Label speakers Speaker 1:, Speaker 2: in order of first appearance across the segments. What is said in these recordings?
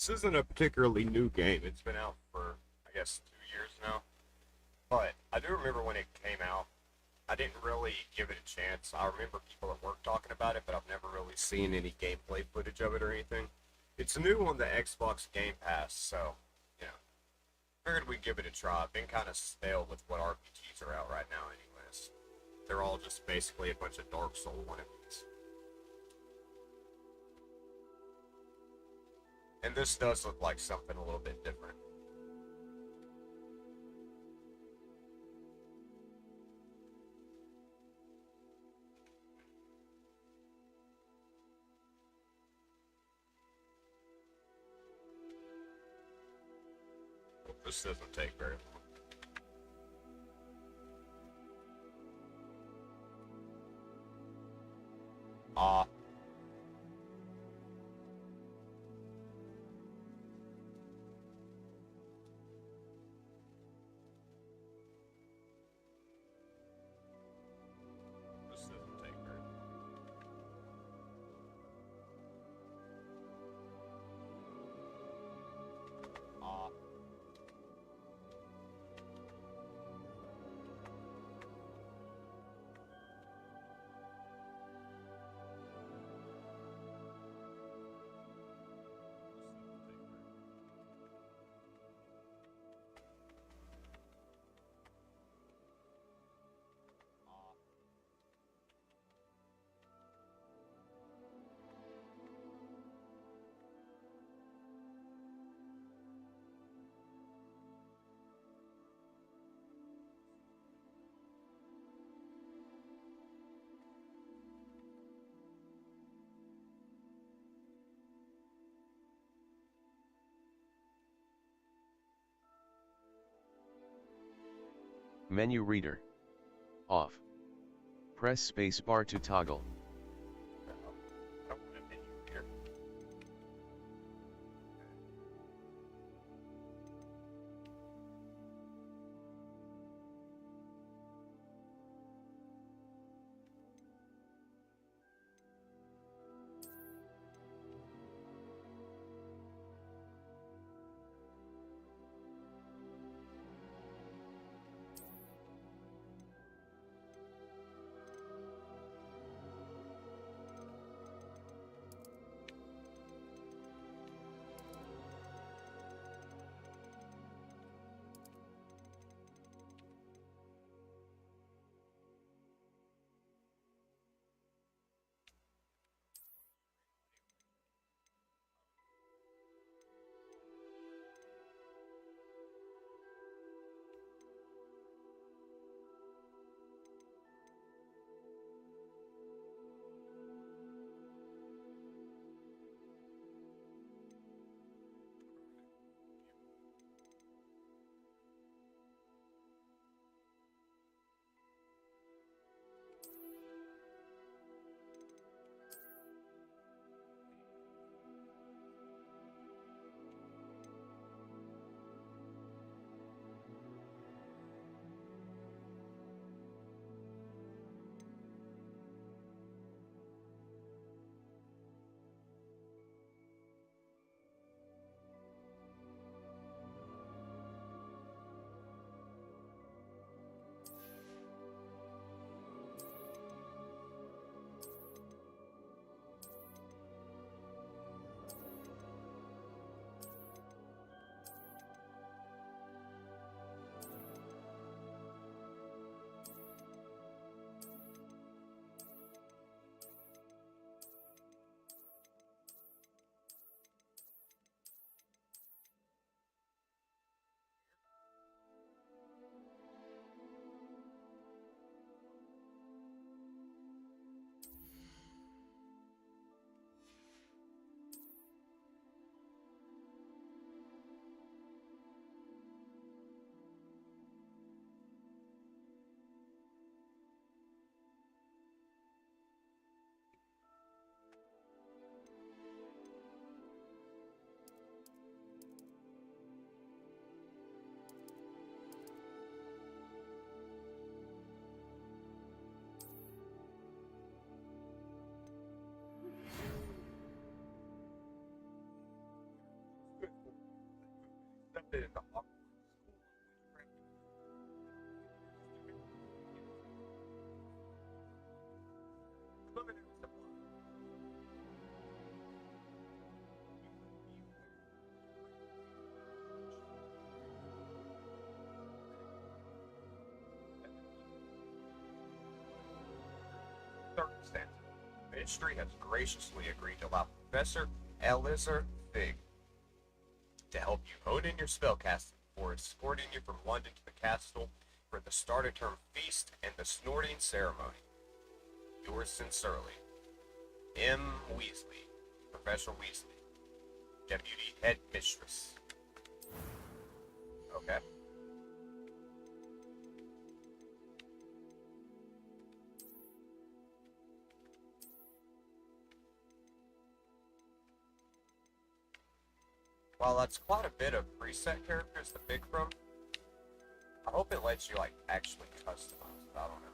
Speaker 1: This isn't a particularly new game. It's been out for, I guess, 2 years now. But I do remember when it came out, I didn't really give it a chance. I remember people at work talking about it, but I've never really seen any gameplay footage of it or anything. It's new on the Xbox Game Pass, so, you know, figured we'd give it a try. I've been kind of stale with what RPGs are out right now, anyways. They're all just basically a bunch of Dark Soul wannabes. And this does look like something a little bit different. Hope this doesn't take very long. Ah, this doesn't take very long. Ah,
Speaker 2: Menu reader. Off. Press space bar to toggle.
Speaker 1: I don't want a menu here. accepted in the Hogwart school of witchcraft. Limited supply. Circumstances. Ministry has graciously agreed to allow Professor Elizur Fig to help you hone in your spellcasting before escorting you from London to the castle for the start-of-term feast and the snorting ceremony. Yours sincerely, M. Weasley, Professor Weasley, Deputy Head Mistress. Okay. While that's quite a bit of preset characters to pick from, I hope it lets you, like, actually customize it. I don't know.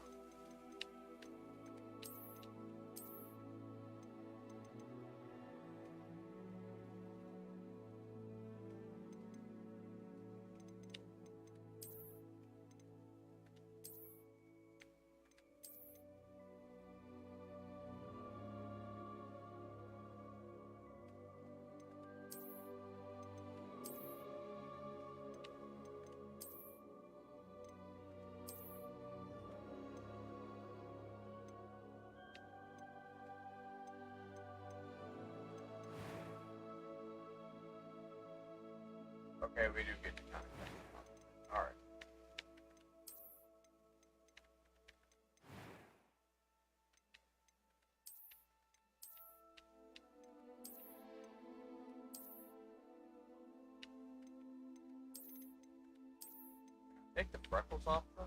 Speaker 1: Okay, we do get to kind of alright. Take the freckles off though.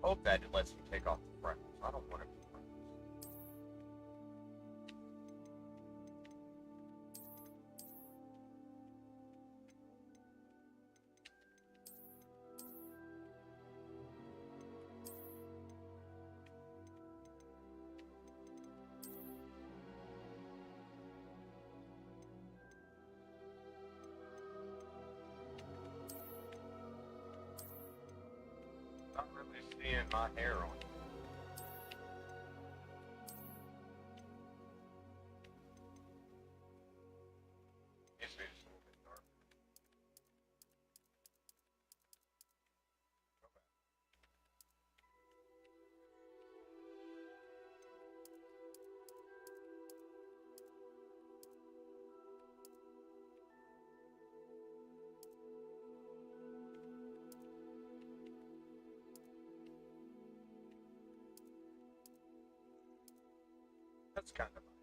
Speaker 1: I hope that it lets you take off the freckles. I don't want to be freckles. Not really seeing my hair on it. It's maybe just a little bit dark. Okay. That's kind of my hair.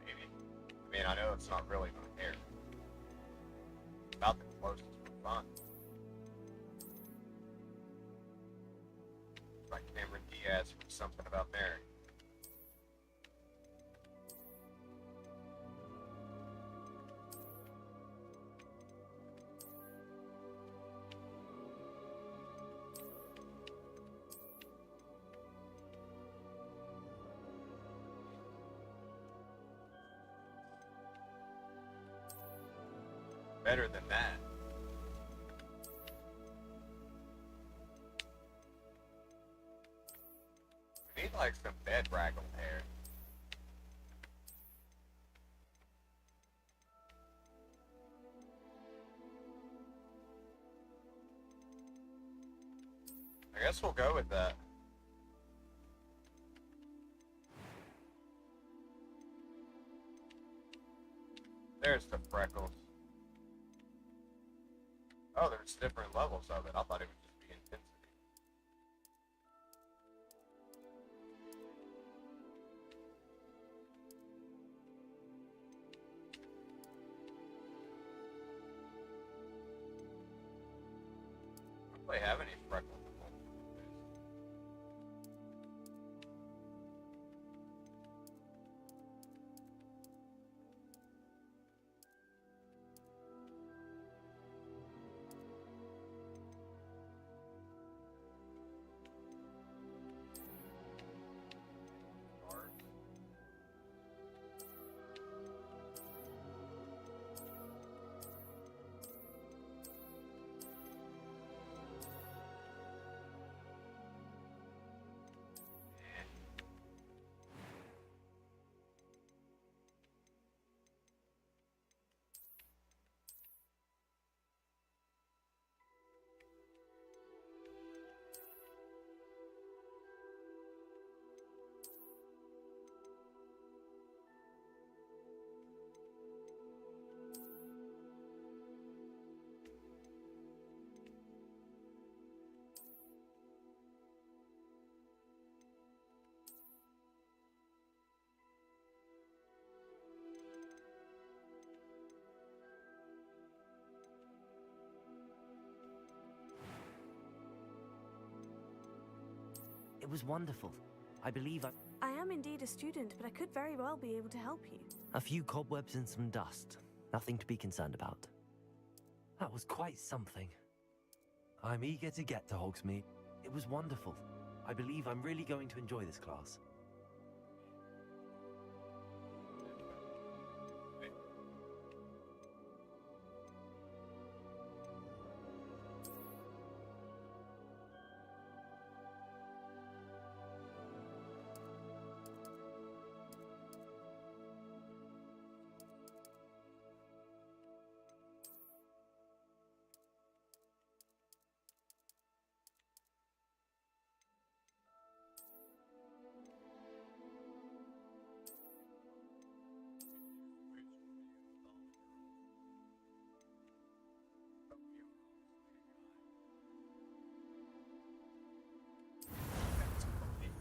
Speaker 1: Maybe. I mean, I know it's not really my hair. About the closest for fun. Like Cameron Diaz from Something About Mary. Better than that. We need like some bed raggle hair. I guess we'll go with that. There's the freckles. Oh, there's different levels of it. I thought it would just be intensity. really have any freckles.
Speaker 3: It was wonderful. I believe
Speaker 4: I am indeed a student, but I could very well be able to help you.
Speaker 3: a few cobwebs and some dust. Nothing to be concerned about. That was quite something. I'm eager to get to Hogsmeade. It was wonderful. I believe I'm really going to enjoy this class.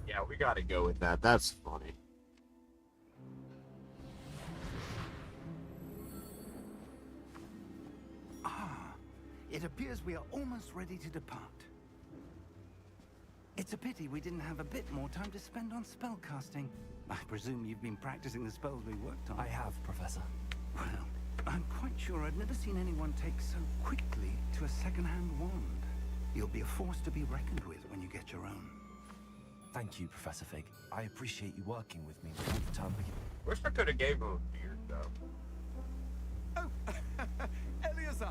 Speaker 1: Yeah, we gotta go with that. That's funny.
Speaker 5: Ah, it appears we are almost ready to depart. It's a pity we didn't have a bit more time to spend on spellcasting. I presume you've been practicing the spells we worked on.
Speaker 3: I have, Professor.
Speaker 5: Well, I'm quite sure I've never seen anyone take so quickly to a second-hand wand. You'll be a force to be reckoned with when you get your own.
Speaker 3: Thank you, Professor Fig. I appreciate you working with me all the time.
Speaker 1: Wish I could have gave him a beard though.
Speaker 5: Oh, Eleazar!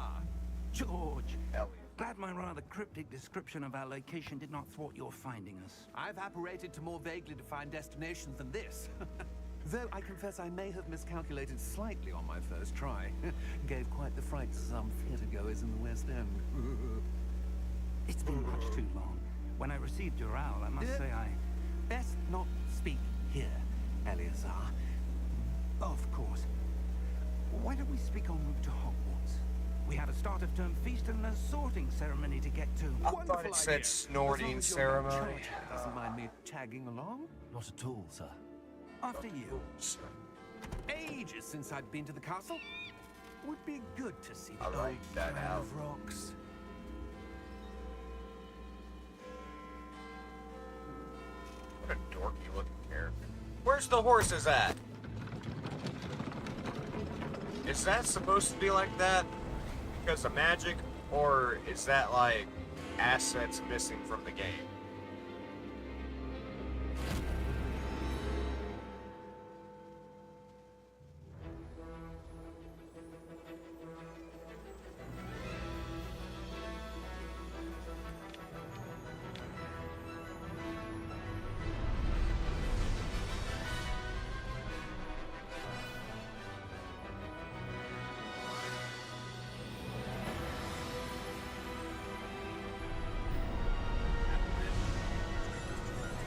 Speaker 5: George!
Speaker 1: Elliot.
Speaker 5: Glad my rather cryptic description of our location did not thwart your finding us.
Speaker 6: I've apparated to more vaguely defined destinations than this. Though I confess I may have miscalculated slightly on my first try. Gave quite the fright to some theatergoers in the West End.
Speaker 5: It's been much too long. When I received your owl, I must say I...
Speaker 6: Best not speak here, Eleazar.
Speaker 5: Of course. Why don't we speak en route to Hogwarts? We have a start-of-term feast and a sorting ceremony to get to.
Speaker 1: I thought it said snorting ceremony.
Speaker 6: Doesn't mind me tagging along?
Speaker 3: Not at all, sir.
Speaker 5: After you.
Speaker 6: Ages since I'd been to the castle. Would be good to see the
Speaker 1: I like
Speaker 6: old
Speaker 1: that
Speaker 6: Crown
Speaker 1: house.
Speaker 6: of Rocks.
Speaker 1: What a dorky looking character. Where's the horses at? Is that supposed to be like that because of magic, or is that like assets missing from the game?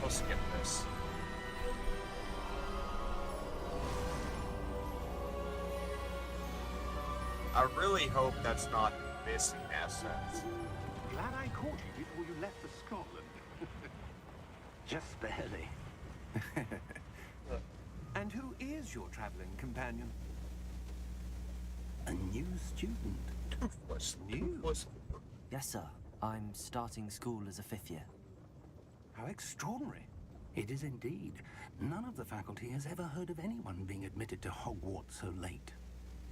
Speaker 1: We'll skip this. I really hope that's not missing assets.
Speaker 5: Glad I caught you before you left for Scotland. Just barely.
Speaker 6: And who is your traveling companion?
Speaker 5: A new student.
Speaker 1: Toothless.
Speaker 6: New?
Speaker 1: Toothless.
Speaker 3: Yes, sir. I'm starting school as a 5th year.
Speaker 6: How extraordinary.
Speaker 5: It is indeed. None of the faculty has ever heard of anyone being admitted to Hogwart so late.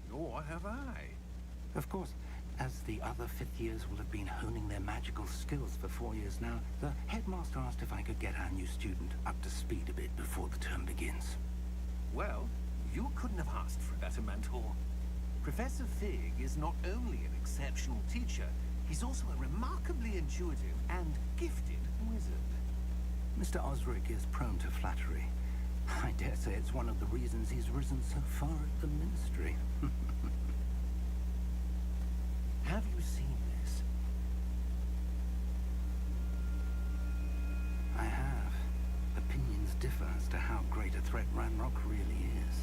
Speaker 6: Nor have I.
Speaker 5: Of course, as the other 5th years will have been honing their magical skills for 4 years now, the headmaster asked if I could get our new student up to speed a bit before the term begins.
Speaker 6: Well, you couldn't have asked for a better mentor. Professor Fig is not only an exceptional teacher, he's also a remarkably intuitive and gifted wizard.
Speaker 5: Mr. Osric is prone to flattery. I dare say it's one of the reasons he's risen so far at the ministry.
Speaker 6: Have you seen this?
Speaker 5: I have. Opinions differ as to how great a threat Ranrock really is.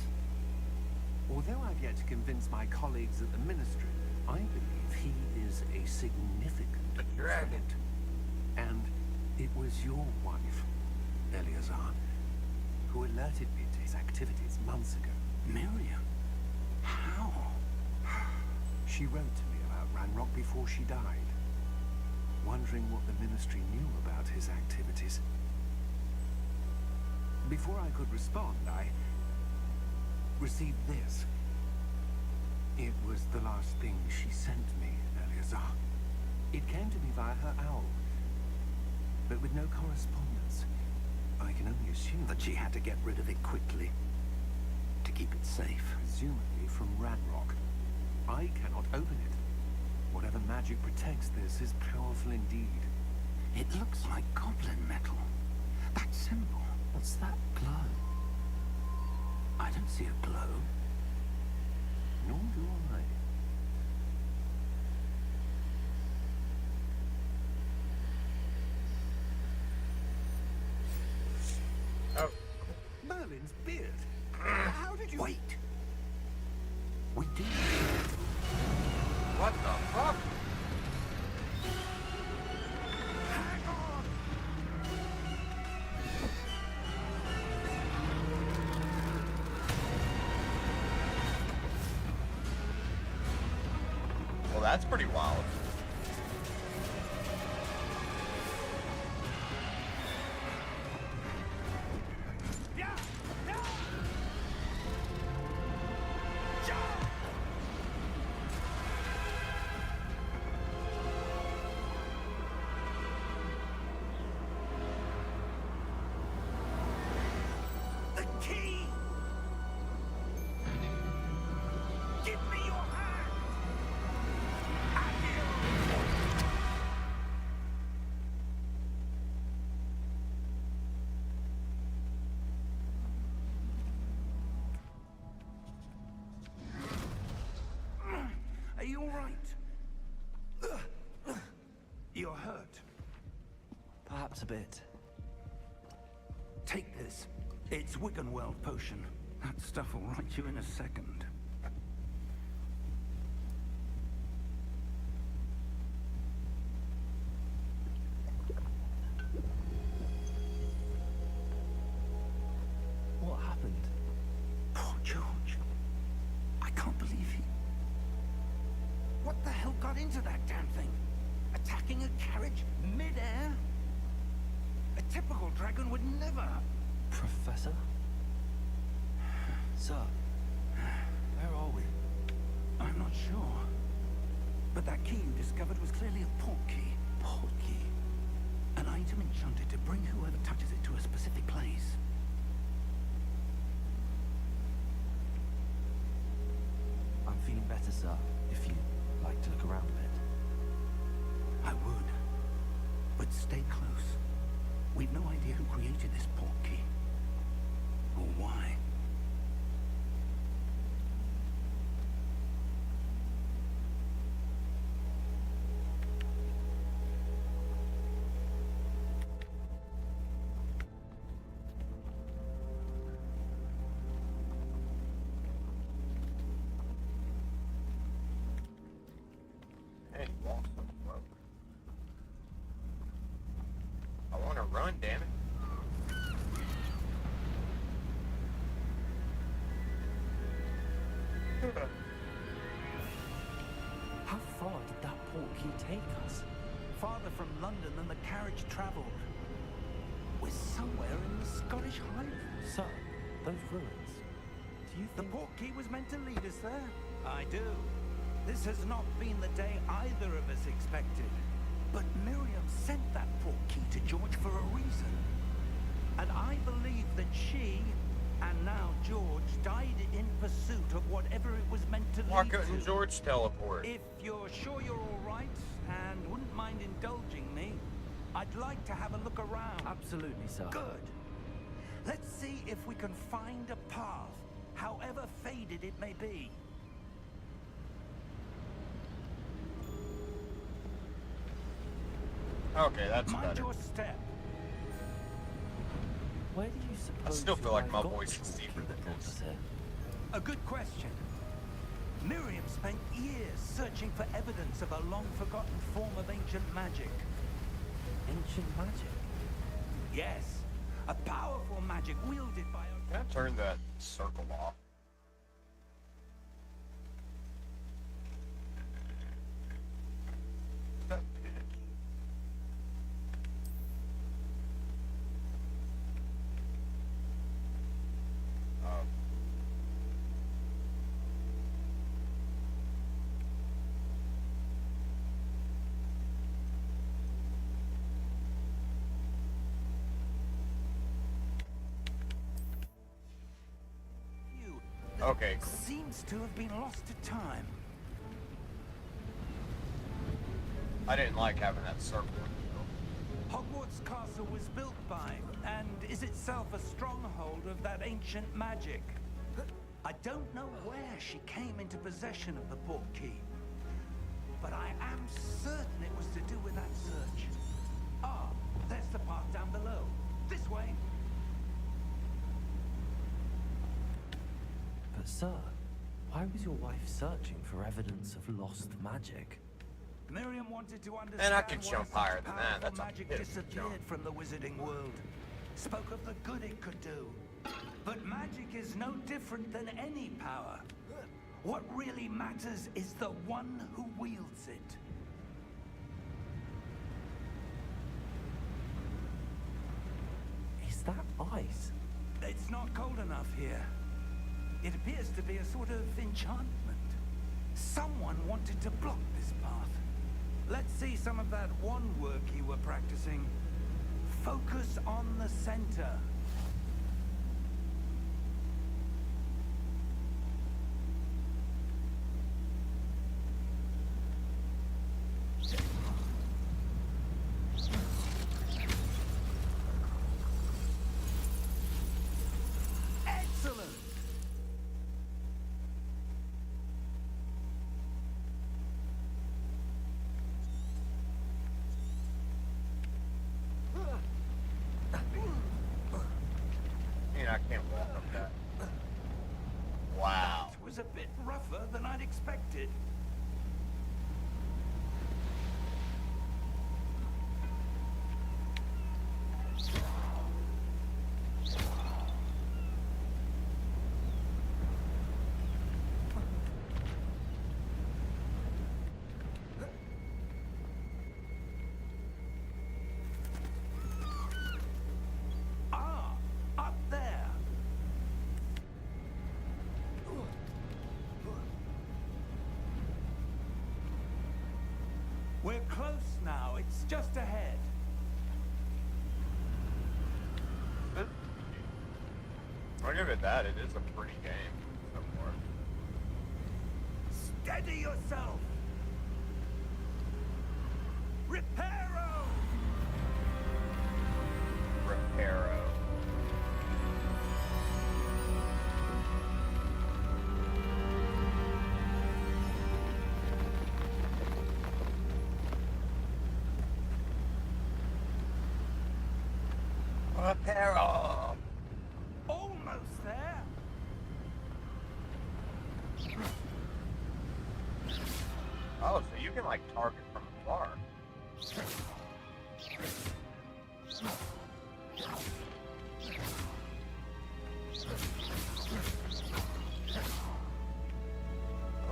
Speaker 6: Although I've yet to convince my colleagues at the ministry, I believe he is a significant
Speaker 1: dragon.
Speaker 6: threat. And it was your wife, Eleazar, who alerted me to his activities months ago.
Speaker 5: Miriam? How?
Speaker 6: She wrote to me about Ranrock before she died, wondering what the ministry knew about his activities. Before I could respond, I received this. It was the last thing she sent me, Eleazar. It came to me via her owl, but with no correspondence. I can only assume
Speaker 5: That she had to get rid of it quickly. To keep it safe.
Speaker 6: presumably from Ranrock. I cannot open it. Whatever magic protects this is powerful indeed.
Speaker 5: It looks like goblin metal. That symbol.
Speaker 3: What's that glow?
Speaker 5: I don't see a glow.
Speaker 6: Nor do I.
Speaker 1: Oh,
Speaker 6: Merlin's beard. How did you...
Speaker 5: Wait. We did.
Speaker 1: what the fuck? Well, that's pretty wild.
Speaker 5: The key! Give me your hand! Are you all right? You're hurt.
Speaker 3: Perhaps a bit.
Speaker 5: Take this. It's Wiggenweld potion. That stuff will right you in a second.
Speaker 3: What happened?
Speaker 5: Poor George. I can't believe he... What the hell got into that damn thing? Attacking a carriage mid-air? A typical dragon would never...
Speaker 3: Professor? Sir, where are we?
Speaker 5: I'm not sure. But that key you discovered was clearly a port key.
Speaker 3: Port key.
Speaker 5: An item enchanted to bring whoever touches it to a specific place.
Speaker 3: I'm feeling better, sir, if you'd like to look around a bit.
Speaker 5: I would. But stay close. We've no idea who created this port key. Or why.
Speaker 1: Hey, walk so slow. I want to run, damn it.
Speaker 3: How far did that port key take us?
Speaker 5: farther from London than the carriage travelled. We're somewhere in the Scottish Highlands.
Speaker 3: Sir, those ruins. Do you
Speaker 5: The
Speaker 3: think...
Speaker 5: portkey was meant to lead us there? I do. This has not been the day either of us expected. But Miriam sent that portkey to George for a reason. And I believe that she, and now George, died in pursuit of whatever it was meant to
Speaker 1: Why
Speaker 5: lead
Speaker 1: couldn't
Speaker 5: to.
Speaker 1: George teleport?
Speaker 5: If you're sure you're all right, and wouldn't mind indulging me, I'd like to have a look around.
Speaker 3: Absolutely, sir.
Speaker 5: Good. Let's see if we can find a path, however faded it may be.
Speaker 1: Okay, that's
Speaker 5: Mind
Speaker 1: better.
Speaker 5: your step.
Speaker 3: Where do you suppose
Speaker 1: still feel
Speaker 3: I
Speaker 1: like my
Speaker 3: got
Speaker 1: voice
Speaker 3: the
Speaker 1: is
Speaker 3: portkey
Speaker 1: deeper
Speaker 3: that
Speaker 1: than
Speaker 3: brought
Speaker 1: this.
Speaker 3: us here?
Speaker 5: A good question. Miriam spent years searching for evidence of a long-forgotten form of ancient magic.
Speaker 3: Ancient magic?
Speaker 5: Yes, a powerful magic wielded by a...
Speaker 1: Can I turn that circle off? That bitch. Oh.
Speaker 5: You
Speaker 1: Okay, cool.
Speaker 5: seems to have been lost to time.
Speaker 1: I didn't like having that circle.
Speaker 5: Hogwart's castle was built by, and is itself a stronghold of that ancient magic. I don't know where she came into possession of the portkey, but I am certain it was to do with that search. Ah, there's the path down below. This way.
Speaker 3: But sir, why was your wife searching for evidence of lost magic?
Speaker 5: Miriam wanted to understand
Speaker 1: And I can
Speaker 5: why
Speaker 1: jump
Speaker 5: such
Speaker 1: higher than that.
Speaker 5: powerful
Speaker 1: That's a
Speaker 5: magic
Speaker 1: bit
Speaker 5: disappeared
Speaker 1: jump.
Speaker 5: from the wizarding world. Spoke of the good it could do. But magic is no different than any power. What really matters is the one who wields it.
Speaker 3: Is that ice?
Speaker 5: It's not cold enough here. It appears to be a sort of enchantment. Someone wanted to block this path. Let's see some of that wand work you were practicing. Focus on the center. Excellent!
Speaker 1: And I can't walk up that. Wow.
Speaker 5: That was a bit rougher than I'd expected. Ah, up there. We're close now. It's just ahead.
Speaker 1: I'll give it that. It is a pretty game so far.
Speaker 5: Steady yourself. Reparo!
Speaker 1: Reparo. Reparo.
Speaker 5: Almost there.
Speaker 1: Oh, so you can like target from afar.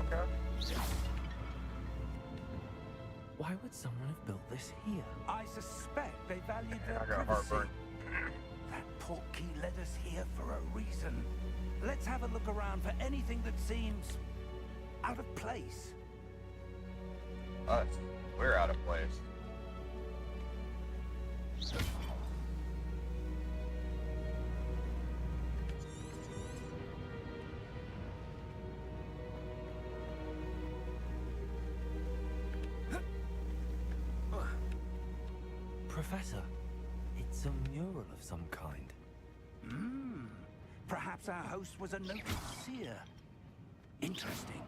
Speaker 1: Okay.
Speaker 3: Why would someone have built this here?
Speaker 5: I suspect they valued
Speaker 1: I
Speaker 5: their
Speaker 1: got
Speaker 5: privacy.
Speaker 1: heartburn.
Speaker 5: That portkey led us here for a reason. Let's have a look around for anything that seems out of place.
Speaker 1: Us. We're out of place.
Speaker 3: Professor, it's a mural of some kind.
Speaker 5: Perhaps our host was a noted seer. Interesting.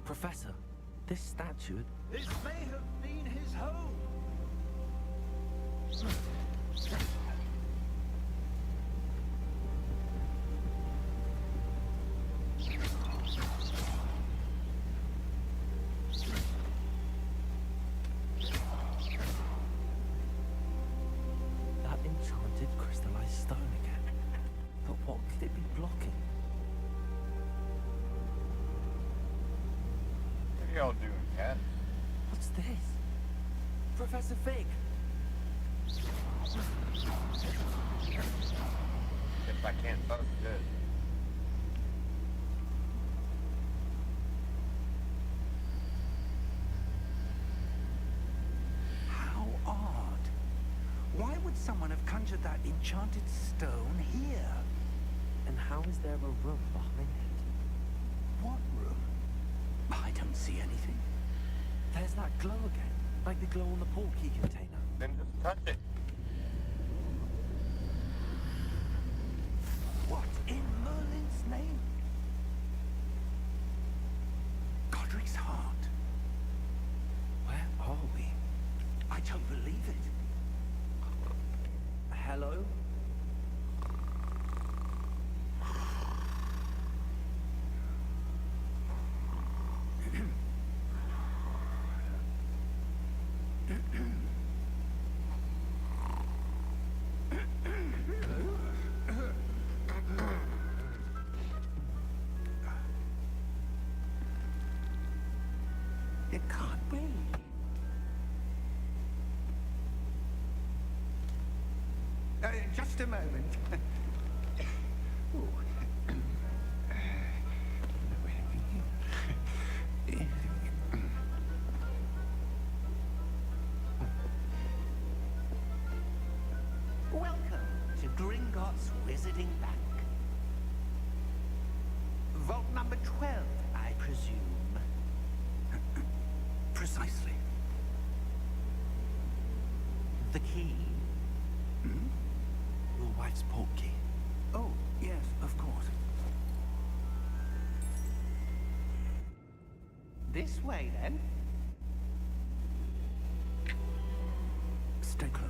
Speaker 3: Professor, this statue...
Speaker 5: This may have been his home.
Speaker 3: That enchanted crystallized stone again. But what could it be blocking?
Speaker 1: What are y'all doing, cat?
Speaker 3: What's this? Professor Fig!
Speaker 1: If I can't fuck this.
Speaker 5: How odd. Why would someone have conjured that enchanted stone here?
Speaker 3: And how is there a room behind it?
Speaker 5: What room? I don't see anything.
Speaker 3: There's that glow again, like the glow on the portkey container.
Speaker 1: Then just touch it.
Speaker 5: What in Merlin's name? Godric's heart.
Speaker 3: Where are we?
Speaker 5: I don't believe it.
Speaker 3: Hello?
Speaker 5: It can't be. Just a moment. Ooh. Welcome to Gringotts Wizarding Bank. Vault number 12, I presume. Precisely.
Speaker 3: The key. Your wife's portkey.
Speaker 5: Oh, yes, of course. This way, then. Stay close.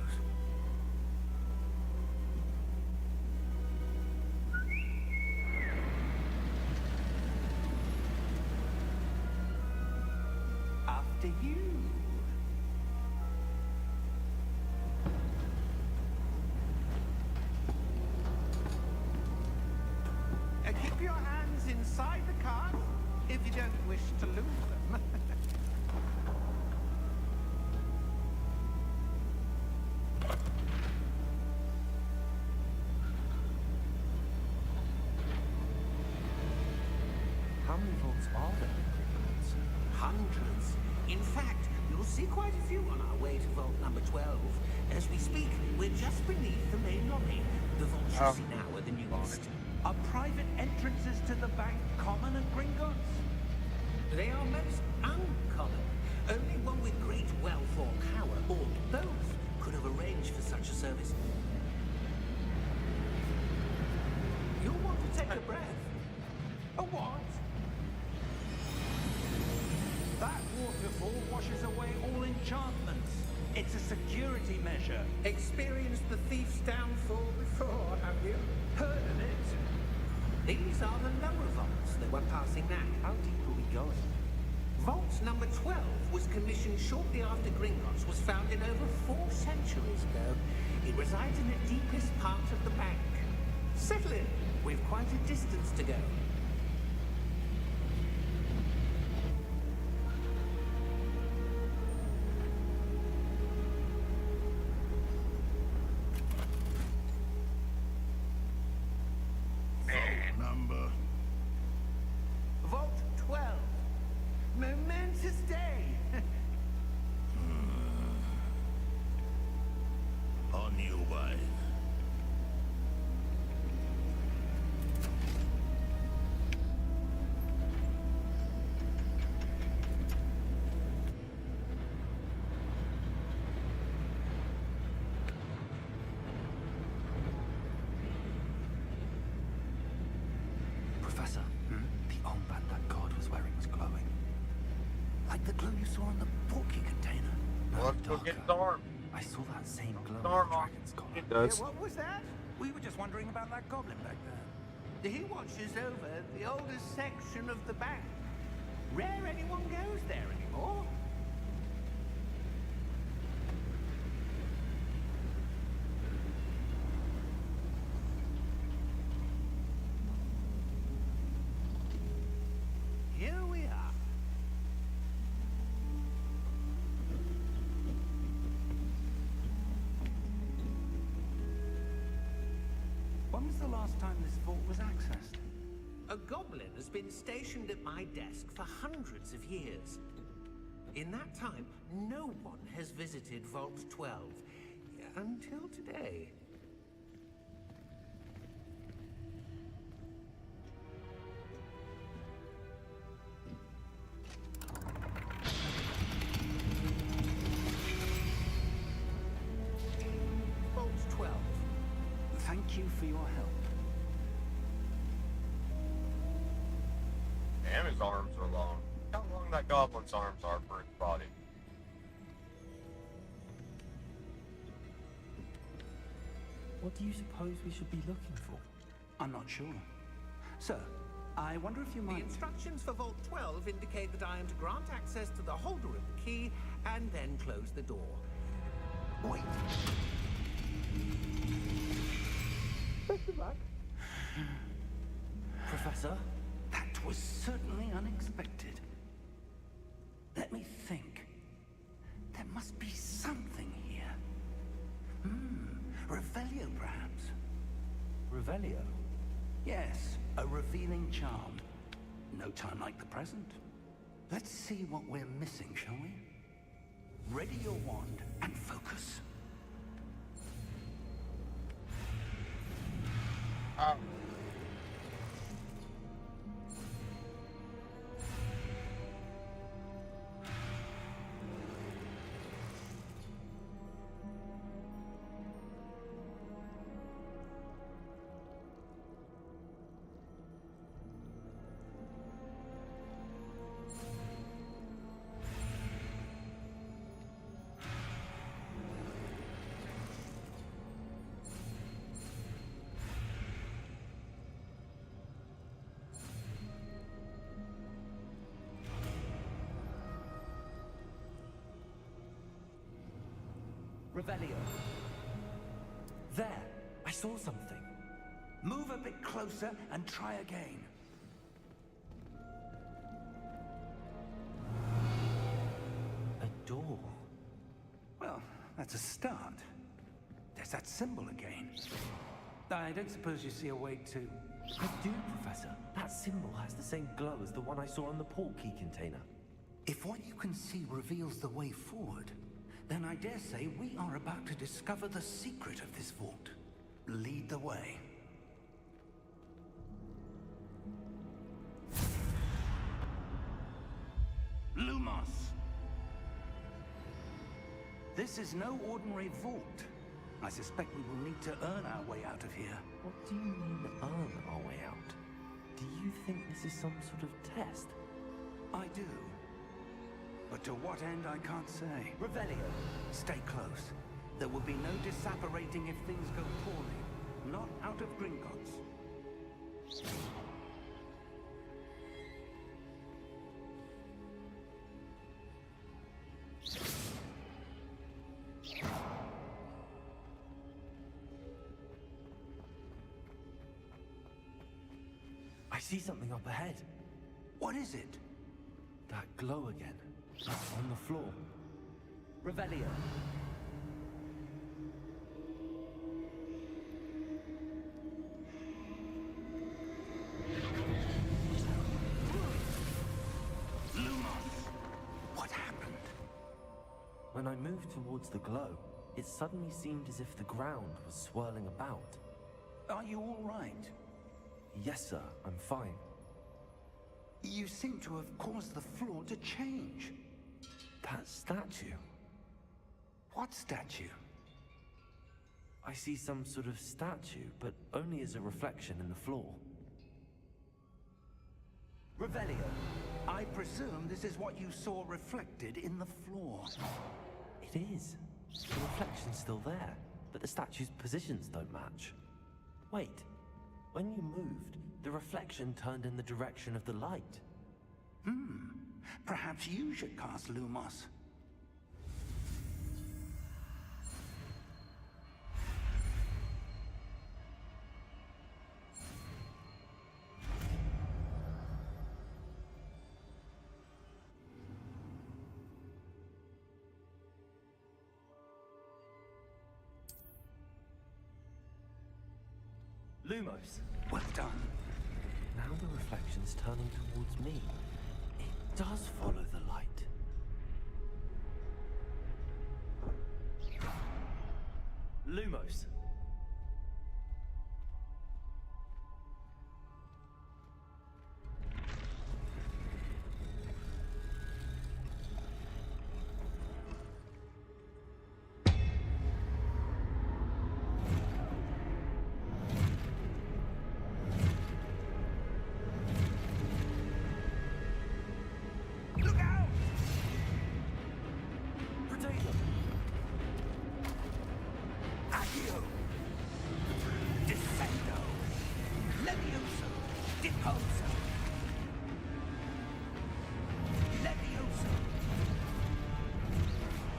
Speaker 5: After you. Keep your hands inside the cart if you don't wish to lose them.
Speaker 3: How many vaults are there in Gringotts?
Speaker 5: Hundreds. In fact, you'll see quite a few on our way to vault number 12. As we speak, we're just beneath the main lobby. The vaults you see now are the newest. Are private entrances to the bank common at Gringotts? They are most uncommon. Only one with great wealth or power, or both, could have arranged for such a service. You'll want to take a breath. A what? That waterfall washes away all enchantments. It's a security measure. Experienced the thief's downfall before, have you? Heard of it? These are the lower vaults that we're passing now.
Speaker 3: How deep are we going?
Speaker 6: Vault number 12 was commissioned shortly after Gringotts was founded over 4 centuries ago. It resides in the deepest part of the bank. Settle in. We've quite a distance to go.
Speaker 7: Number.
Speaker 6: Vault 12. Momentous day.
Speaker 7: On your way.
Speaker 3: Professor, the armband that guard was wearing was glowing.
Speaker 5: Like the glow you saw on the porky container.
Speaker 1: Well, let's go get his arm.
Speaker 3: I saw that same glow
Speaker 1: His
Speaker 3: on
Speaker 1: arm
Speaker 3: the
Speaker 1: off.
Speaker 3: dragon's collar.
Speaker 1: It does.
Speaker 6: What was that?
Speaker 5: We were just wondering about that goblin back there.
Speaker 6: He watches over the oldest section of the bank. Rare anyone goes there anymore. Here we are.
Speaker 5: When was the last time this vault was accessed?
Speaker 6: A goblin has been stationed at my desk for hundreds of years. In that time, no one has visited Vault 12 until today. Vault 12.
Speaker 5: Thank you for your help.
Speaker 1: Damn, his arms are long. How long that goblin's arms are for his body.
Speaker 3: What do you suppose we should be looking for?
Speaker 5: I'm not sure. Sir, I wonder if you
Speaker 6: The
Speaker 5: might...
Speaker 6: instructions for Vault 12 indicate that I am to grant access to the holder of the key and then close the door.
Speaker 5: Wait.
Speaker 6: Best of luck.
Speaker 3: Professor?
Speaker 5: That was certainly unexpected. Let me think. There must be something here. Revelio, perhaps.
Speaker 3: Revelio?
Speaker 5: Yes, a revealing charm. No time like the present. Let's see what we're missing, shall we? Ready your wand and focus.
Speaker 3: Revelio. There! I saw something.
Speaker 5: Move a bit closer and try again.
Speaker 3: A door.
Speaker 5: Well, that's a start. There's that symbol again. I don't suppose you see a way to...
Speaker 3: I do, Professor. That symbol has the same glow as the one I saw on the port key container.
Speaker 5: If what you can see reveals the way forward, then I dare say we are about to discover the secret of this vault. Lead the way. Lumos! This is no ordinary vault. I suspect we will need to earn our way out of here.
Speaker 3: What do you mean, earn our way out? Do you think this is some sort of test?
Speaker 5: I do. But to what end, I can't say.
Speaker 3: Revelio.
Speaker 5: Stay close. There will be no disapparating if things go poorly. Not out of Gringotts.
Speaker 3: I see something up ahead.
Speaker 5: What is it?
Speaker 3: That glow again. On the floor. Revelio.
Speaker 5: What happened?
Speaker 3: When I moved towards the glow, it suddenly seemed as if the ground was swirling about.
Speaker 5: Are you all right?
Speaker 3: Yes, sir, I'm fine.
Speaker 5: You seem to have caused the floor to change.
Speaker 3: That statue.
Speaker 5: What statue?
Speaker 3: I see some sort of statue, but only as a reflection in the floor.
Speaker 5: Revelio, I presume this is what you saw reflected in the floor.
Speaker 3: It is. The reflection's still there, but the statue's positions don't match. Wait, when you moved, the reflection turned in the direction of the light.
Speaker 5: Perhaps you should cast Lumos.
Speaker 3: Lumos.
Speaker 5: Well done.
Speaker 3: Now the reflection's turning towards me. It does follow the light. Lumos.
Speaker 5: Look out!
Speaker 3: Potato.
Speaker 5: Accio! Descendo! Levioso! Deposo! Levioso!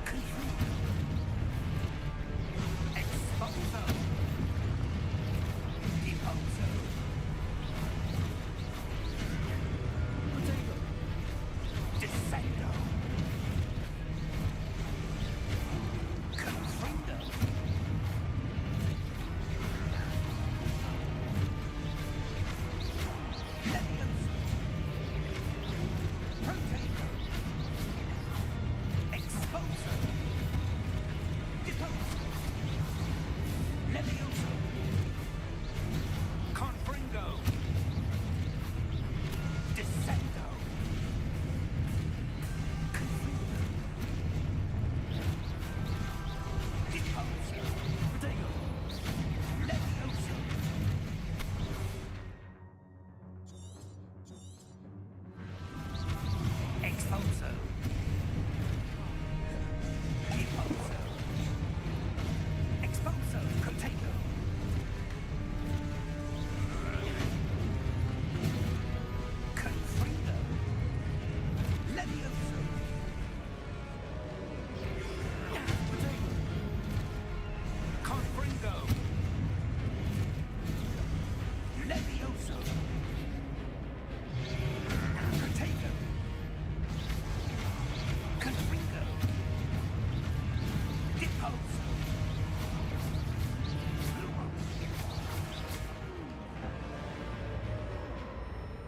Speaker 5: Confuso! Exposo! Deposo!
Speaker 3: Potato.
Speaker 5: Descendo! Confundo! Levioso! Potato! Exposo! Deposo! Levioso! Confringo! Descendo! Confundo! Deposo!
Speaker 3: Potato.
Speaker 5: Levioso! Exposo! Deposo! Exposo! Contago! Confrindo! Levioso! Confringo! Levioso! Potato! Confringo! Deposo!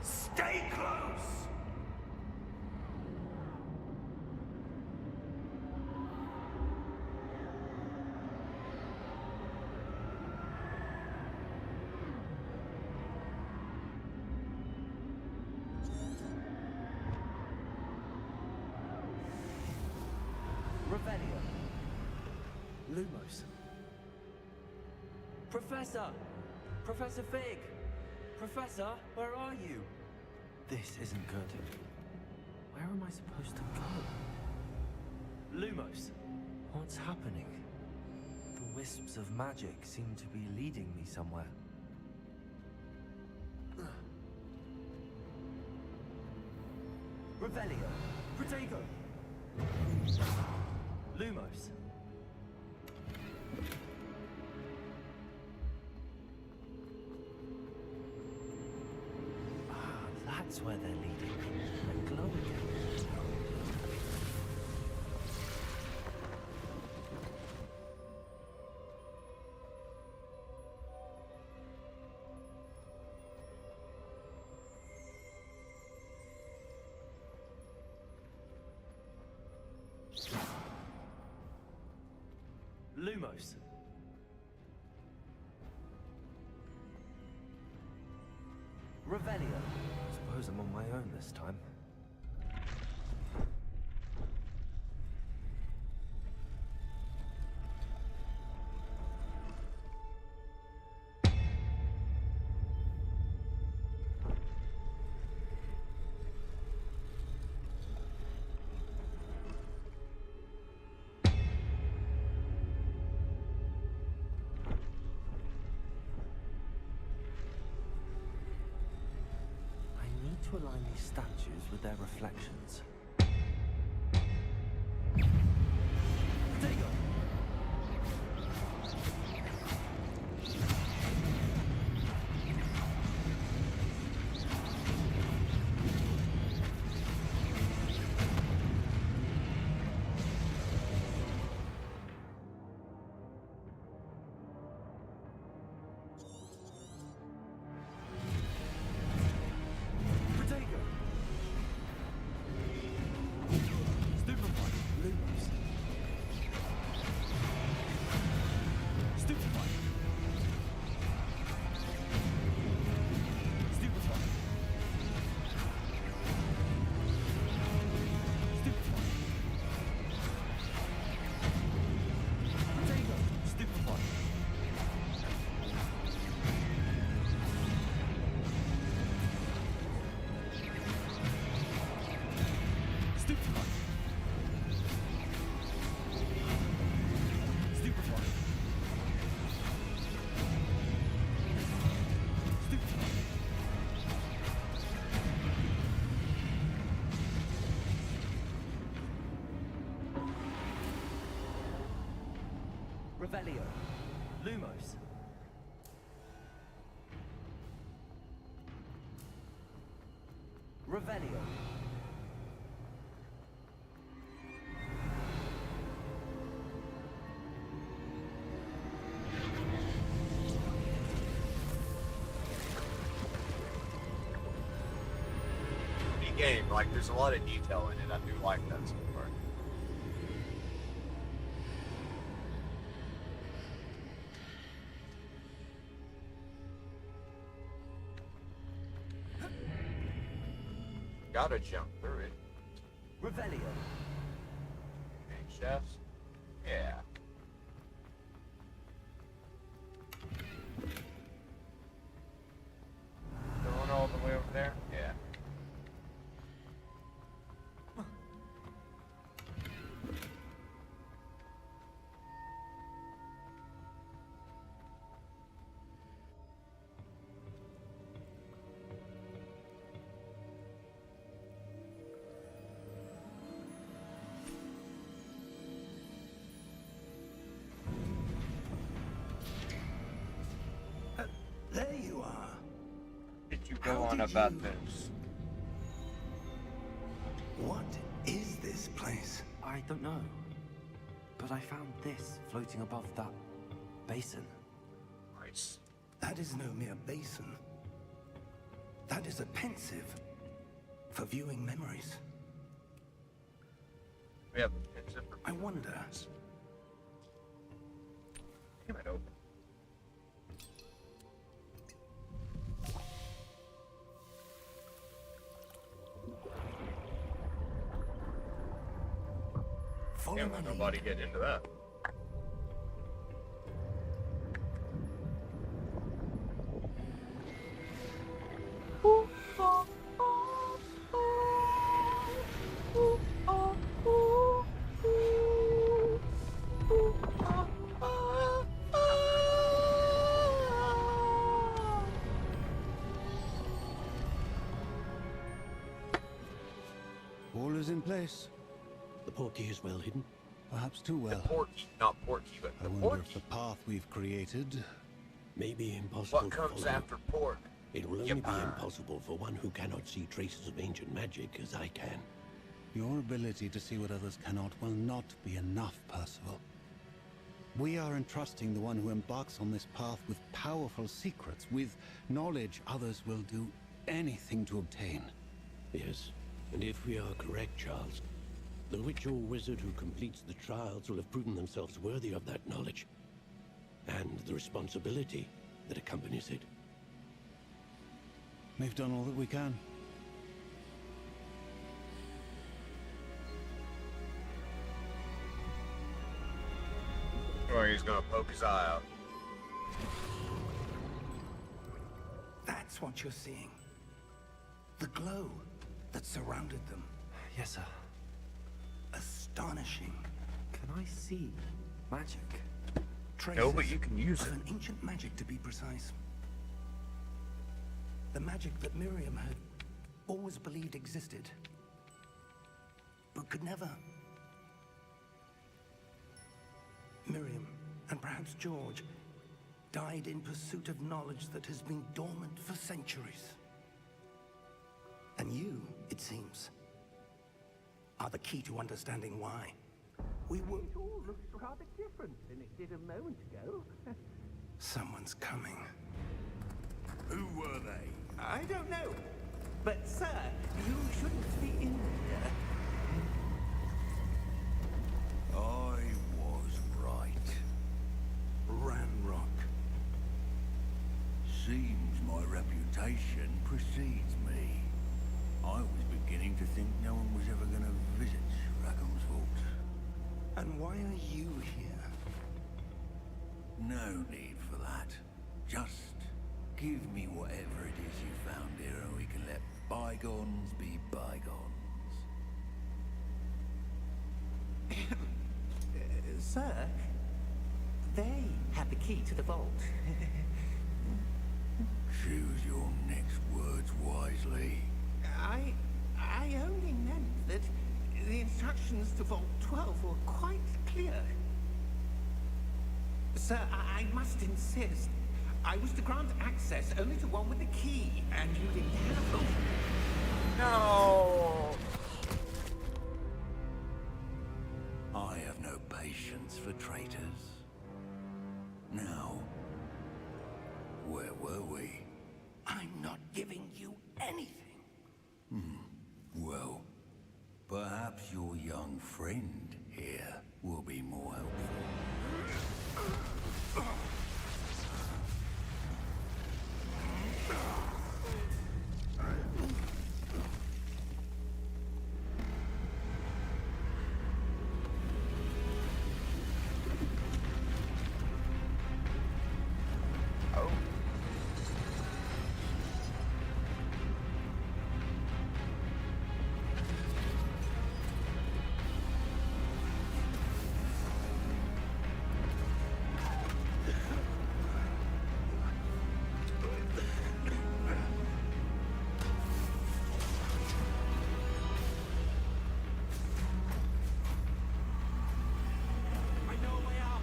Speaker 5: Stay close!
Speaker 3: Revelio. Lumos. Professor! Professor Fig! Professor, where are you? This isn't good. Where am I supposed to go? Lumos. What's happening? The wisps of magic seem to be leading me somewhere. Revelio. Protego. Lumos. swear they're leading. A glow again. Lumos. Revelio. Suppose I'm on my own this time. To align these statues with their reflections. Potato! Revelio. Lumos. Revelio.
Speaker 1: The game, like, there's a lot of detail in it. I do like that so far. Gotta jump through it.
Speaker 3: Revelio.
Speaker 1: Okay, chefs. Yeah. Going all the way over there? Yeah.
Speaker 5: There you are.
Speaker 1: Did you go
Speaker 5: How
Speaker 1: on
Speaker 5: did
Speaker 1: about
Speaker 5: you-
Speaker 1: this?
Speaker 5: What is this place?
Speaker 3: I don't know. But I found this floating above that basin.
Speaker 1: Nice.
Speaker 5: That is no mere basin. That is a pensive for viewing memories.
Speaker 1: We have a picture for
Speaker 5: I wonder.
Speaker 1: Damn it, open.
Speaker 5: Follow
Speaker 1: Can't
Speaker 5: my
Speaker 1: let
Speaker 5: lead.
Speaker 1: nobody get into that.
Speaker 8: All is in place.
Speaker 9: The portkey is well hidden.
Speaker 8: Perhaps too well.
Speaker 1: Portkey, not portkey, but
Speaker 8: I
Speaker 1: the
Speaker 8: wonder
Speaker 1: portkey.
Speaker 8: if the path we've created.
Speaker 9: Maybe impossible
Speaker 1: What
Speaker 9: to
Speaker 1: comes
Speaker 9: follow.
Speaker 1: after pork?
Speaker 9: It will only
Speaker 1: Yep.
Speaker 9: be impossible for one who cannot see traces of ancient magic as I can.
Speaker 8: Your ability to see what others cannot will not be enough, Percival. We are entrusting the one who embarks on this path with powerful secrets, with knowledge others will do anything to obtain.
Speaker 9: Yes, and if we are correct, Charles, the witch or wizard who completes the trials will have proven themselves worthy of that knowledge, and the responsibility that accompanies it.
Speaker 8: We've done all that we can.
Speaker 1: Or he's gonna poke his eye out.
Speaker 5: That's what you're seeing. The glow that surrounded them.
Speaker 3: Yes, sir.
Speaker 5: Astonishing.
Speaker 3: Can I see magic?
Speaker 5: Traces
Speaker 1: No, but you can use
Speaker 5: of
Speaker 1: it.
Speaker 5: an ancient magic, to be precise. The magic that Miriam had always believed existed, but could never. Miriam, and perhaps George, died in pursuit of knowledge that has been dormant for centuries. And you, it seems, are the key to understanding why. We were...
Speaker 6: It all looks rather different than it did a moment ago.
Speaker 5: Someone's coming.
Speaker 7: Who were they?
Speaker 6: I don't know. But, sir, you shouldn't be in here.
Speaker 7: I was right.
Speaker 5: Ranrock.
Speaker 7: Seems my reputation precedes me. I was beginning to think no one was ever going to visit Rackham's Vault.
Speaker 5: And why are you here?
Speaker 7: No need for that. Just give me whatever it is you found here and we can let bygones be bygones.
Speaker 6: Sir, they have the key to the vault.
Speaker 7: Choose your next words wisely.
Speaker 6: I only meant that the instructions to Vault 12 were quite clear. Sir, I must insist. I was to grant access only to one with the key, and you didn't have them.
Speaker 1: No.
Speaker 7: I have no patience for traitors. Now, where were we?
Speaker 5: I'm not giving you anything.
Speaker 7: Well, perhaps your young friend here will be more helpful.
Speaker 1: Oh.
Speaker 5: I know a way out.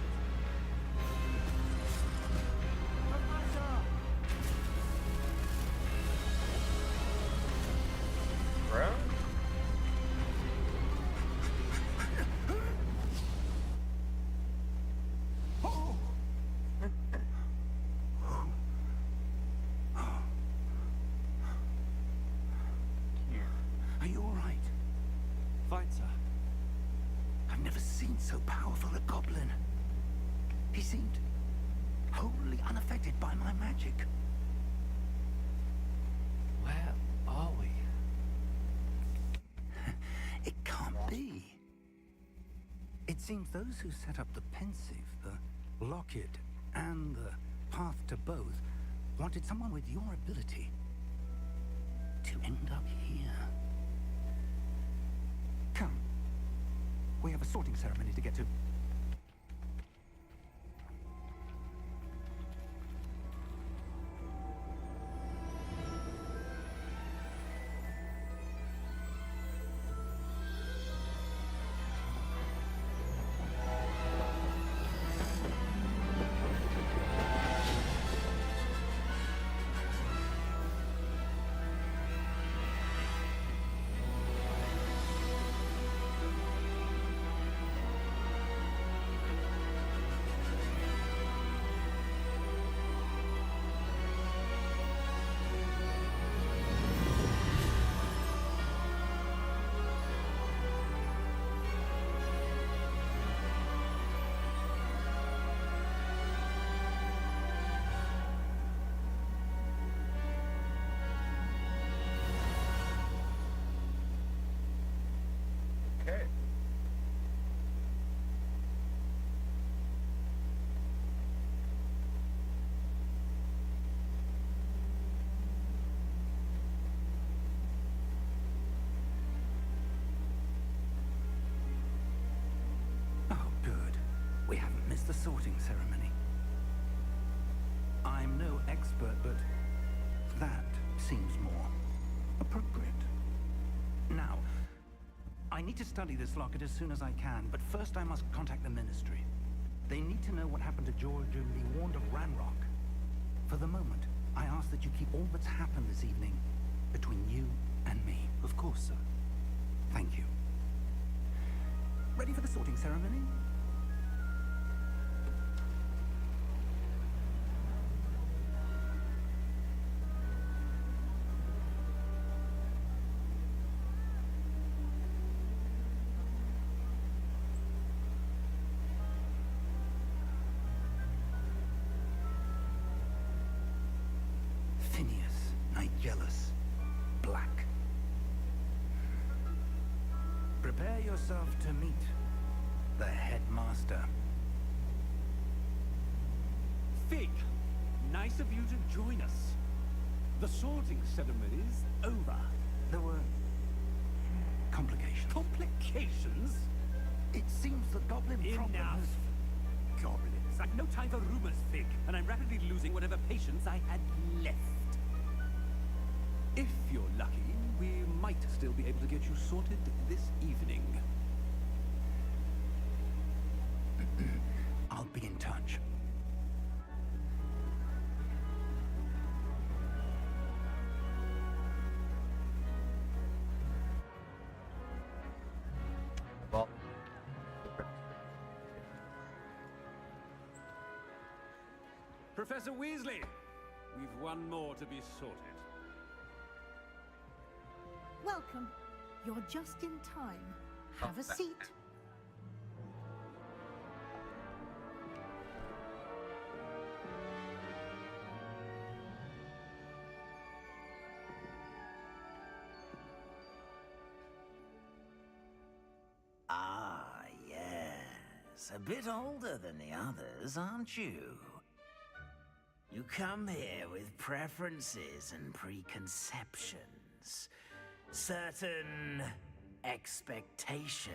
Speaker 1: Bro?
Speaker 5: Are you all right?
Speaker 3: Fine, sir.
Speaker 5: I've never seen so powerful a goblin. He seemed wholly unaffected by my magic.
Speaker 3: Where are we?
Speaker 5: It can't be. It seems those who set up the pensive, the locket, and the path to both wanted someone with your ability to end up here. Come. We have a sorting ceremony to get to. the sorting ceremony. I'm no expert, but that seems more appropriate. Now, I need to study this locket as soon as I can, but first I must contact the Ministry. They need to know what happened to George and be warned of Ranrock. For the moment, I ask that you keep all that's happened this evening between you and me.
Speaker 3: Of course, sir.
Speaker 5: Thank you. Ready for the sorting ceremony? Phineas, Nigellus, Black. Prepare yourself to meet the headmaster.
Speaker 10: Fig, nice of you to join us. The sorting ceremony's over.
Speaker 5: There were complications.
Speaker 10: Complications?
Speaker 5: It seems the goblin problem
Speaker 10: Enough.
Speaker 5: has...
Speaker 10: Goblins. I've no time for rumors, Fig, and I'm rapidly losing whatever patience I had left. If you're lucky, we might still be able to get you sorted this evening.
Speaker 5: I'll be in touch.
Speaker 1: Well,
Speaker 10: Professor Weasley, we've one more to be sorted.
Speaker 11: Welcome. You're just in time. Have a seat.
Speaker 5: Ah, yes. A bit older than the others, aren't you? You come here with preferences and preconceptions. Certain expectations.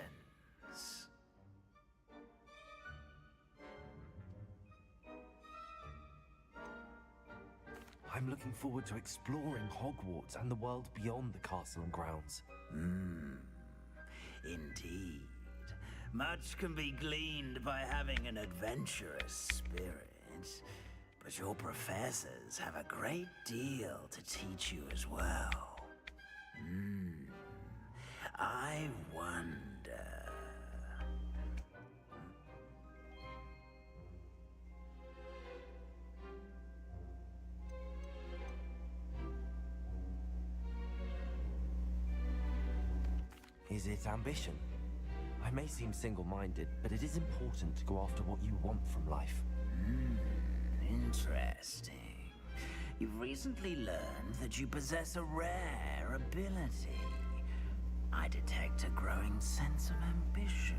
Speaker 3: I'm looking forward to exploring Hogwarts and the world beyond the castle and grounds.
Speaker 5: Indeed. Much can be gleaned by having an adventurous spirit. But your professors have a great deal to teach you as well. I wonder...
Speaker 3: Is it ambition? I may seem single-minded, but it is important to go after what you want from life.
Speaker 5: Interesting. You've recently learned that you possess a rare ability. I detect a growing sense of ambition,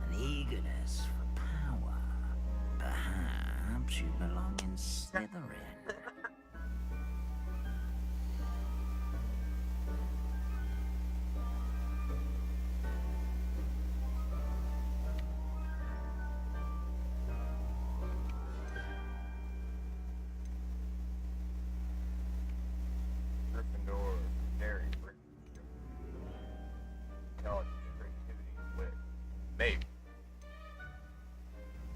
Speaker 5: an eagerness for power. Perhaps you belong in Slytherin.
Speaker 1: Gryffindor, Harry, intelligence, creativity, wit. Maybe.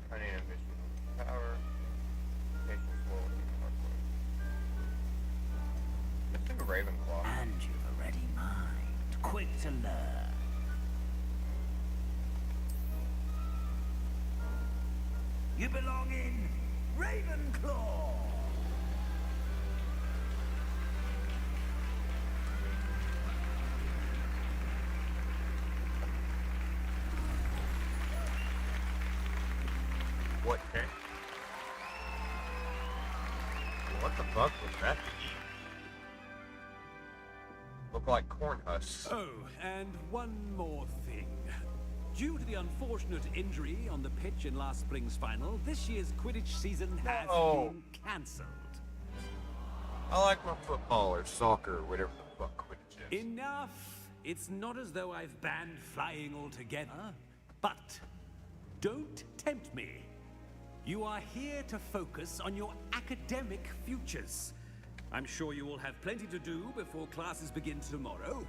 Speaker 1: Cunning, ambition, power, patience, loyalty, hard work. Let's do a Ravenclaw.
Speaker 5: And you've a ready mind, quick to learn. You belong in Ravenclaw!
Speaker 1: What, okay? What the fuck was that? Look like corn husks.
Speaker 10: Oh, and one more thing. Due to the unfortunate injury on the pitch in last spring's final, this year's Quidditch season has been cancelled.
Speaker 1: I like my football or soccer or whatever the fuck Quidditch is.
Speaker 10: Enough! It's not as though I've banned flying altogether, but Don't tempt me. You are here to focus on your academic futures. I'm sure you will have plenty to do before classes begin tomorrow.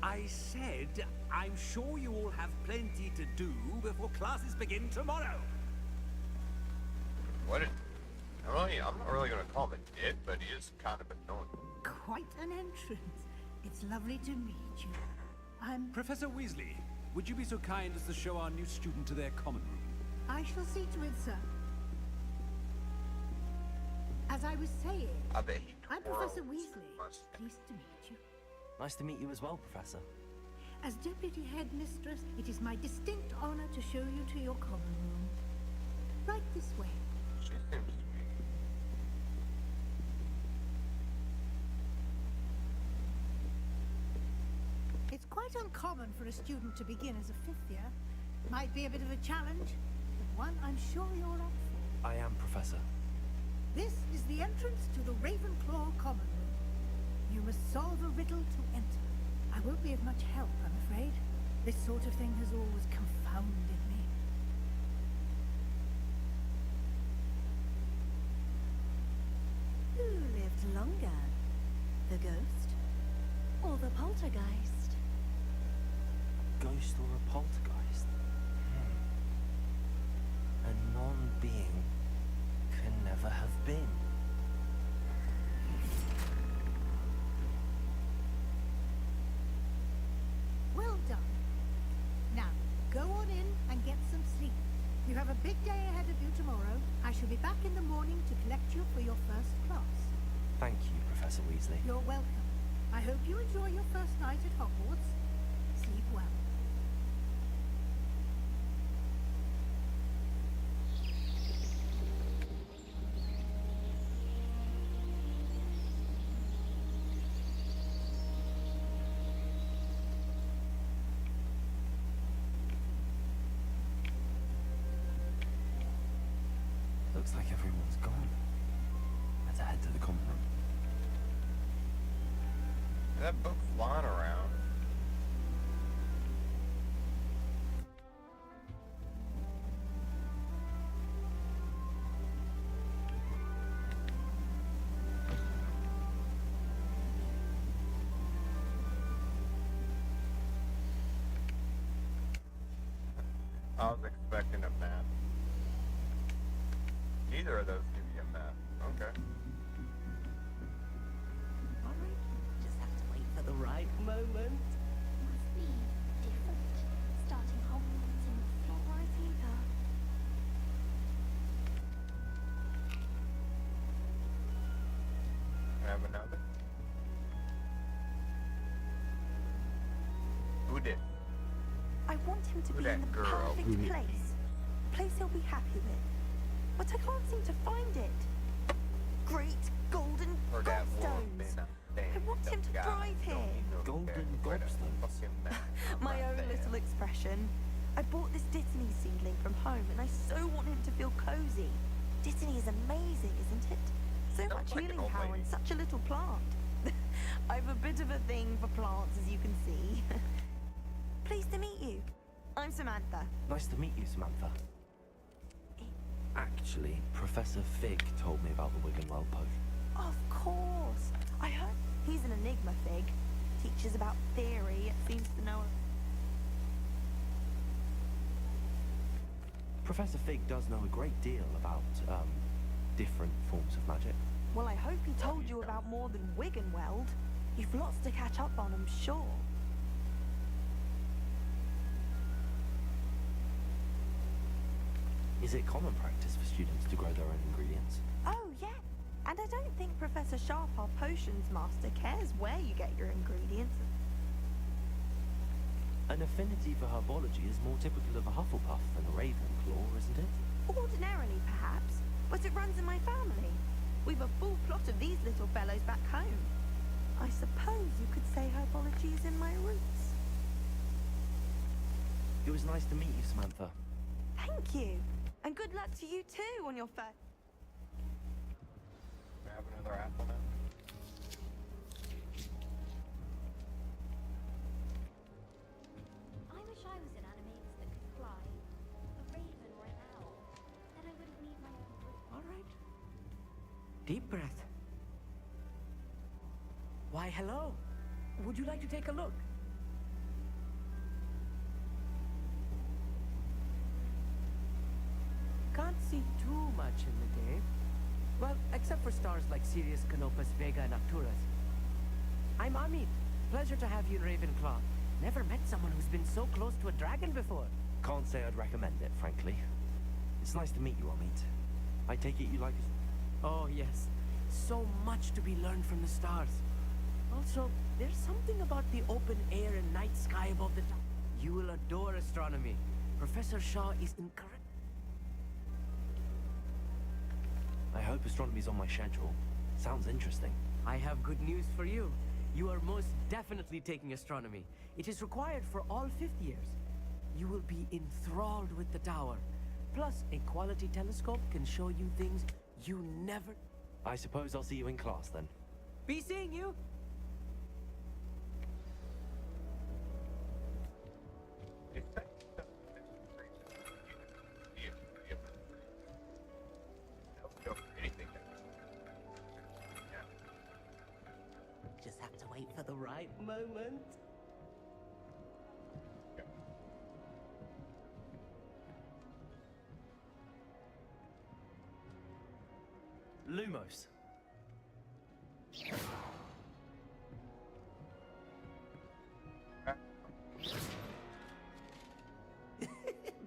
Speaker 10: I said, I'm sure you all have plenty to do before classes begin tomorrow.
Speaker 1: What? I'm not really going to call him a dick, but he is kind of annoying.
Speaker 11: Quite an entrance. It's lovely to meet you. I'm...
Speaker 10: Professor Weasley, would you be so kind as to show our new student to their common room?
Speaker 11: I shall see to it, sir. As I was saying,
Speaker 1: I bet he
Speaker 11: I'm
Speaker 1: twirls
Speaker 11: Professor Weasley.
Speaker 1: too much.
Speaker 11: Pleased to meet you.
Speaker 3: Nice to meet you as well, Professor.
Speaker 11: As Deputy Headmistress, it is my distinct honor to show you to your common room. Right this way.
Speaker 1: She seems sweet.
Speaker 11: It's quite uncommon for a student to begin as a fifth year. Might be a bit of a challenge, but one I'm sure you're up for.
Speaker 3: I am, Professor.
Speaker 11: This is the entrance to the Ravenclaw common room. You must solve a riddle to enter. I won't be of much help, I'm afraid. This sort of thing has always confounded me.
Speaker 4: Who lived longer? The ghost? Or the poltergeist?
Speaker 3: Ghost or a poltergeist? A non-being can never have been.
Speaker 11: Well done. Now, go on in and get some sleep. You have a big day ahead of you tomorrow. I shall be back in the morning to collect you for your first class.
Speaker 3: Thank you, Professor Weasley.
Speaker 11: You're welcome. I hope you enjoy your first night at Hogwarts. Sleep well.
Speaker 3: Looks like everyone's gone. Better head to the common room.
Speaker 1: That book flying around. I was expecting a map. Neither of those give you a map. Okay.
Speaker 12: Alright, just have to wait for the right moment.
Speaker 13: Must be different. Starting Hogwarts in not right either.
Speaker 1: Have another. Who did?
Speaker 12: I want him to
Speaker 1: Who
Speaker 12: be in
Speaker 1: that
Speaker 12: the
Speaker 1: girl?
Speaker 12: perfect place. A place he'll be happy with. But I can't seem to find it. Great golden
Speaker 1: Or that
Speaker 12: gobstones. I want him to thrive here.
Speaker 3: Golden gobstones?
Speaker 12: My own little expression. I bought this Dittany seedling from home and I so want him to feel cozy. Dittany is amazing, isn't it? So
Speaker 1: Sounds
Speaker 12: much
Speaker 1: like an
Speaker 12: healing
Speaker 1: old
Speaker 12: power
Speaker 1: lady.
Speaker 12: in such a little plant. I've a bit of a thing for plants, as you can see. Pleased to meet you. I'm Samantha.
Speaker 3: Nice to meet you, Samantha. Actually, Professor Fig told me about the Wiggenweld potion.
Speaker 12: Of course. I heard he's an enigma, Fig. Teaches about theory, it seems to know.
Speaker 3: Professor Fig does know a great deal about, different forms of magic.
Speaker 12: Well, I hope he told you about more than Wiggenweld. You've lots to catch up on, I'm sure.
Speaker 3: Is it common practice for students to grow their own ingredients?
Speaker 12: Oh, yeah. And I don't think Professor Sharp, our potions master, cares where you get your ingredients.
Speaker 3: An affinity for herbology is more typical of a Hufflepuff than a Ravenclaw, isn't it?
Speaker 12: Ordinarily, perhaps, but it runs in my family. We've a full plot of these little fellows back home. I suppose you could say herbology is in my roots.
Speaker 3: It was nice to meet you, Samantha.
Speaker 12: Thank you. And good luck to you too on your first...
Speaker 1: We have another apple now.
Speaker 13: I wish I was in animates that could
Speaker 14: Deep breath. Why, hello. Would you like to take a look? Can't see too much in the day. Well, except for stars like Sirius, Canopus, Vega, and Arcturus. I'm Amit. Pleasure to have you in Ravenclaw. Never met someone who's been so close to a dragon before.
Speaker 3: Can't say I'd recommend it, frankly. It's nice to meet you, Amit. I take it you like...
Speaker 14: Oh, yes. So much to be learned from the stars. Also, there's something about the open air and night sky above the top. You will adore astronomy. Professor Shaw is incorrect.
Speaker 3: I hope astronomy's on my schedule. Sounds interesting.
Speaker 14: I have good news for you. You are most definitely taking astronomy. It is required for all 5th years. You will be enthralled with the tower. Plus, a quality telescope can show you things you never...
Speaker 3: I suppose I'll see you in class then.
Speaker 14: Be seeing you! Just have to wait for the right moment.
Speaker 3: Lumos.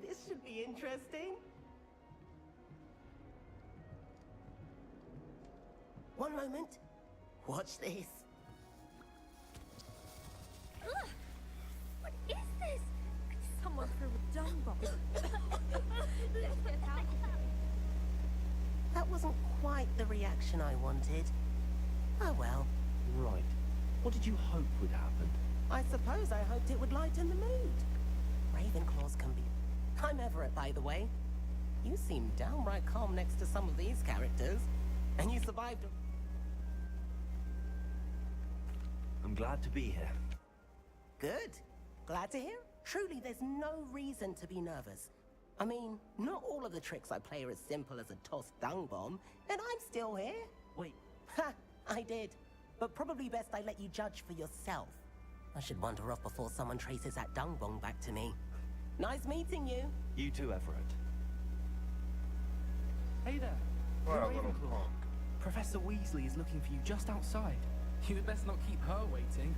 Speaker 14: This should be interesting. One moment. Watch this.
Speaker 13: Ugh! What is this? Someone threw a dung bomb. Let's get out of here.
Speaker 14: That wasn't quite the reaction I wanted. Oh well.
Speaker 3: Right. What did you hope would happen?
Speaker 14: I suppose I hoped it would lighten the mood. Ravenclaws can be... I'm Everett, by the way. You seem downright calm next to some of these characters. And you survived...
Speaker 3: I'm glad to be here.
Speaker 14: Good. Glad to hear. Truly, there's no reason to be nervous. I mean, not all of the tricks I play are as simple as a tossed dung bomb, and I'm still here.
Speaker 3: Wait.
Speaker 14: Ha! I did. But probably best I let you judge for yourself. I should wander off before someone traces that dung bomb back to me. Nice meeting you.
Speaker 3: You too, Everett.
Speaker 15: Hey there.
Speaker 1: What
Speaker 15: You're
Speaker 1: a little
Speaker 15: Ravenclaw.
Speaker 1: punk.
Speaker 15: Professor Weasley is looking for you just outside. You'd best not keep her waiting.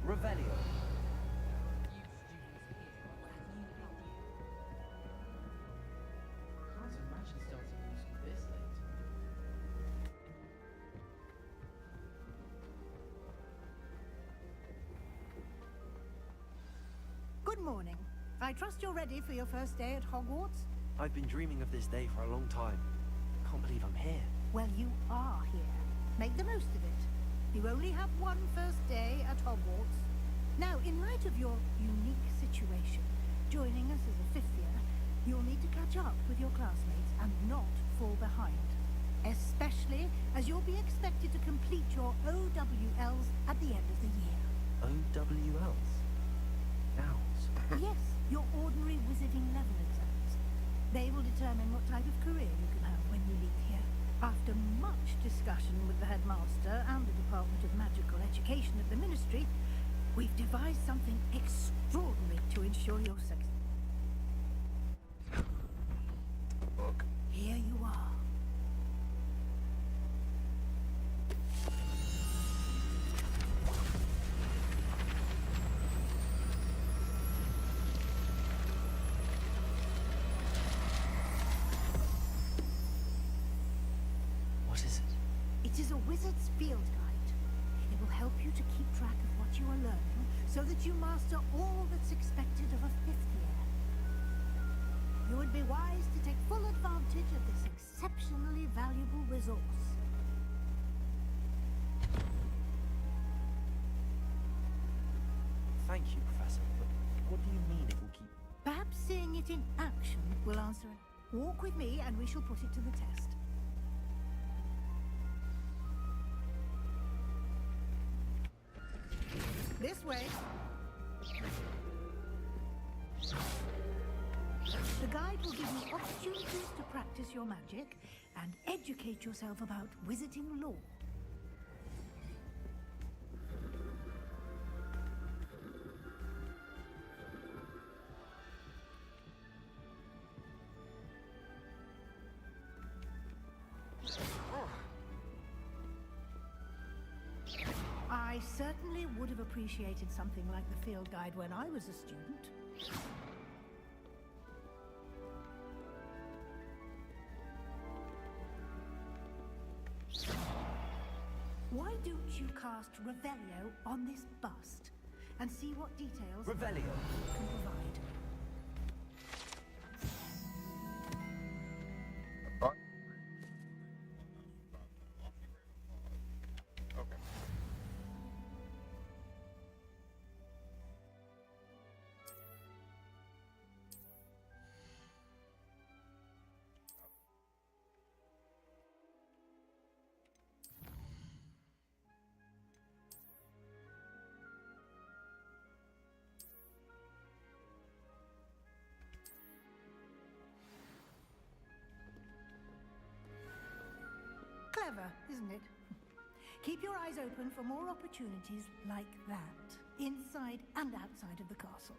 Speaker 3: Revelio.
Speaker 15: Can't imagine starting new school this late.
Speaker 11: Good morning. I trust you're ready for your first day at Hogwarts?
Speaker 3: I've been dreaming of this day for a long time. Can't believe I'm here.
Speaker 11: Well, you are here. Make the most of it. You only have one first day at Hogwarts. Now, in light of your unique situation, joining us as a 5th year, you'll need to catch up with your classmates and not fall behind. Especially as you'll be expected to complete your OWLs at the end of the year.
Speaker 3: OWLs? Owls.
Speaker 11: Yes, your ordinary wizarding level exams. They will determine what type of career you can have when you leave here. After much discussion with the headmaster and the Department of Magical Education at the Ministry, we've devised something extraordinary to ensure your success.
Speaker 1: Look.
Speaker 11: Here you are.
Speaker 3: What is it?
Speaker 11: It is a wizard's field guide. It will help you to keep track of what you are learning so that you master all that's expected of a 5th year. You would be wise to take full advantage of this exceptionally valuable resource.
Speaker 3: Thank you, Professor, but what do you mean it will keep...
Speaker 11: Perhaps seeing it in action will answer it. Walk with me and we shall put it to the test. This way. will give you opportunities to practice your magic and educate yourself about wizarding lore. I certainly would have appreciated something like the field guide when I was a student. Why don't you cast Revelio on this bust and see what details
Speaker 3: Revelio
Speaker 11: can provide?
Speaker 1: Okay.
Speaker 11: Clever, isn't it? Keep your eyes open for more opportunities like that, inside and outside of the castle.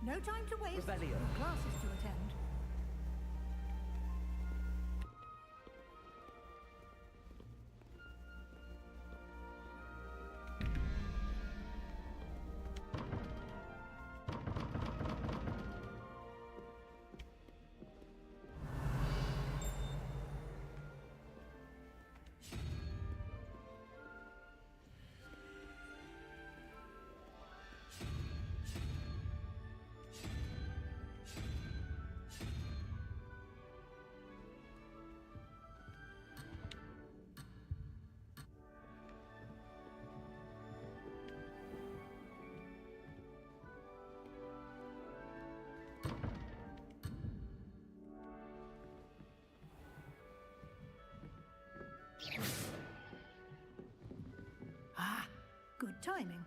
Speaker 11: No time to waste.
Speaker 3: Revelio.
Speaker 11: Classes to attend. Ah, good timing.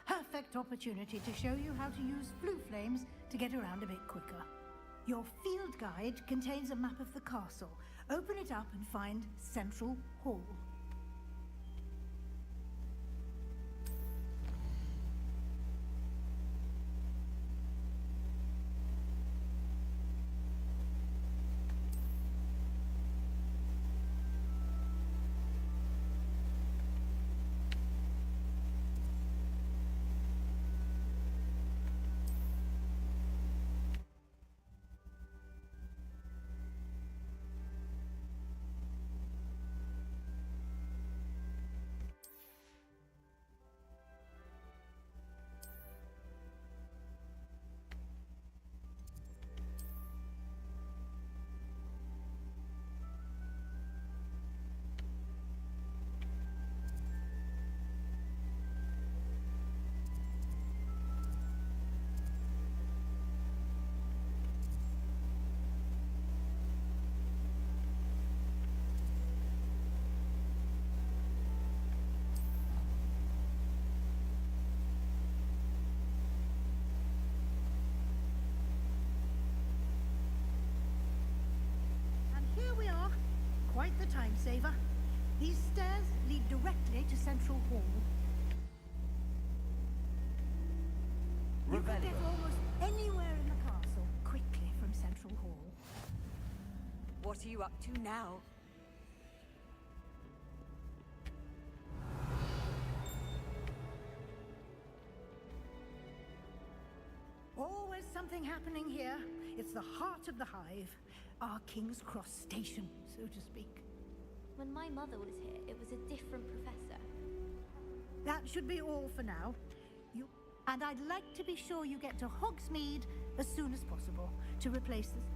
Speaker 11: Perfect opportunity to show you how to use blue flames to get around a bit quicker. Your field guide contains a map of the castle. Open it up and find Central Hall. Quite the time saver. These stairs lead directly to Central Hall. You can get almost anywhere in the castle quickly from Central Hall.
Speaker 16: What are you up to now?
Speaker 11: Always something happening here. It's the heart of the hive. Our King's Cross station, so to speak.
Speaker 13: When my mother was here, it was a different professor.
Speaker 11: That should be all for now. And I'd like to be sure you get to Hogsmeade as soon as possible to replace this.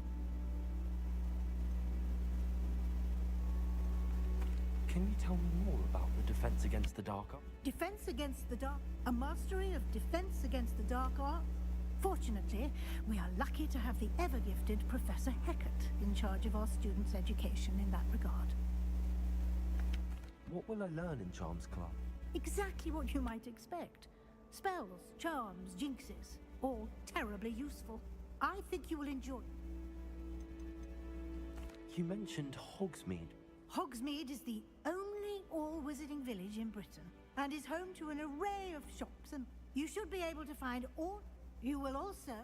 Speaker 3: Can you tell me more about the defense against the dark arts?
Speaker 11: Defense against the dark... A mastery of defense against the dark arts? Fortunately, we are lucky to have the ever-gifted Professor Hecat in charge of our students' education in that regard.
Speaker 3: What will I learn in Charms Club?
Speaker 11: Exactly what you might expect. Spells, charms, jinxes, all terribly useful. I think you will enjoy.
Speaker 3: You mentioned Hogsmeade.
Speaker 11: Hogsmeade is the only all-wizarding village in Britain, and is home to an array of shops, and you should be able to find all... You will also...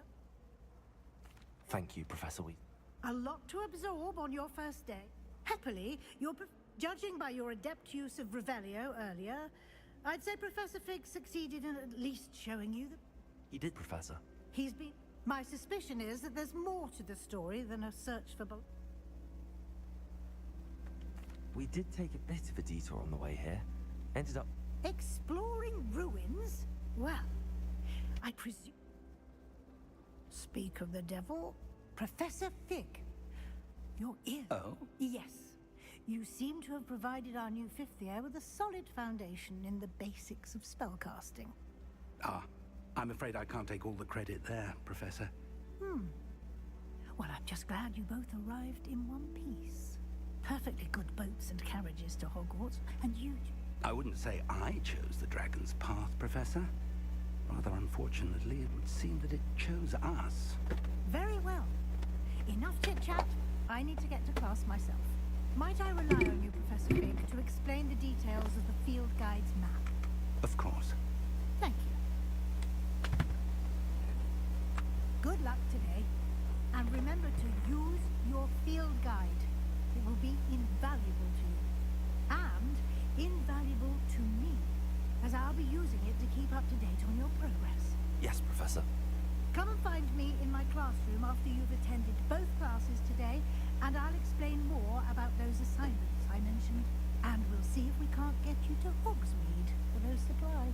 Speaker 3: Thank you, Professor Weasley.
Speaker 11: A lot to absorb on your first day. Happily, judging by your adept use of Revelio earlier, I'd say Professor Fig succeeded in at least showing you that...
Speaker 3: He did, Professor.
Speaker 11: He's been... My suspicion is that there's more to the story than a search for...
Speaker 3: We did take a bit of a detour on the way here. Ended up...
Speaker 11: Exploring ruins? Well, I presume... Speak of the devil, Professor Fig. Your ear.
Speaker 5: Oh?
Speaker 11: Yes. You seem to have provided our new fifth year with a solid foundation in the basics of spellcasting.
Speaker 5: Ah, I'm afraid I can't take all the credit there, Professor.
Speaker 11: Well, I'm just glad you both arrived in one piece. Perfectly good boats and carriages to Hogwarts, and you...
Speaker 5: I wouldn't say I chose the Dragon's Path, Professor. Rather unfortunately, it would seem that it chose us.
Speaker 11: Very well. Enough chit-chat. I need to get to class myself. Might I rely on you, Professor Fig, to explain the details of the field guide's map?
Speaker 5: Of course.
Speaker 11: Thank you. Good luck today. And remember to use your field guide. It will be invaluable to you. And invaluable to me, as I'll be using it to keep up to date on your progress.
Speaker 3: Yes, Professor.
Speaker 11: Come and find me in my classroom after you've attended both classes today, and I'll explain more about those assignments I mentioned. And we'll see if we can't get you to Hogsmeade for those supplies.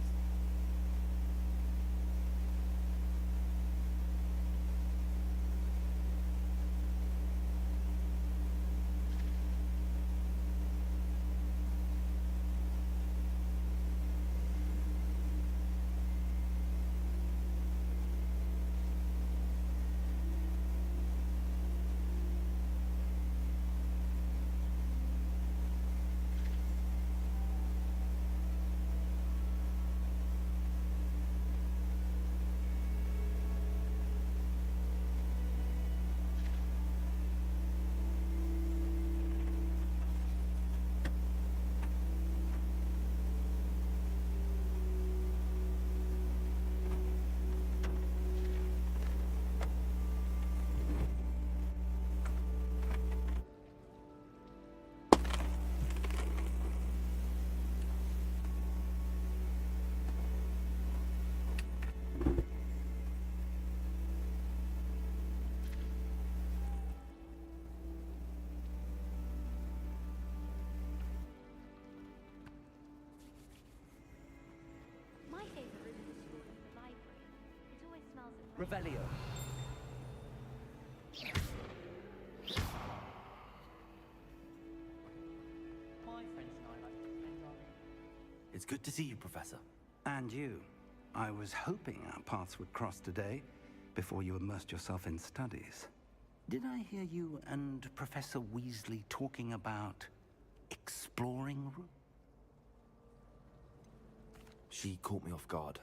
Speaker 13: My favorite room in the school is the library. It always smells of
Speaker 3: Revelio.
Speaker 14: My friends and I like to spend our...
Speaker 3: It's good to see you, Professor.
Speaker 5: And you. I was hoping our paths would cross today, before you immersed yourself in studies. Did I hear you and Professor Weasley talking about exploring?
Speaker 3: She caught me off guard.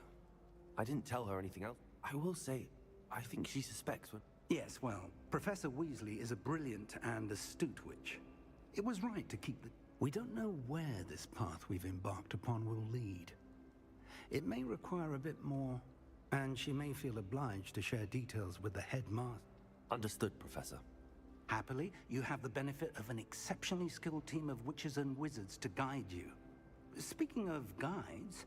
Speaker 3: I didn't tell her anything else. I will say, I think she suspects what...
Speaker 5: Yes, well, Professor Weasley is a brilliant and astute witch. It was right to keep the... We don't know where this path we've embarked upon will lead. It may require a bit more, and she may feel obliged to share details with the headmaster.
Speaker 3: Understood, Professor.
Speaker 5: Happily, you have the benefit of an exceptionally skilled team of witches and wizards to guide you. Speaking of guides,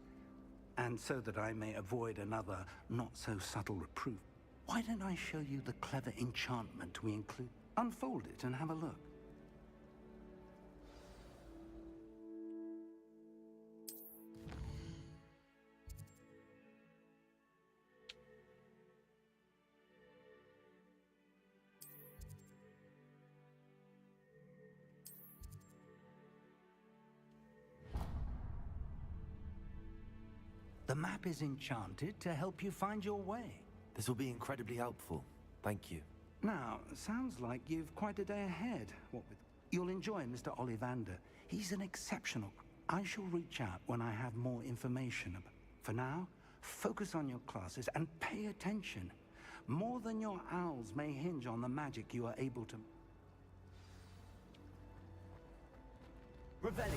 Speaker 5: and so that I may avoid another not-so-subtle reproof, why don't I show you the clever enchantment we include? Unfold it and have a look. The map is enchanted to help you find your way.
Speaker 3: This will be incredibly helpful. Thank you.
Speaker 5: Now, sounds like you've quite a day ahead. What with... You'll enjoy Mr. Ollivander. He's an exceptional... I shall reach out when I have more information. For now, focus on your classes and pay attention. More than your owls may hinge on the magic you are able to...
Speaker 3: Revelio.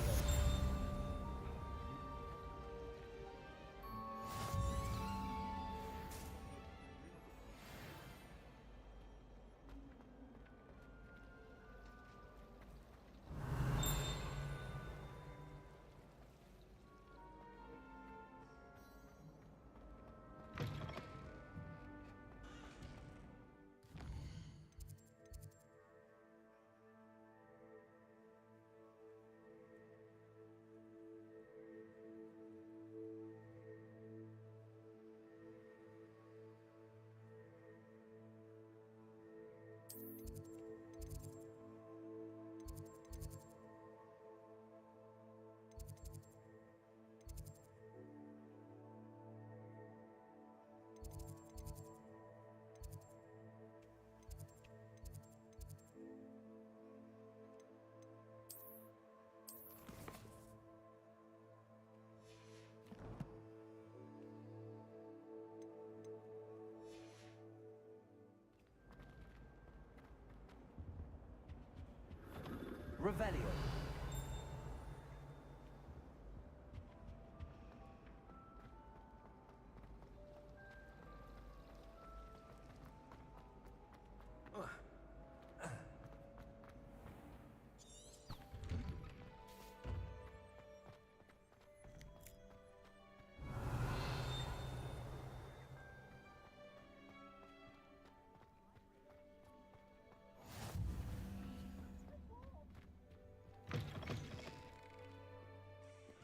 Speaker 3: Revelio.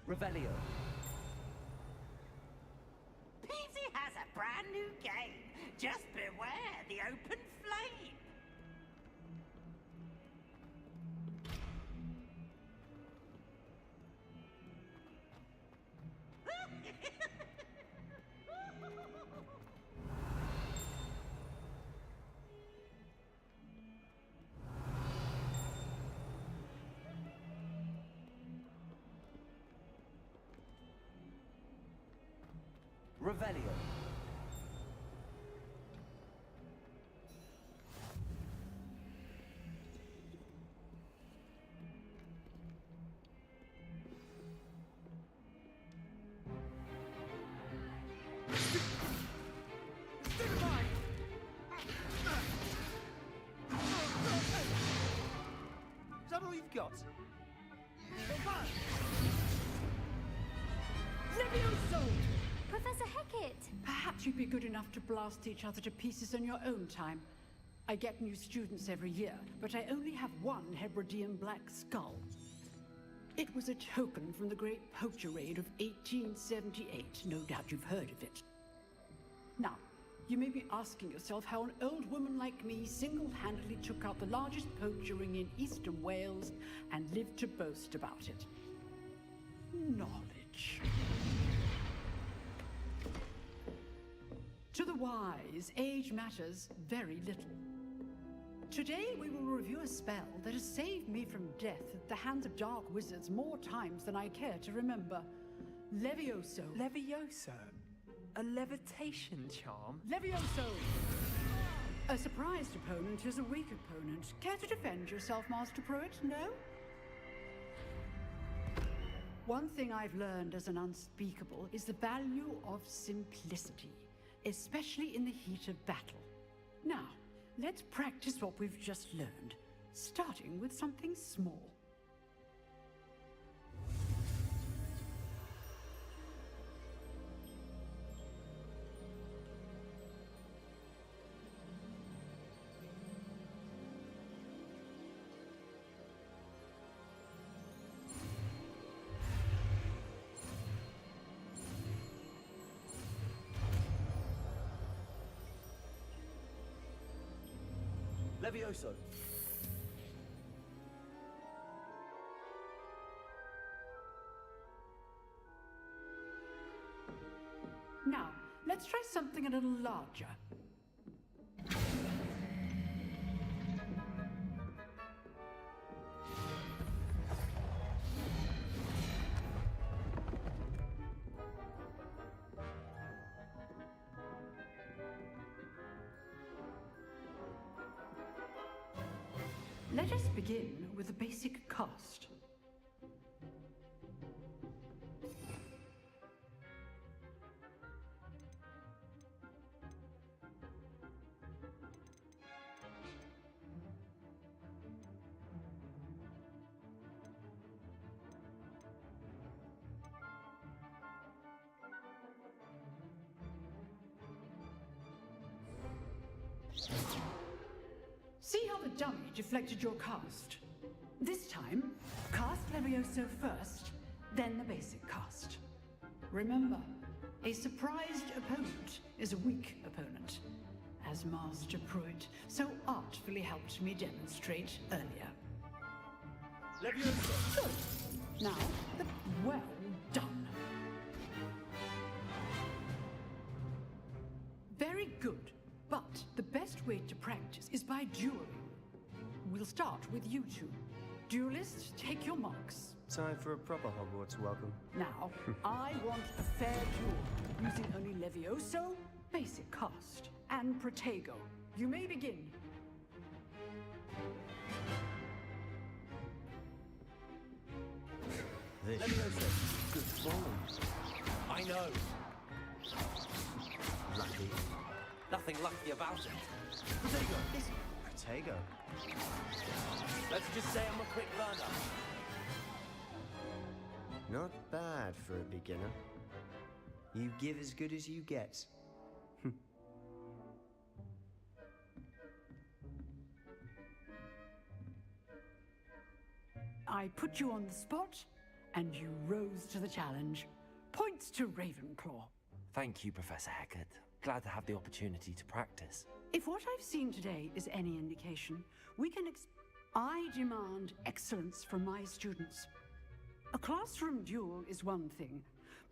Speaker 3: Revelio.
Speaker 17: Peasy has a brand new game. Just beware the open flame.
Speaker 3: Revelio.
Speaker 14: Is that all you've got?
Speaker 18: Levioso!
Speaker 13: Professor Hecat!
Speaker 18: Perhaps you'd be good enough to blast each other to pieces in your own time. I get new students every year, but I only have one Hebridean black skull. It was a token from the Great Poacher Raid of 1878. No doubt you've heard of it. Now, you may be asking yourself how an old woman like me single-handedly took out the largest poacher ring in eastern Wales and lived to boast about it. Knowledge. To the wise, age matters very little. Today we will review a spell that has saved me from death at the hands of dark wizards more times than I care to remember. Levioso.
Speaker 14: Levioso? A levitation charm?
Speaker 18: Levioso! A surprised opponent is a weak opponent. Care to defend yourself, Master Pruitt? No? One thing I've learned as an unspeakable is the value of simplicity, especially in the heat of battle. Now, let's practice what we've just learned, starting with something small.
Speaker 3: Levioso.
Speaker 18: Now, let's try something a little larger. Let us begin with the basic cast. See how the dummy deflected your cast? This time, cast Levioso first, then the basic cast. Remember, a surprised opponent is a weak opponent, as Master Pruitt so artfully helped me demonstrate earlier.
Speaker 10: Levioso!
Speaker 18: Good. Now, well done. Very good. But the best way to practice is by dueling. We'll start with you two. Duelists, take your marks.
Speaker 19: Time for a proper Hogwarts welcome.
Speaker 18: Now, I want a fair duel, using only Levioso, basic cast, and Protego. You may begin.
Speaker 19: This
Speaker 10: Levioso!
Speaker 19: good form.
Speaker 14: I know.
Speaker 19: Lucky.
Speaker 14: Nothing lucky about it.
Speaker 19: Protego! This Protego.
Speaker 14: Let's just say I'm a quick learner.
Speaker 19: Not bad for a beginner. You give as good as you get.
Speaker 18: I put you on the spot, and you rose to the challenge. Points to Ravenclaw.
Speaker 3: Thank you, Professor Hecat. Glad to have the opportunity to practice.
Speaker 18: If what I've seen today is any indication, we can I demand excellence from my students. A classroom duel is one thing,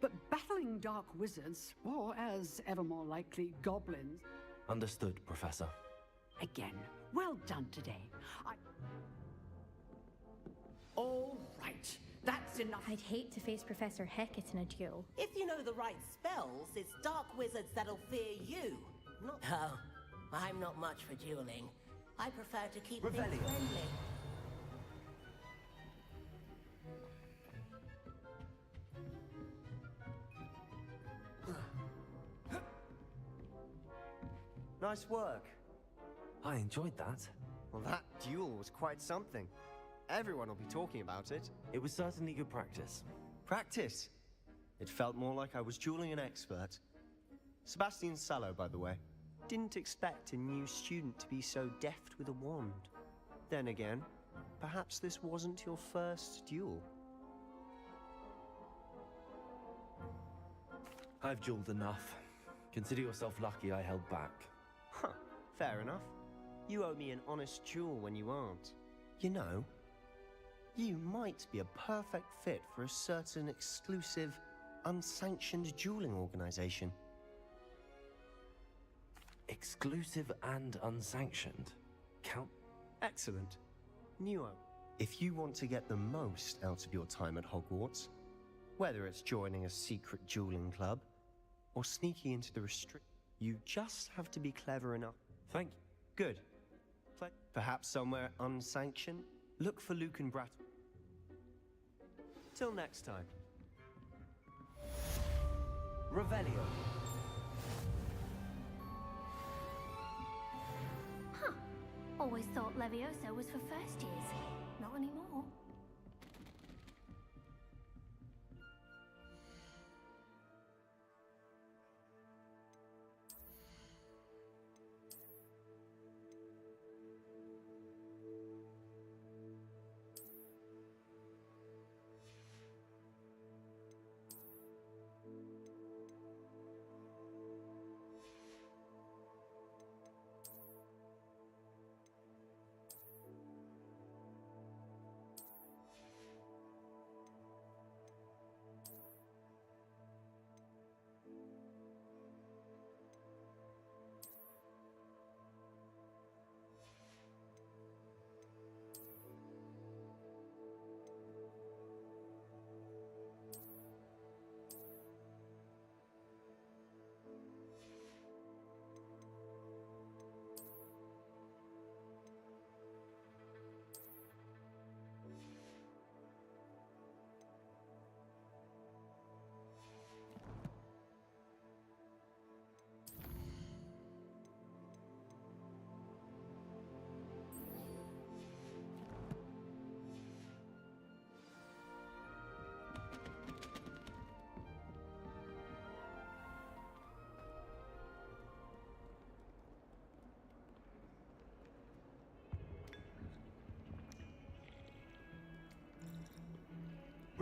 Speaker 18: but battling dark wizards, or as ever more likely, goblins...
Speaker 3: Understood, Professor.
Speaker 18: Again, well done today. All right, that's enough.
Speaker 13: I'd hate to face Professor Hecat in a duel.
Speaker 17: If you know the right spells, it's dark wizards that'll fear you. Not... Oh, I'm not much for dueling. I prefer to keep things friendly.
Speaker 19: Nice work.
Speaker 3: I enjoyed that.
Speaker 19: Well, that duel was quite something. Everyone will be talking about it.
Speaker 3: It was certainly good practice.
Speaker 19: Practice? It felt more like I was dueling an expert. Sebastian Sallow, by the way. Didn't expect a new student to be so deft with a wand. Then again, perhaps this wasn't your first duel.
Speaker 3: I've dueled enough. Consider yourself lucky I held back.
Speaker 19: Huh, fair enough. You owe me an honest duel when you aren't. You know, you might be a perfect fit for a certain exclusive, unsanctioned dueling organization.
Speaker 3: Exclusive and unsanctioned? Count?
Speaker 19: Excellent. Nuo, if you want to get the most out of your time at Hogwarts, whether it's joining a secret dueling club or sneaking into the you just have to be clever enough.
Speaker 3: Thank you.
Speaker 19: Good. Perhaps somewhere unsanctioned? Look for Luke and Brat. Till next time.
Speaker 14: Revelio.
Speaker 13: Huh. Always thought Levioso was for first years. Not anymore.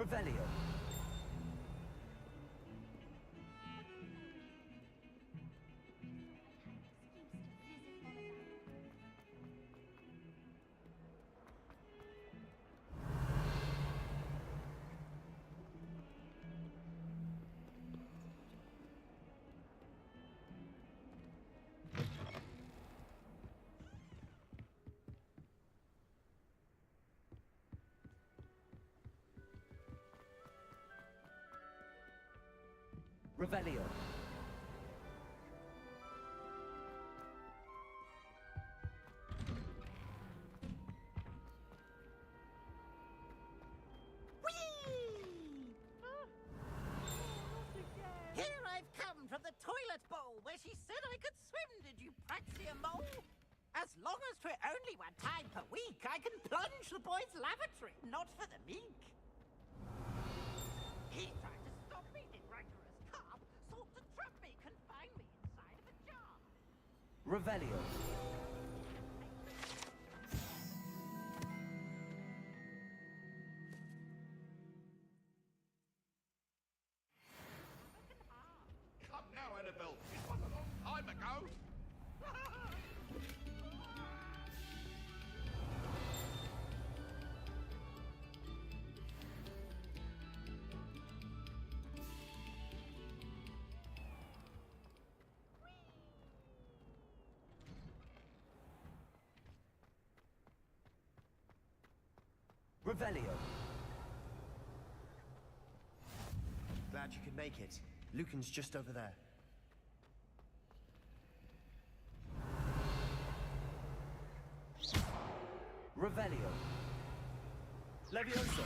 Speaker 3: Revelio. Revelio.
Speaker 20: Here I've come from the toilet bowl where she said I could swim, did you praxia mole? As long as 'twere only 1 time per week, I can plunge the boy's lavatory, not for the meek. He tried to stop me, did rancorous carp, sought to trap me, confine me inside of a jar.
Speaker 3: Revelio.
Speaker 21: Come now, Annabelle. It was a long time ago.
Speaker 3: Revelio.
Speaker 19: Glad you could make it. Lucan's just over there.
Speaker 3: Revelio.
Speaker 19: Levioso.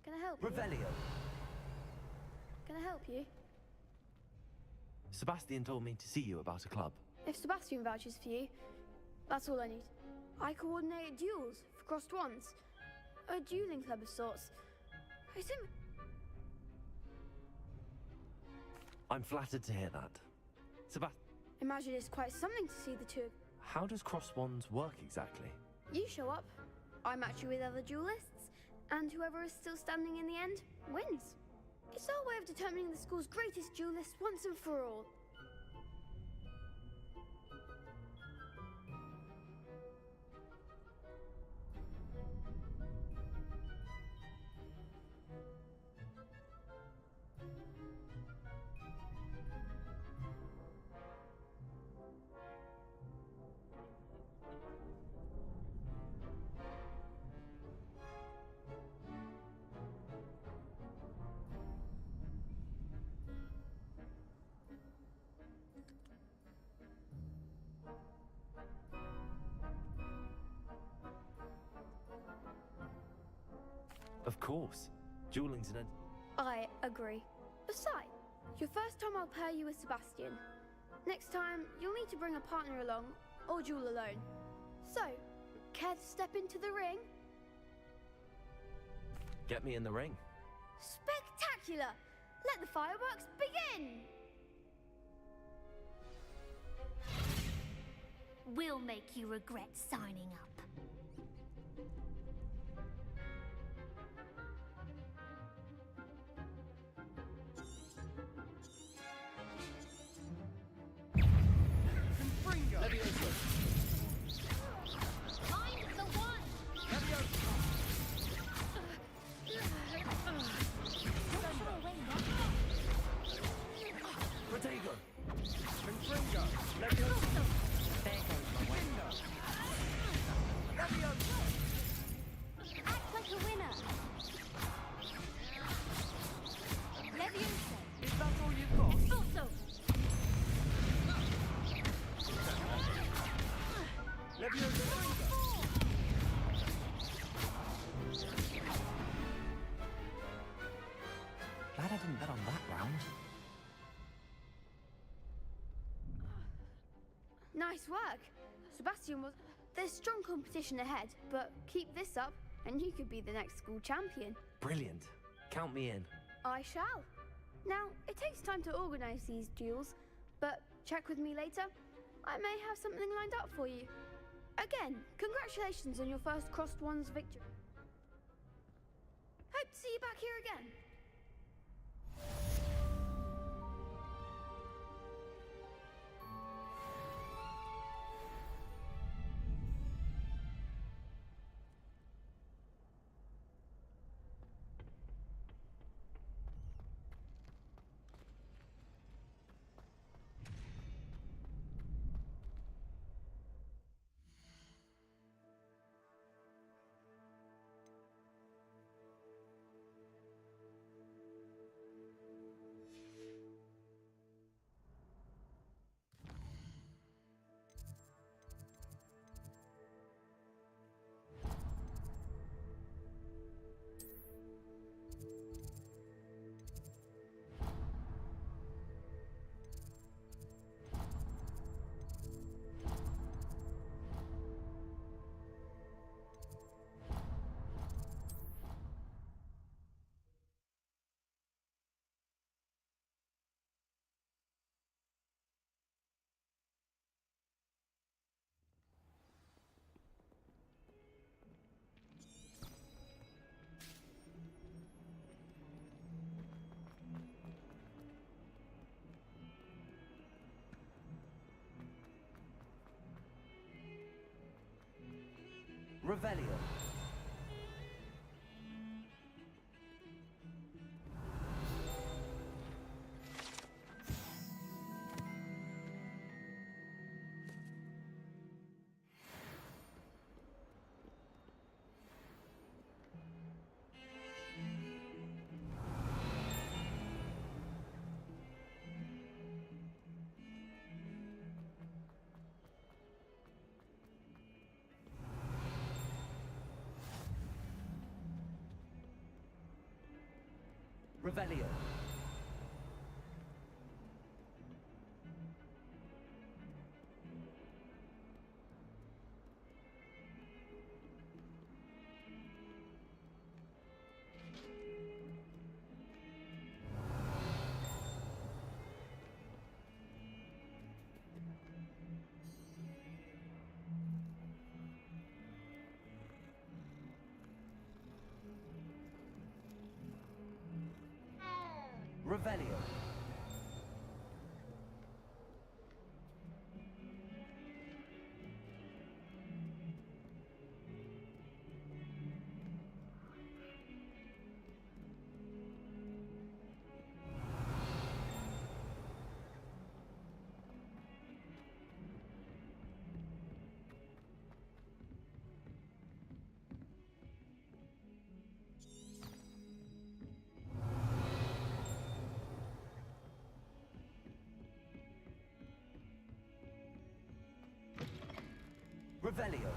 Speaker 13: Can I help you?
Speaker 3: Revelio.
Speaker 13: Can I help you?
Speaker 3: Sebastian told me to see you about a club.
Speaker 13: If Sebastian vouches for you, that's all I need. I coordinate duels for crossed ones. A dueling club of sorts.
Speaker 3: I'm flattered to hear that. Sebastian,
Speaker 13: Imagine it's quite something to see the two.
Speaker 3: how does cross wands work exactly?
Speaker 13: You show up, I match you with other duelists, and whoever is still standing in the end wins. It's our way of determining the school's greatest duelist once and for all.
Speaker 3: Of course. Dueling's an...
Speaker 13: I agree. Besides, your first time I'll pair you with Sebastian. Next time, you'll need to bring a partner along, or duel alone. So, care to step into the ring?
Speaker 3: Get me in the ring.
Speaker 13: Spectacular! Let the fireworks begin!
Speaker 22: We'll make you regret signing up.
Speaker 21: Levioso.
Speaker 22: Find the one!
Speaker 21: Levioso.
Speaker 3: Protego.
Speaker 21: Confringo. Levioso.
Speaker 14: There goes my way.
Speaker 21: Levioso.
Speaker 22: Act like a winner! Levioso!
Speaker 14: Is that all you've got?
Speaker 22: Thought so!
Speaker 21: Levioso.
Speaker 3: Glad I didn't bet on that round.
Speaker 13: Nice work. Sebastian was... There's strong competition ahead, but keep this up and you could be the next school champion.
Speaker 3: Brilliant. Count me in.
Speaker 13: I shall. Now, it takes time to organise these duels, But check with me later. I may have something lined up for you. Again, congratulations on your first Crossed Ones victory. Hope to see you back here again.
Speaker 3: Revelio. Revelio. Revelio. Revelio.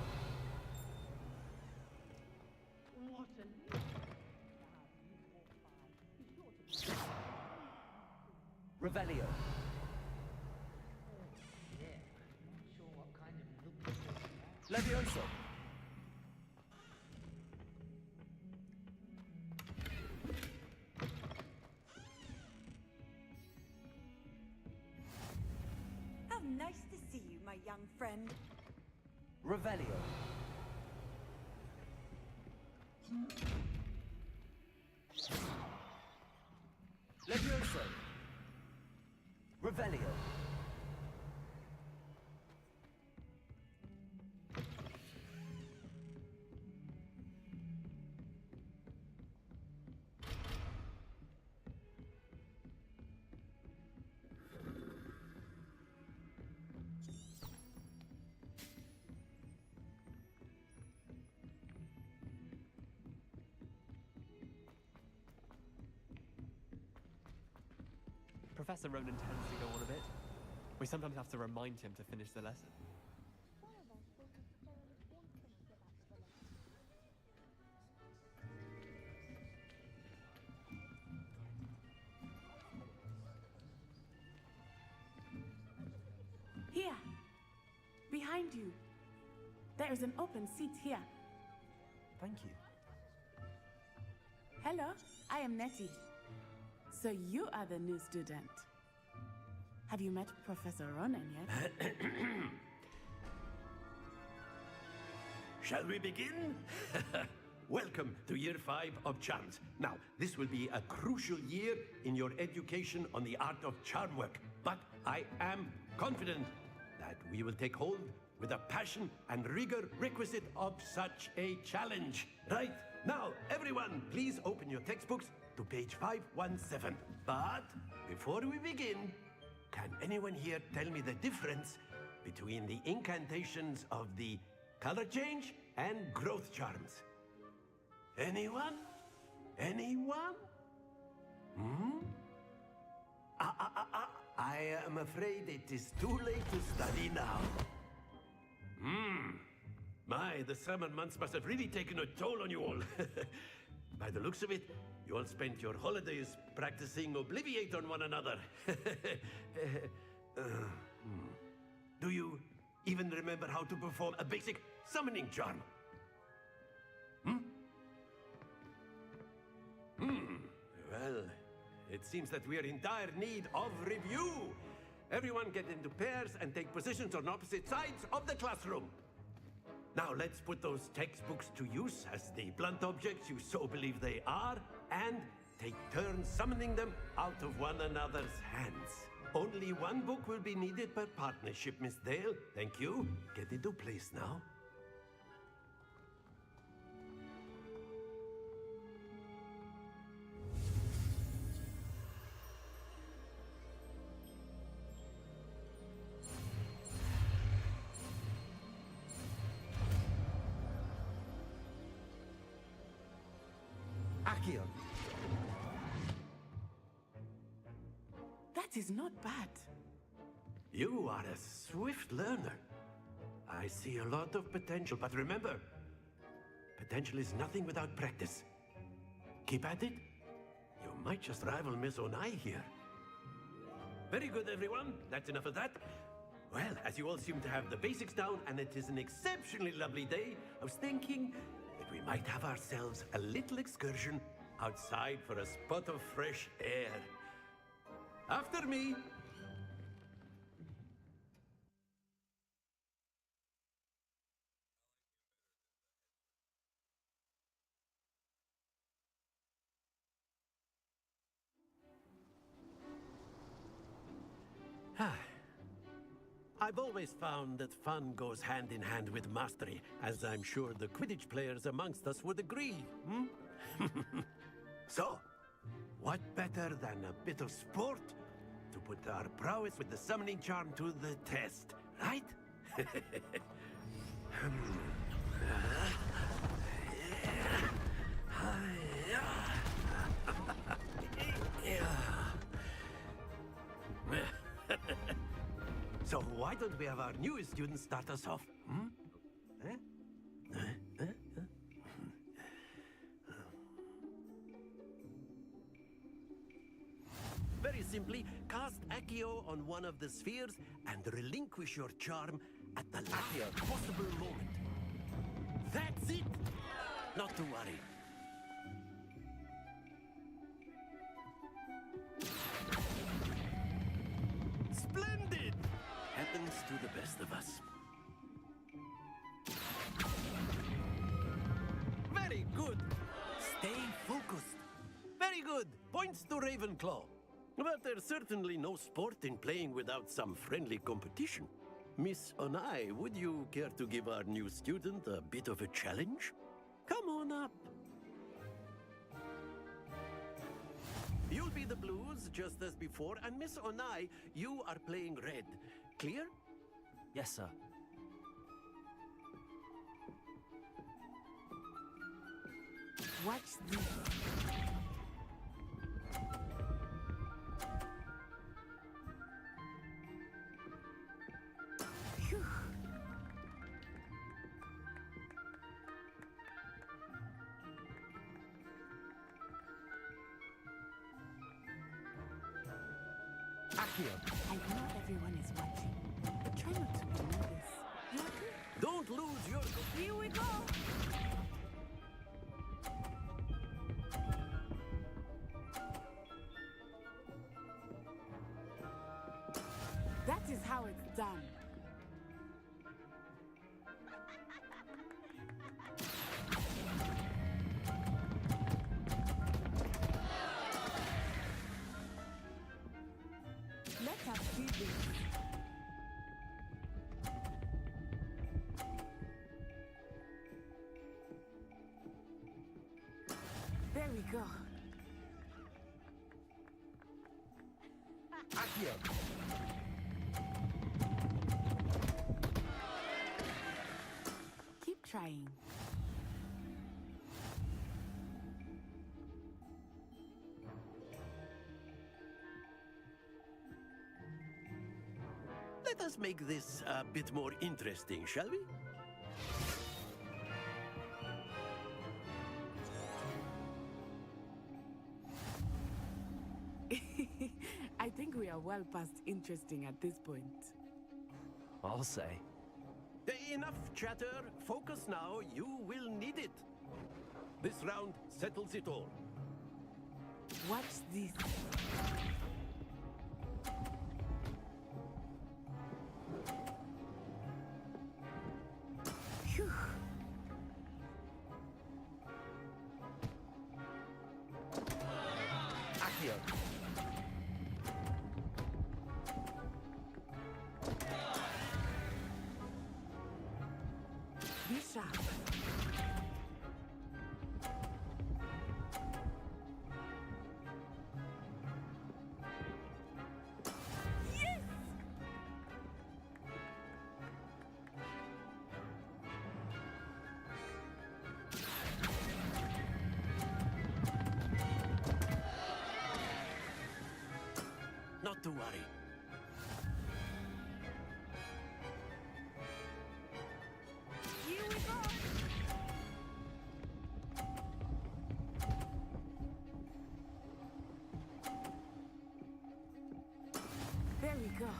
Speaker 3: Revelio. Levioso.
Speaker 16: How nice to see you, my young friend.
Speaker 3: Revelio. Levioso. Revelio.
Speaker 2: Professor Ronan tends to go on a bit. We sometimes have to remind him to finish the lesson.
Speaker 9: Here, behind you. There is an open seat here.
Speaker 3: Thank you.
Speaker 9: Hello, I am Nettie. So you are the new student. Have you met Professor Ronan yet?
Speaker 6: Shall we begin? Welcome to Year 5 of Charms. Now, this will be a crucial year in your education on the art of charm work, but I am confident that we will take hold with the passion and rigor requisite of such a challenge. Right, now, everyone, please open your textbooks to page 517. But before we begin, can anyone here tell me the difference between the incantations of the color change and growth charms? Anyone? Anyone? I am afraid it is too late to study now. My, the summer months must have really taken a toll on you all. By the looks of it, you all spent your holidays practicing Obliviate on one another. Do you even remember how to perform a basic summoning charm? Well, it seems that we are in dire need of review. Everyone get into pairs and take positions on opposite sides of the classroom. Now let's put those textbooks to use as the blunt objects you so believe they are, and take turns summoning them out of one another's hands. Only one book will be needed per partnership, Miss Dale. Thank you. Get into place now.
Speaker 10: Accio. That is not bad.
Speaker 6: You are a swift learner. I see a lot of potential, but remember, potential is nothing without practice. Keep at it. You might just rival Miss Onai here. Very good, everyone. That's enough of that. Well, as you all seem to have the basics down, and it is an exceptionally lovely day, I was thinking that we might have ourselves a little excursion outside for a spot of fresh air. After me. I've always found that fun goes hand in hand with mastery, as I'm sure the Quidditch players amongst us would agree. So, what better than a bit of sport to put our prowess with the summoning charm to the test, right? So why don't we have our newest student start us off? Very simply, cast Accio on one of the spheres and relinquish your charm at the last possible moment. That's it! Not to worry. Splendid! Happens to the best of us. Very good. Stay focused. Very good. Points to Ravenclaw. But there's certainly no sport in playing without some friendly competition. Miss Onai, would you care to give our new student a bit of a challenge? Come on up. You'll be the blues, just as before, and Miss Onai, you are playing red. Clear?
Speaker 3: Yes, sir.
Speaker 9: Watch this. Phew. I know everyone is watching, but try not to be nervous. You're good.
Speaker 6: Don't lose your...
Speaker 9: Here we go. is how it's done. Let us do this. There we go.
Speaker 6: Accio.
Speaker 9: Keep trying.
Speaker 6: Let us make this a bit more interesting, shall we?
Speaker 9: I think we are well past interesting at this point.
Speaker 3: I'll say.
Speaker 6: Enough chatter. Focus now. You will need it. This round settles it all.
Speaker 9: Watch this. Phew.
Speaker 3: Accio.
Speaker 9: Be sharp. Yes!
Speaker 6: Not to worry.
Speaker 9: Here we go. There we go.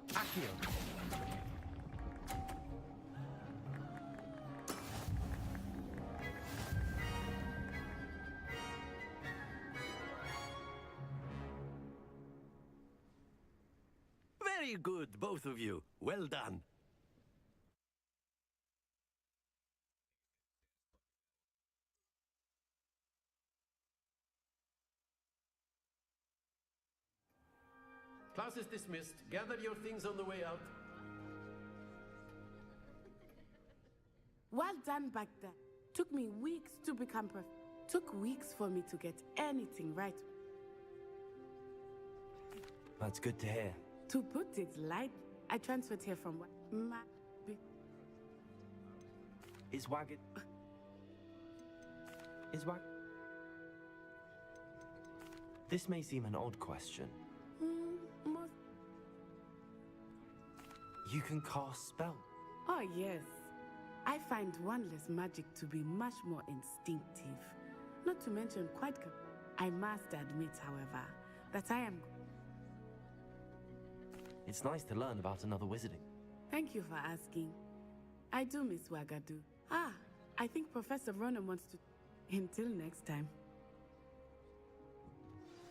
Speaker 3: Accio.
Speaker 6: Very good, both of you. Well done. Class is dismissed. Gather your things on the way out.
Speaker 9: Well done back there. Took me weeks to become perfect. Took weeks for me to get anything right.
Speaker 3: That's good to hear.
Speaker 9: To put it light, I transferred here from my...
Speaker 3: Is Wagon... Is Wag... This may seem an odd question.
Speaker 9: Most...
Speaker 3: You can cast spell.
Speaker 9: Oh, yes. I find wandless magic to be much more instinctive. Not to mention quite... I must admit, however, that I am...
Speaker 3: It's nice to learn about another wizarding.
Speaker 9: Thank you for asking. I do miss Wagadu. Ah, I think Professor Ronan wants to... Until next time.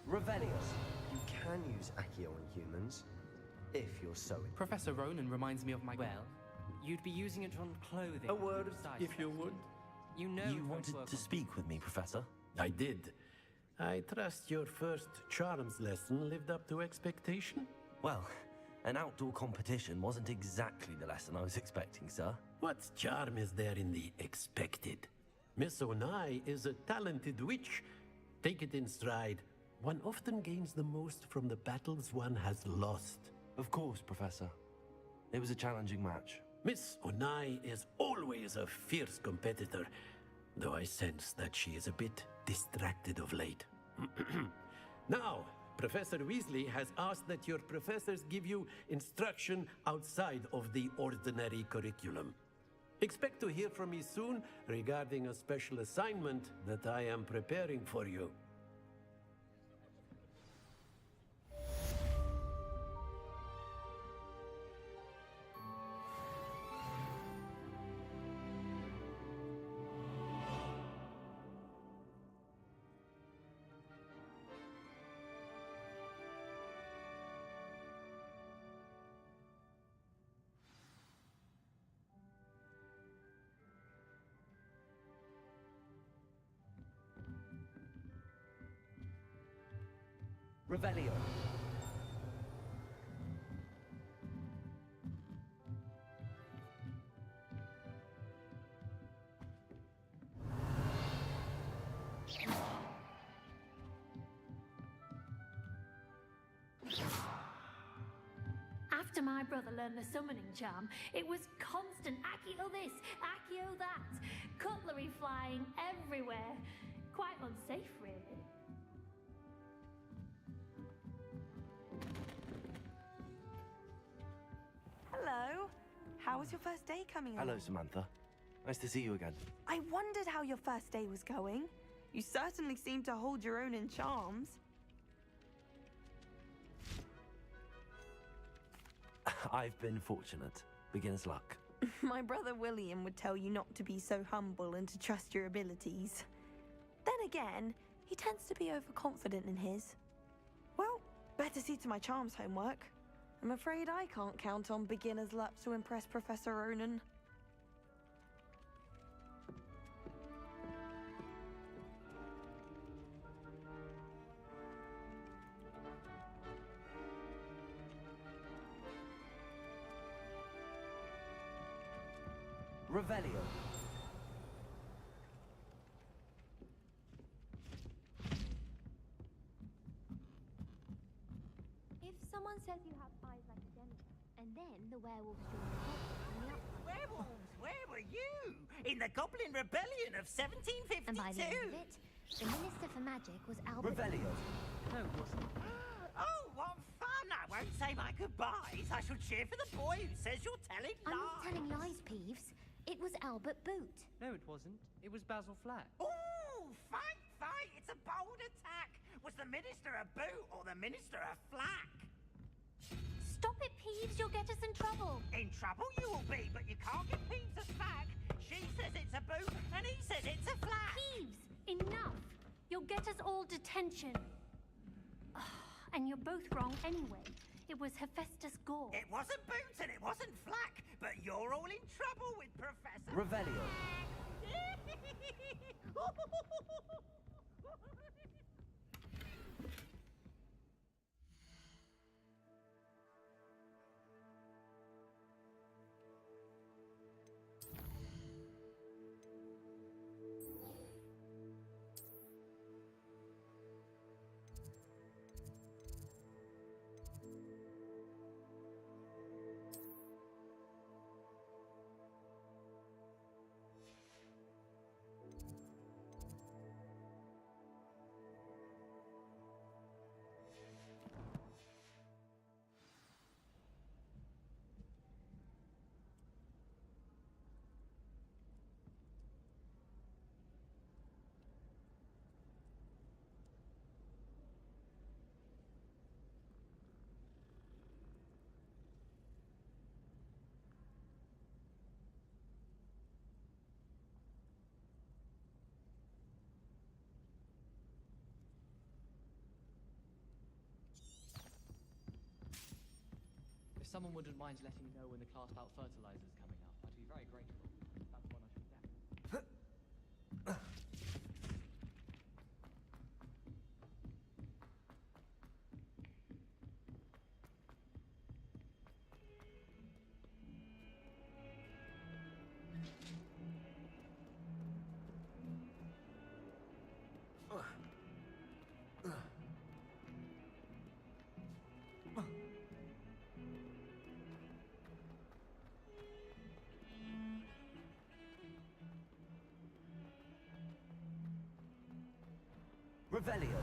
Speaker 19: Revelius, you can use Accio on humans, if you're so...
Speaker 15: Professor Ronan reminds me of my...
Speaker 14: Well, you'd be using it on clothing.
Speaker 6: A word, if you would.
Speaker 15: You know...
Speaker 3: You wanted to speak with me, Professor?
Speaker 6: I did. I trust your first charms lesson lived up to expectation?
Speaker 3: Well, an outdoor competition wasn't exactly the lesson I was expecting, sir.
Speaker 6: What charm is there in the expected? Miss Onai is a talented witch. Take it in stride. One often gains the most from the battles one has lost.
Speaker 3: Of course, Professor. It was a challenging match.
Speaker 6: Miss Onai is always a fierce competitor, though I sense that she is a bit distracted of late. Now, Professor Weasley has asked that your professors give you instruction outside of the ordinary curriculum. Expect to hear from me soon regarding a special assignment that I am preparing for you.
Speaker 3: Revelio.
Speaker 22: After my brother learned the summoning charm, it was constant Accio this, Accio that, cutlery flying everywhere. Quite unsafe, really.
Speaker 12: Hello. How was your first day coming
Speaker 3: Hello,
Speaker 12: along?
Speaker 3: Samantha. Nice to see you again.
Speaker 12: I wondered how your first day was going. You certainly seem to hold your own in charms.
Speaker 3: I've been fortunate. Beginner's luck.
Speaker 12: My brother William would tell you not to be so humble and to trust your abilities. Then again, he tends to be overconfident in his. Well, better see to my charms homework. I'm afraid I can't count on beginner's luck to impress Professor Ronan.
Speaker 3: Revelio.
Speaker 22: If someone says you have eyes like a demi, and then the werewolves join the goblins on the outside.
Speaker 20: Werewolves, where were you? In the Goblin Rebellion of 1752?
Speaker 22: And by the end of it, the Minister for Magic was Albert.
Speaker 3: Revelio.
Speaker 15: No, it wasn't.
Speaker 20: Oh, what fun! I won't say my goodbyes. I shall cheer for the boy who says you're telling lies.
Speaker 22: I'm not telling lies, Peeves. It was Albert Boot.
Speaker 15: No, it wasn't. It was Basil Flack.
Speaker 20: Ooh, fight, fight! It's a bold attack. Was the Minister a boot or the Minister a flack?
Speaker 22: Stop it, Peeves. You'll get us in trouble.
Speaker 20: In trouble you will be, but you can't give Peeves a flag. She says it's a boot, and he says it's a flag.
Speaker 22: Peeves, enough. You'll get us all detention. And you're both wrong anyway. It was Hephaestus Gore.
Speaker 20: It wasn't boot and it wasn't flack, but you're all in trouble with Professor...
Speaker 3: Revelio.
Speaker 2: If someone wouldn't mind letting me know when the class bout fertilizer is coming up, I'd be very grateful. That's one I should get.
Speaker 3: Revelio.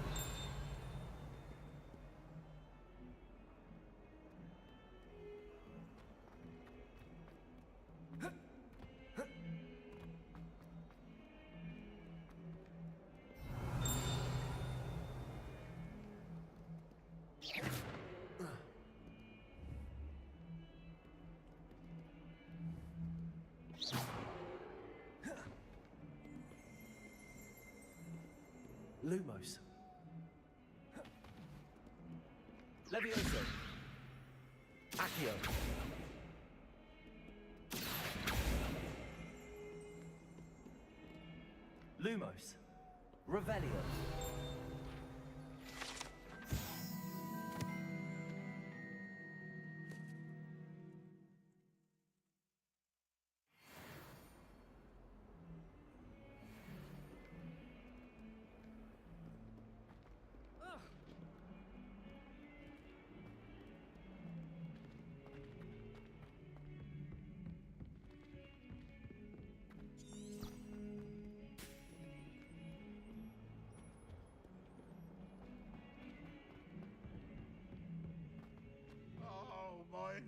Speaker 3: Lumos. Levioso. Accio. Lumos. Revelio.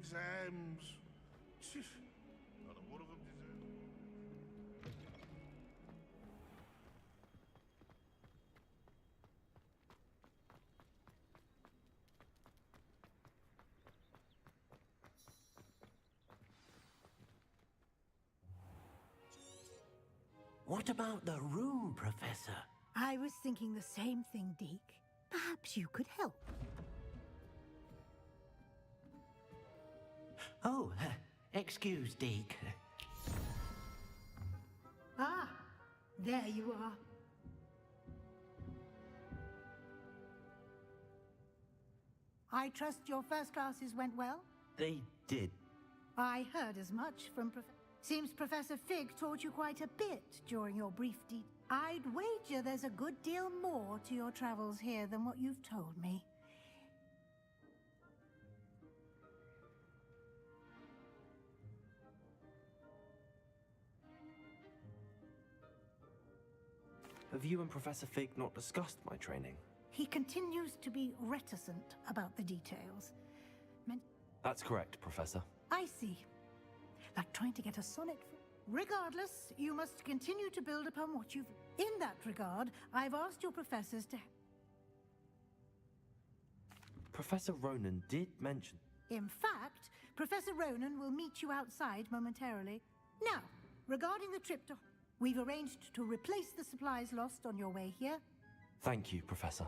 Speaker 21: exams. Not a one of them deserve.
Speaker 6: What about the room, Professor?
Speaker 11: I was thinking the same thing, Deke. Perhaps you could help.
Speaker 6: Oh, excuse, Deke.
Speaker 11: Ah, there you are. I trust your first classes went well?
Speaker 3: They did.
Speaker 11: I heard as much from Seems Professor Fig taught you quite a bit during your brief I'd wager there's a good deal more to your travels here than what you've told me.
Speaker 3: Have you and Professor Fig not discussed my training?
Speaker 11: He continues to be reticent about the details.
Speaker 3: That's correct, Professor.
Speaker 11: I see. Like trying to get a sonnet. Regardless, you must continue to build upon what you've... In that regard, I've asked your professors to...
Speaker 3: Professor Ronan did mention...
Speaker 11: In fact, Professor Ronan will meet you outside momentarily. Now, regarding the trip to... We've arranged to replace the supplies lost on your way here.
Speaker 3: Thank you, Professor.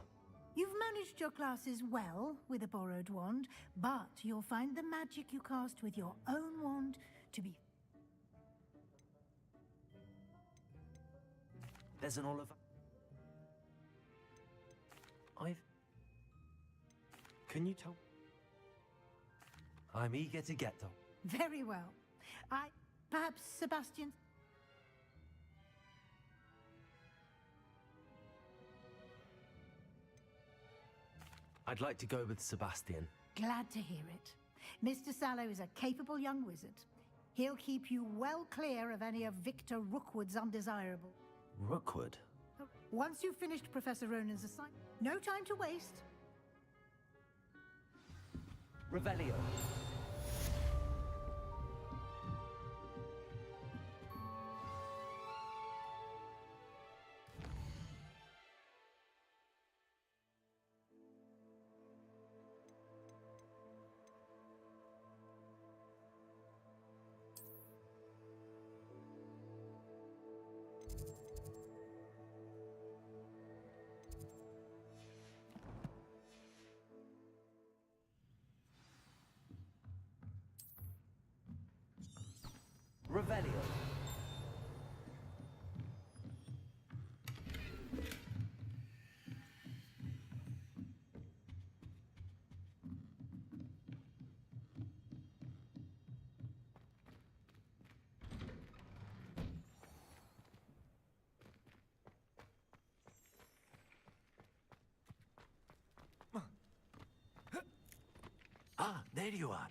Speaker 11: You've managed your classes well with a borrowed wand, but you'll find the magic you cast with your own wand to be...
Speaker 3: There's an Oliver... Can you tell... I'm eager to get them.
Speaker 11: Very well. Perhaps Sebastian...
Speaker 3: I'd like to go with Sebastian.
Speaker 11: Glad to hear it. Mr. Sallow is a capable young wizard. He'll keep you well clear of any of Victor Rookwood's undesirable...
Speaker 3: Rookwood?
Speaker 11: Once you've finished Professor Ronan's assignment, no time to waste.
Speaker 3: Revelio. Revelio.
Speaker 6: Ah, there you are.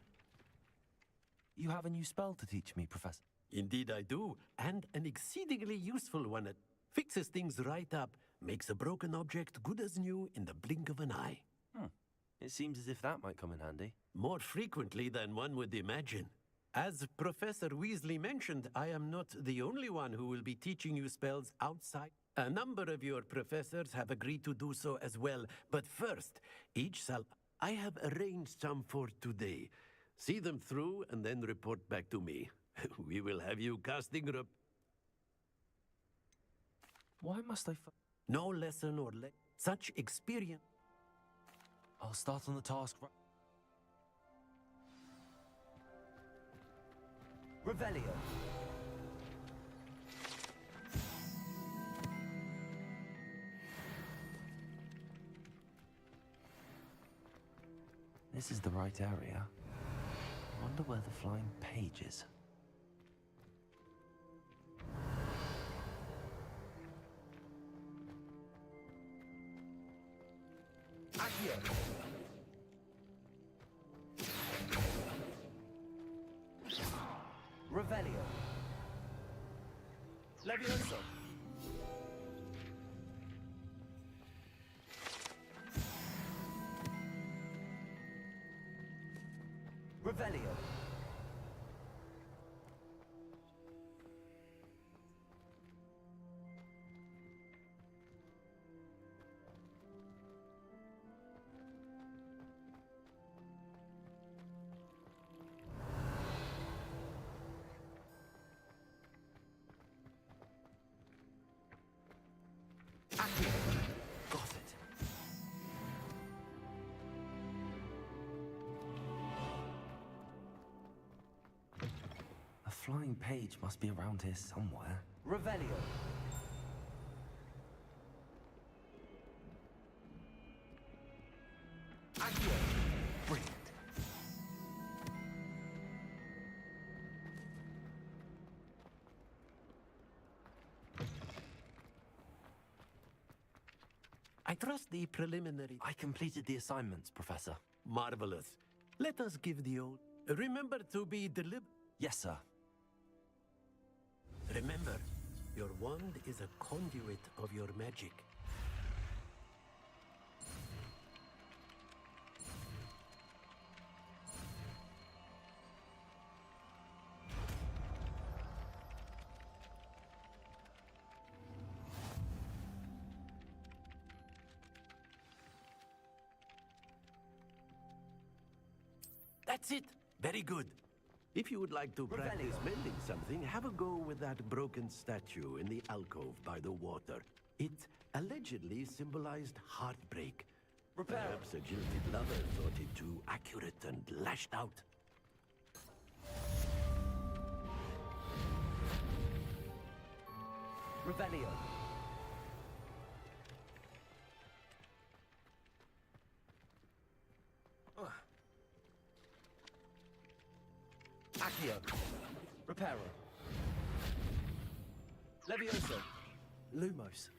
Speaker 3: You have a new spell to teach me, Professor.
Speaker 6: Indeed I do, and an exceedingly useful one. It fixes things right up, makes a broken object good as new in the blink of an eye.
Speaker 3: It seems as if that might come in handy.
Speaker 6: More frequently than one would imagine. As Professor Weasley mentioned, I am not the only one who will be teaching you spells outside. A number of your professors have agreed to do so as well, but first, I have arranged some for today. See them through and then report back to me. We will have you casting
Speaker 3: Why must I
Speaker 6: No lesson or such experience.
Speaker 3: I'll start on the task Revelio. This is the right area. I wonder where the flying page is. Accio. Revelio. Levioso. Revelio. flying page must be around here somewhere.
Speaker 14: Revelio.
Speaker 3: Accio. Brilliant.
Speaker 6: I trust the preliminary...
Speaker 3: I completed the assignments, Professor.
Speaker 6: Marvelous. Let us give the old... Remember to be deliberate.
Speaker 3: Yes, sir.
Speaker 6: Remember, your wand is a conduit of your magic. That's it. Very good. If you would like to practice mending something, have a go with that broken statue in the alcove by the water. It allegedly symbolized heartbreak. Perhaps a jilted lover thought it too accurate and lashed out.
Speaker 14: Revelio. Accio. Reparo. Levioso.
Speaker 3: Lumos.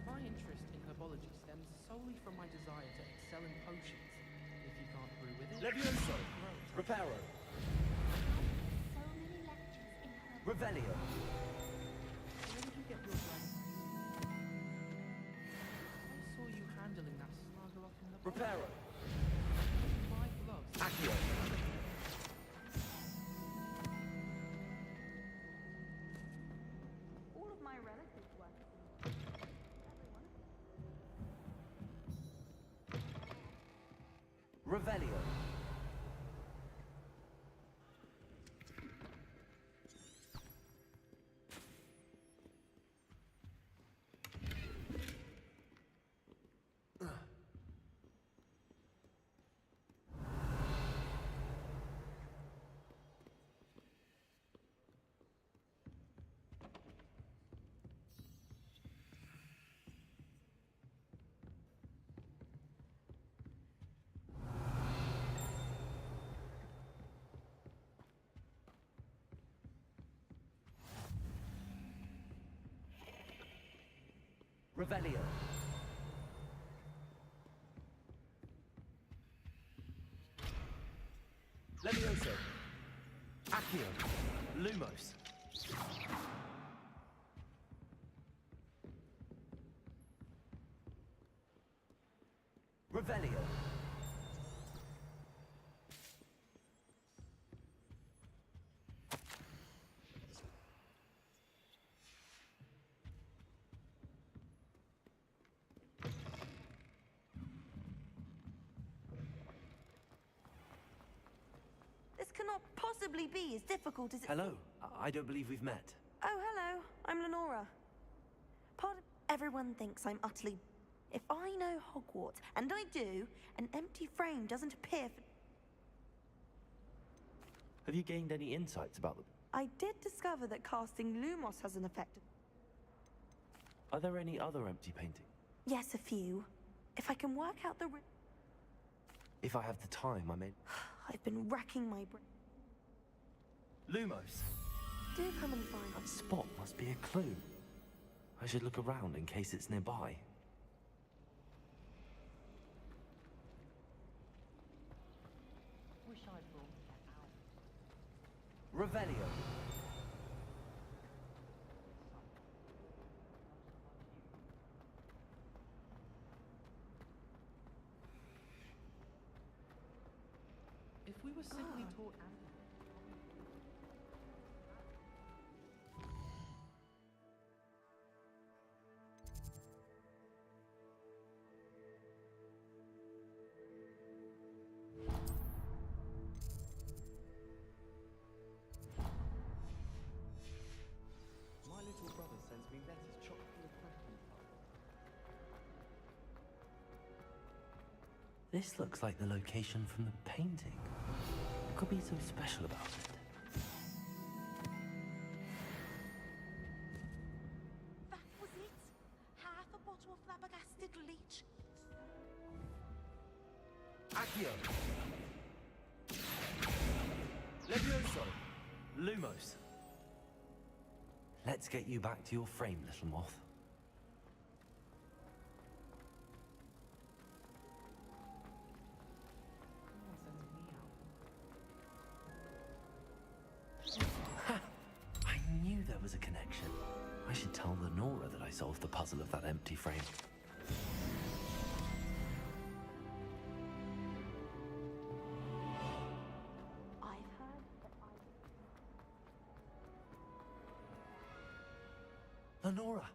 Speaker 15: My interest in herbology stems solely from my desire to excel in potions. If you can't brew with it...
Speaker 14: Levioso. Reparo. Revelio.
Speaker 15: Where did you get your dragon? I saw you handling that slugger off in the...
Speaker 14: Reparo.
Speaker 15: My gloves.
Speaker 14: Accio.
Speaker 12: All of my relatives work.
Speaker 14: Revelio. Revelio. Levioso. Accio. Lumos. Revelio.
Speaker 12: This cannot possibly be as difficult as it...
Speaker 3: Hello. I don't believe we've met.
Speaker 12: Oh, hello. I'm Lenora. Pardon. Everyone thinks I'm utterly... If I know Hogwarts, and I do, an empty frame doesn't appear for...
Speaker 3: Have you gained any insights about them?
Speaker 12: I did discover that casting Lumos has an effect.
Speaker 3: Are there any other empty paintings?
Speaker 12: Yes, a few. If I can work out the...
Speaker 3: If I have the time, I may...
Speaker 12: I've been racking my brain.
Speaker 3: Lumos.
Speaker 12: Do come and find
Speaker 3: That spot must be a clue. I should look around in case it's nearby.
Speaker 2: Wish I'd brought that out.
Speaker 14: Revelio.
Speaker 15: we were simply
Speaker 11: God.
Speaker 15: taught.
Speaker 2: My little brother sends me letters chock full of questions.
Speaker 3: This looks like the location from the painting. What could be so special about it?
Speaker 17: That was it. Half a bottle of flabbergasted leech.
Speaker 3: Accio! Levioso! Lumos! Let's get you back to your frame, little moth. Ha! I knew there was a connection. I should tell Lenora that I solved the puzzle of that empty frame.
Speaker 12: I've heard that
Speaker 3: Lenora!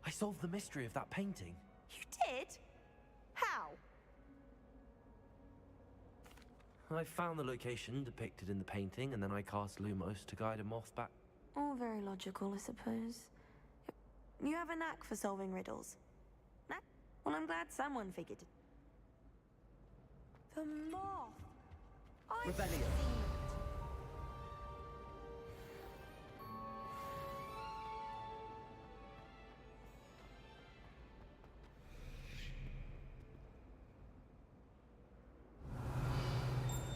Speaker 3: I solved the mystery of that painting.
Speaker 12: You did? How?
Speaker 3: I found the location depicted in the painting, and then I cast Lumos to guide a moth back.
Speaker 12: All very logical, I suppose. You have a knack for solving riddles. Knack? Well, I'm glad someone figured it. The moth! I've
Speaker 3: Revelio.
Speaker 12: seen it.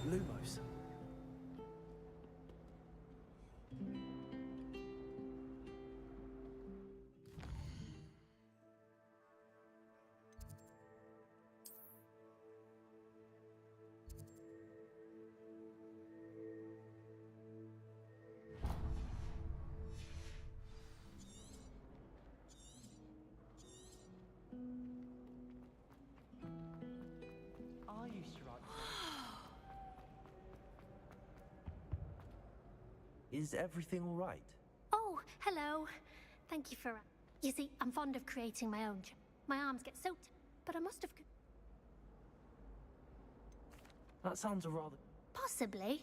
Speaker 3: Lumos.
Speaker 2: I used to write.
Speaker 3: Is everything all right?
Speaker 22: Oh, hello. Thank you for. You see, I'm fond of creating my own. My arms get so. But I must have.
Speaker 3: That sounds a rather...
Speaker 22: Possibly.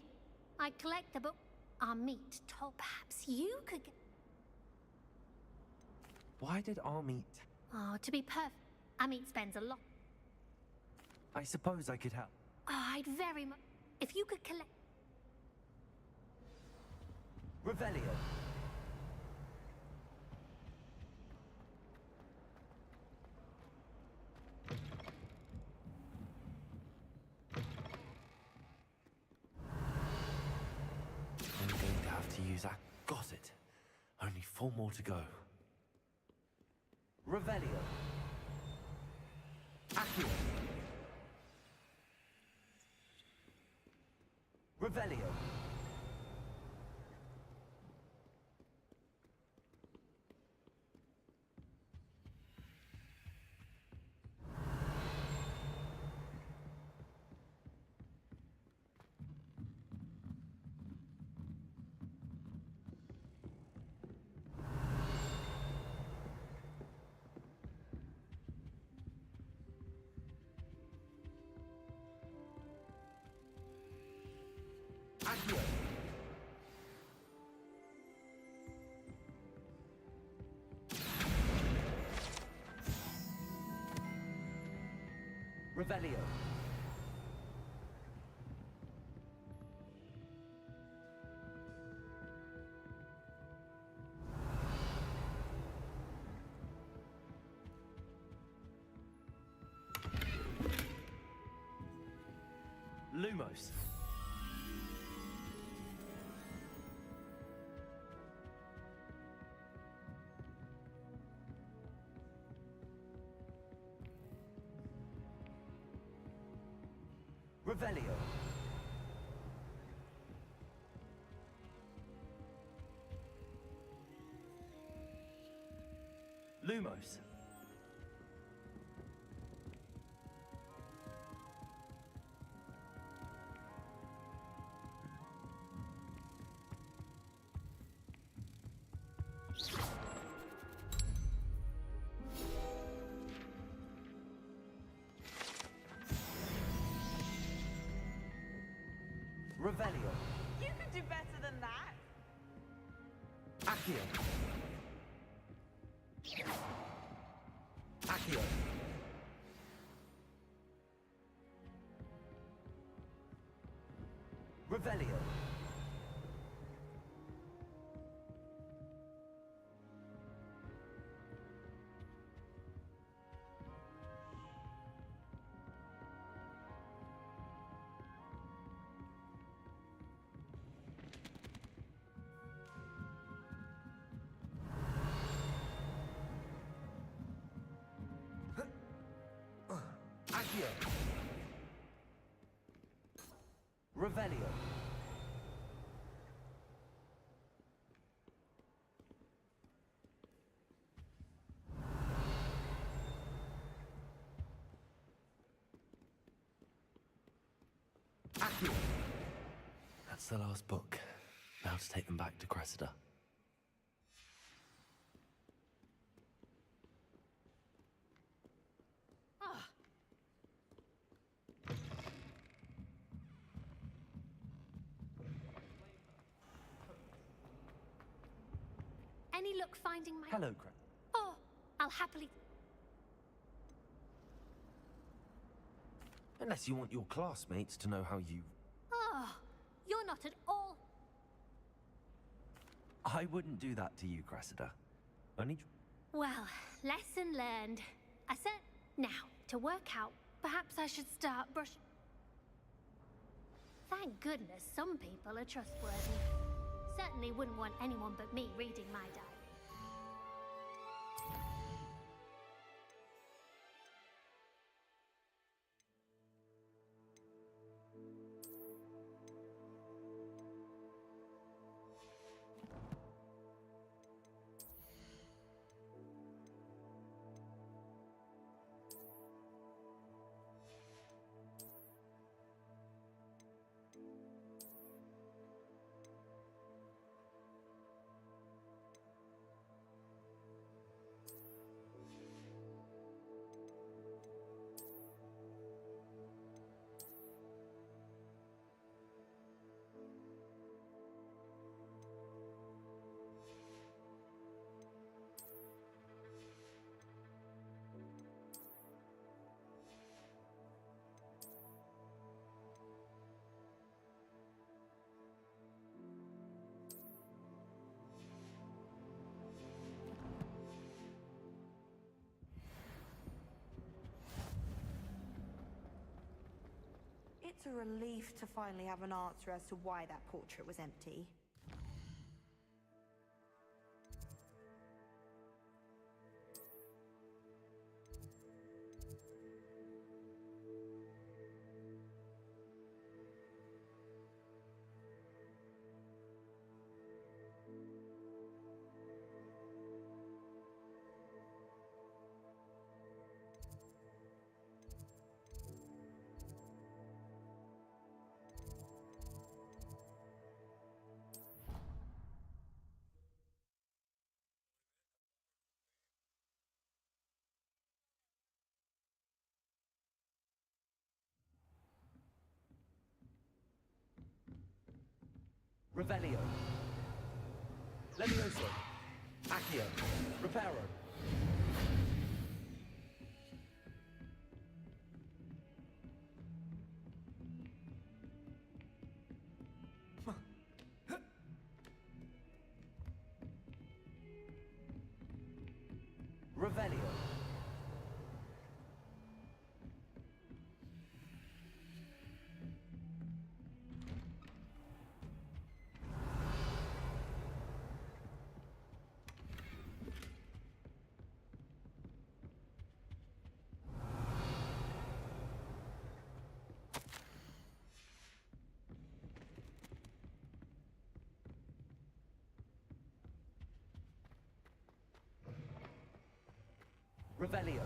Speaker 22: I collect the book. Our meat. Told perhaps you could get.
Speaker 3: Why did Armeet...
Speaker 22: Oh, to be perfect, Amit spends a lot.
Speaker 3: I suppose I could help.
Speaker 22: Oh, I'd very much. If you could collect.
Speaker 3: Revelio. I'm going to have to use that. Got it. Only 4 more to go. Revelio. Accio. Revelio. Accio. Revelio. Lumos. Revelio. Lumos. Revelio.
Speaker 12: You can do better than that.
Speaker 3: Accio. Accio. Revelio. Accio. Revelio. Accio. That's the last book. Now to take them back to Cressida.
Speaker 22: Any luck finding my...
Speaker 3: Hello, Cressida.
Speaker 22: Oh, I'll happily...
Speaker 3: Unless you want your classmates to know how you...
Speaker 22: Oh, you're not at all...
Speaker 3: I wouldn't do that to you, Cressida. Only...
Speaker 22: Well, lesson learned. I said... Now, to work out, perhaps I should start Thank goodness some people are trustworthy. Certainly wouldn't want anyone but me reading my diary.
Speaker 12: It's a relief to finally have an answer as to why that portrait was empty.
Speaker 3: Revelio. Levioso. Accio. Reparo. Revelio. Revelio.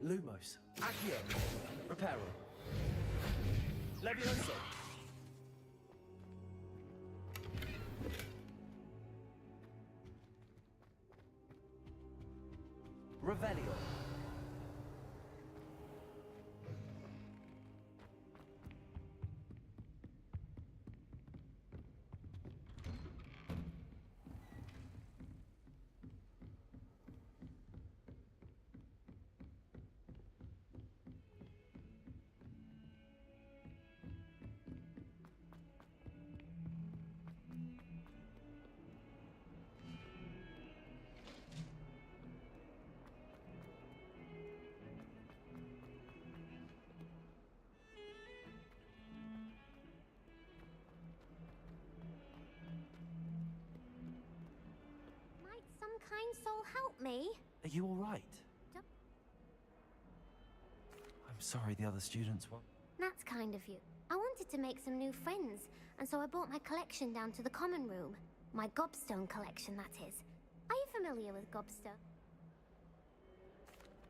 Speaker 3: Lumos. Accio. Reparo. Levioso. Revelio.
Speaker 22: me.
Speaker 3: Are you all right?
Speaker 22: Don't-
Speaker 3: I'm sorry the other students were.
Speaker 22: That's kind of you. I wanted to make some new friends, and so I brought my collection down to the common room. My gobstone collection, that is. Are you familiar with gobstone?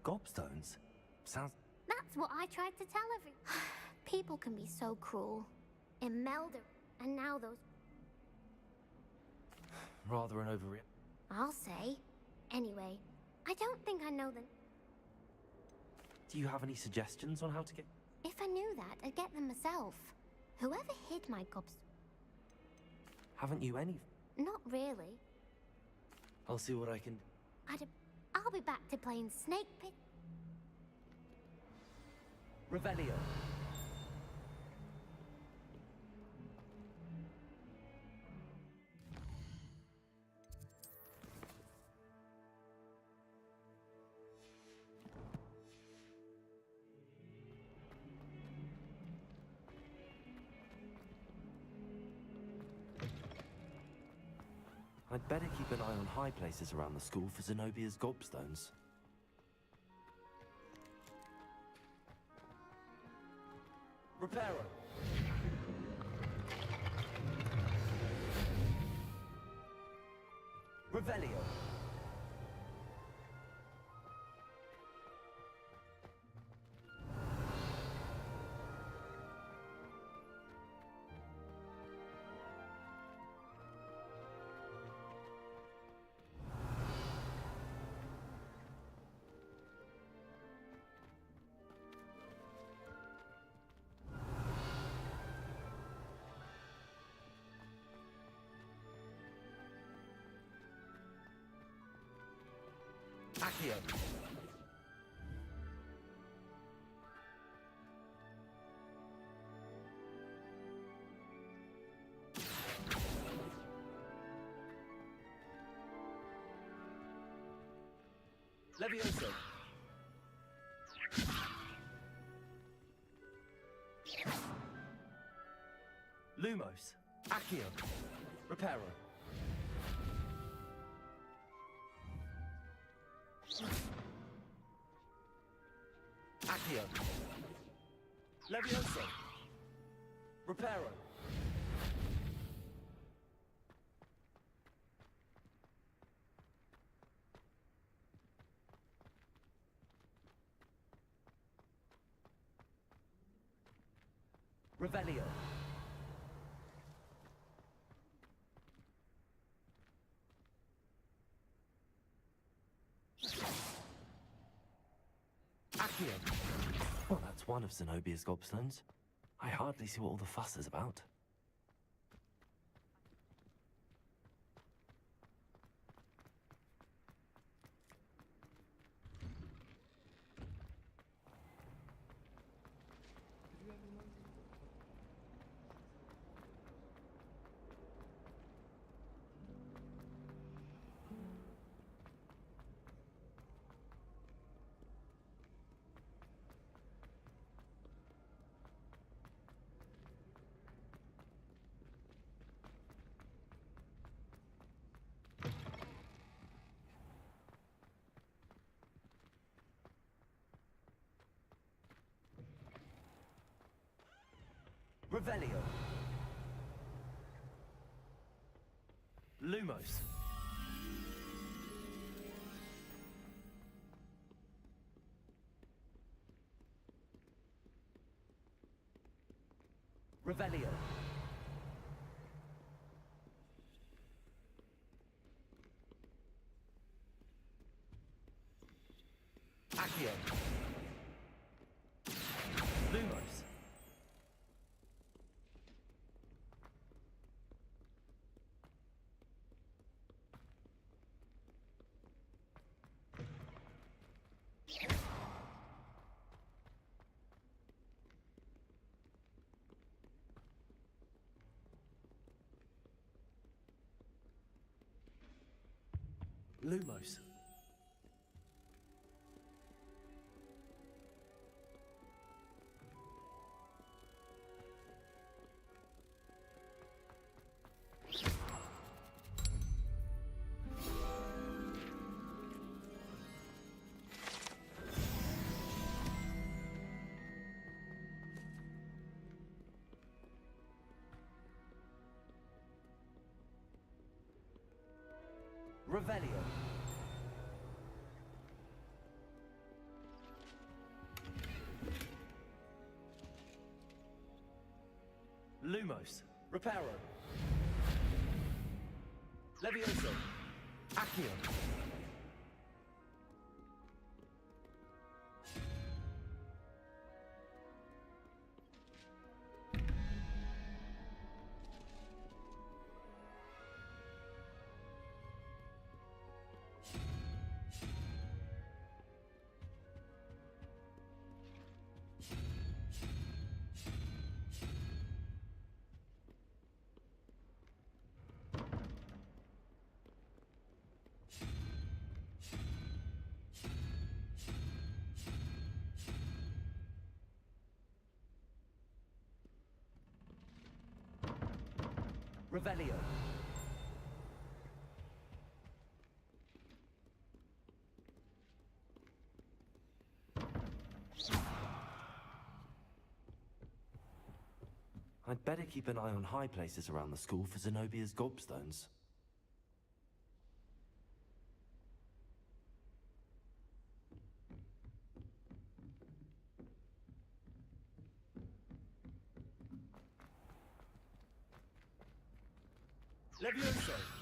Speaker 3: Gobstones? Sounds...
Speaker 22: That's what I tried to tell every... People can be so cruel. Imelda, and now those...
Speaker 3: rather an overreaction.
Speaker 22: I'll say. Anyway, I don't think I know the...
Speaker 3: Do you have any suggestions on how to get...
Speaker 22: If I knew that, I'd get them myself. Whoever hid my gobstone...
Speaker 3: Haven't you any?
Speaker 22: Not really.
Speaker 3: I'll see what I can...
Speaker 22: I'll be back to playing Snake Pit...
Speaker 3: Revelio. I'd better keep an eye on high places around the school for Zenobia's gobstones. Reparo. Revelio. Accio. Levioso. Lumos. Accio. Reparo. Accio. Levioso. Reparo. Revelio. Accio. Well, that's one of Zenobia's gobstones. I hardly see what all the fuss is about. Revelio. Lumos. Revelio. Accio. Lumos. Lumos. Revelio. Lumos. Reparo. Levioso. Accio. Revelio. I'd better keep an eye on high places around the school for Zenobia's gobstones. Levioso!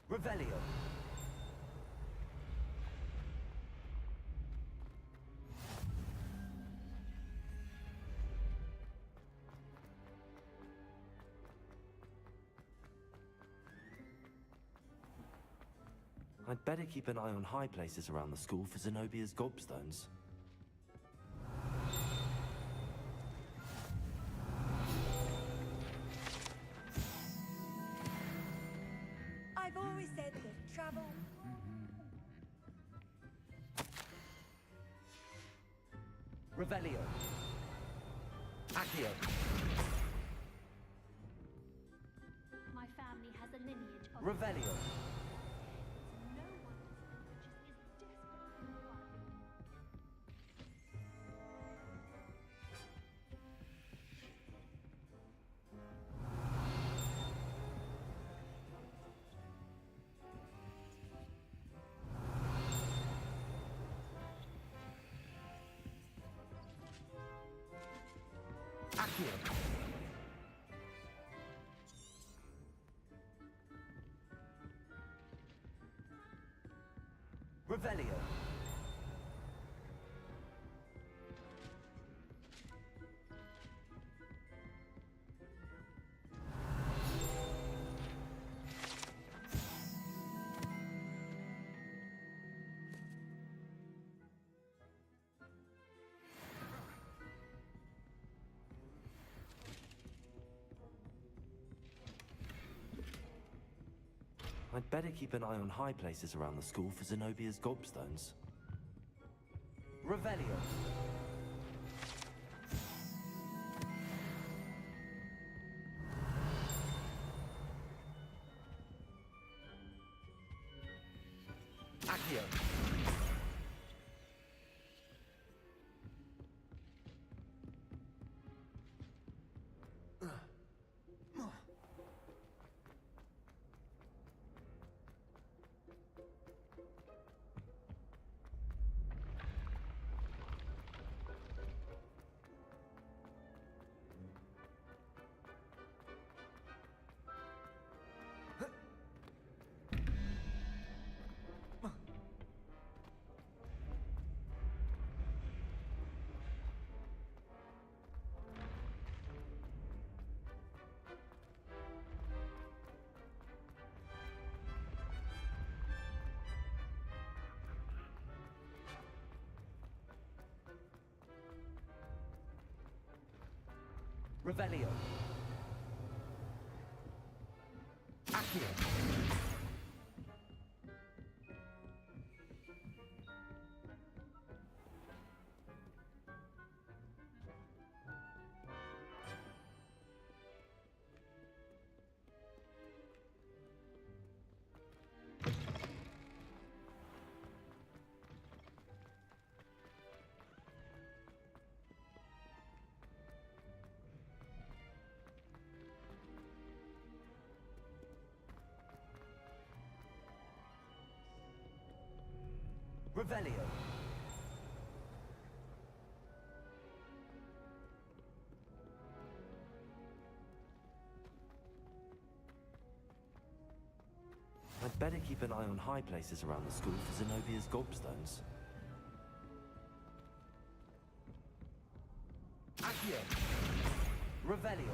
Speaker 3: Revelio. I'd better keep an eye on high places around the school for Zenobia's gobstones.
Speaker 16: I've always said that travel...
Speaker 3: Revelio. Accio.
Speaker 22: My family has a lineage of...
Speaker 3: Revelio. Accio. Revelio. I'd better keep an eye on high places around the school for Zenobia's gobstones. Revelio. Accio. Revelio. Accio. Revelio. I'd better keep an eye on high places around the school for Zenobia's gobstones. Accio. Revelio.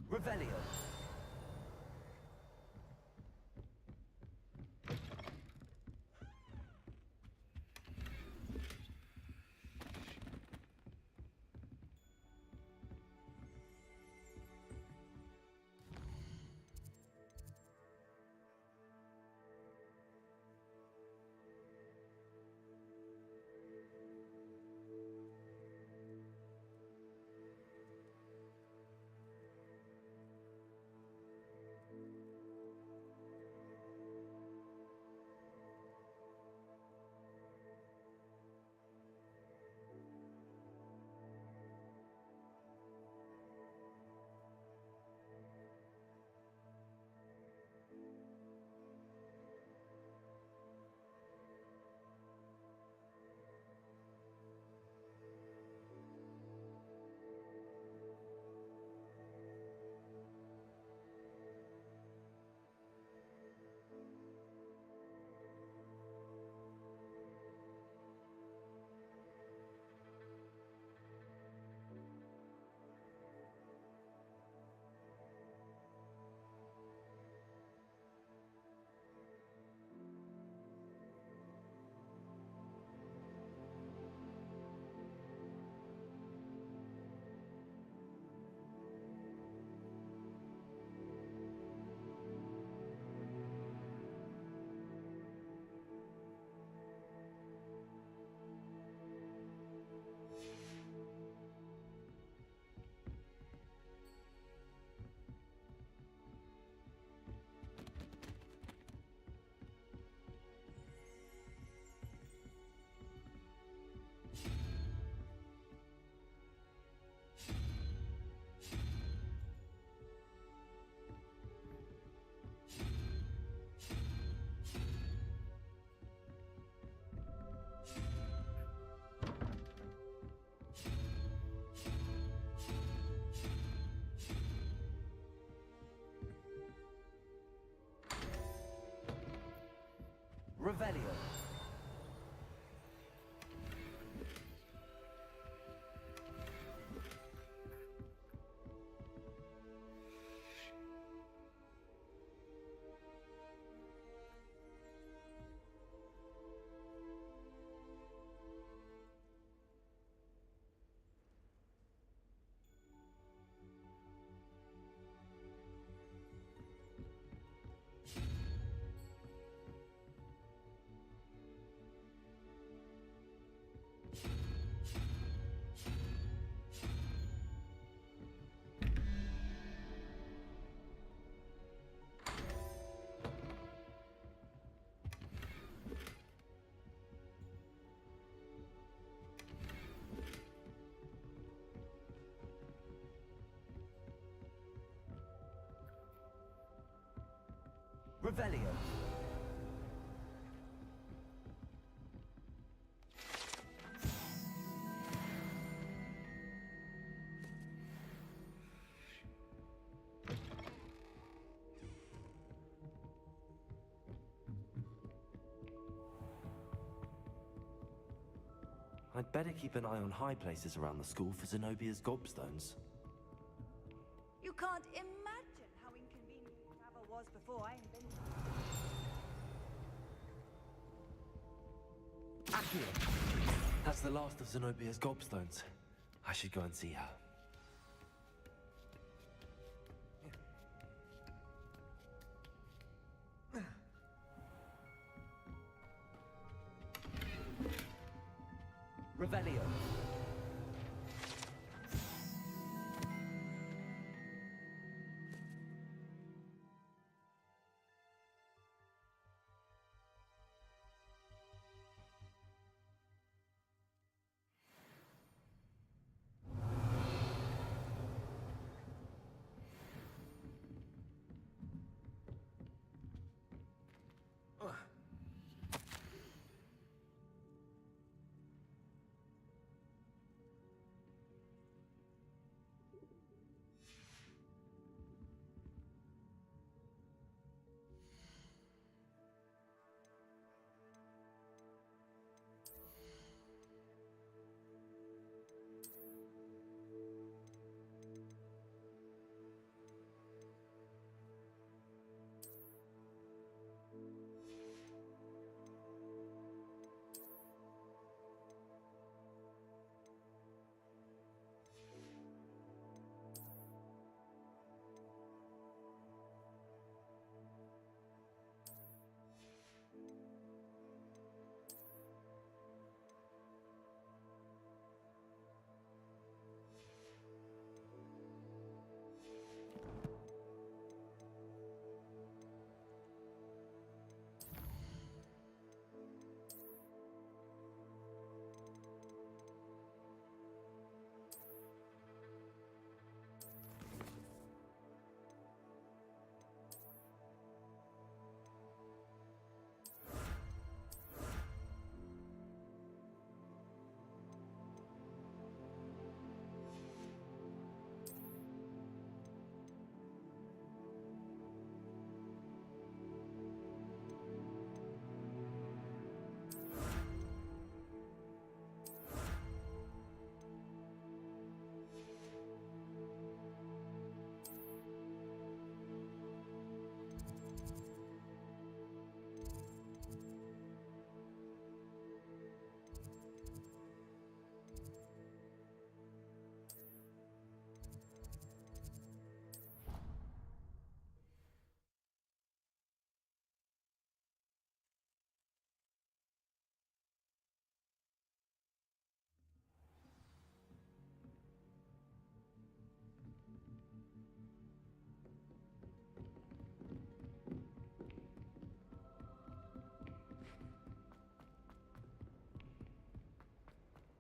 Speaker 3: Revelio. Revelio. Revelio. I'd better keep an eye on high places around the school for Zenobia's gobstones.
Speaker 16: You can't imagine how inconvenient travel was before I invented it.
Speaker 3: Accio! That's the last of Zenobia's gobstones. I should go and see her. Revelio.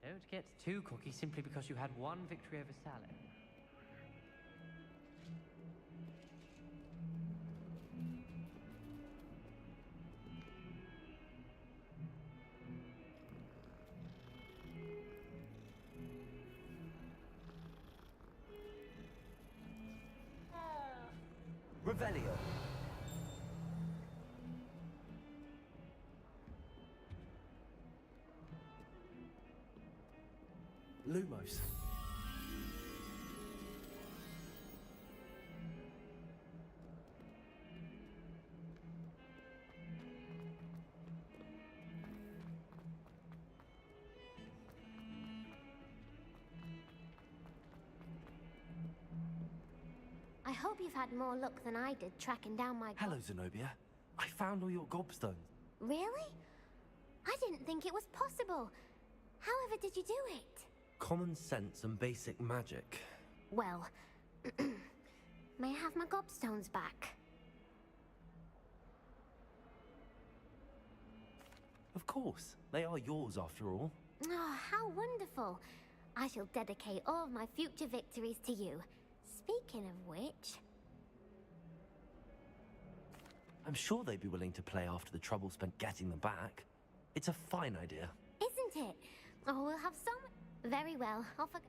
Speaker 14: Don't get too cocky simply because you had one victory over Salad.
Speaker 3: Revelio. Lumos.
Speaker 22: I hope you've had more luck than I did tracking down my...
Speaker 3: Hello, Zenobia. I found all your gobstones.
Speaker 22: Really? I didn't think it was possible. However did you do it?
Speaker 3: Common sense and basic magic.
Speaker 22: Well, may I have my gobstones back?
Speaker 3: Of course. They are yours after all.
Speaker 22: Oh, how wonderful. I shall dedicate all of my future victories to you. Speaking of which...
Speaker 3: I'm sure they'd be willing to play after the trouble spent getting them back. It's a fine idea.
Speaker 22: Isn't it? Oh, we'll have some... Very well, I'll forget...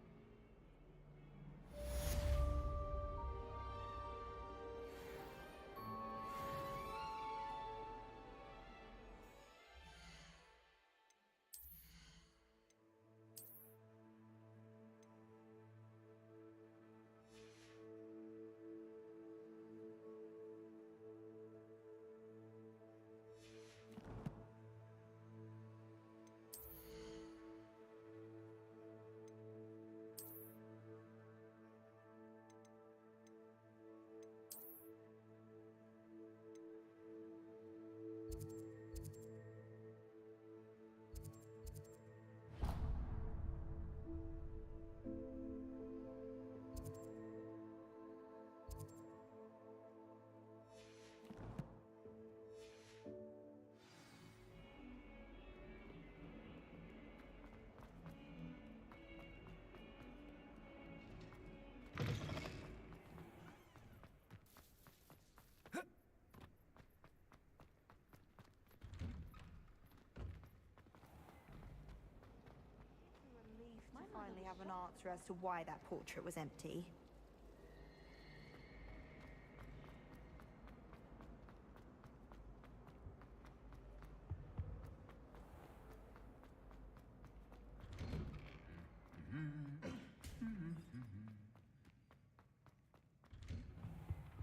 Speaker 16: Finally have an answer as to why that portrait was empty.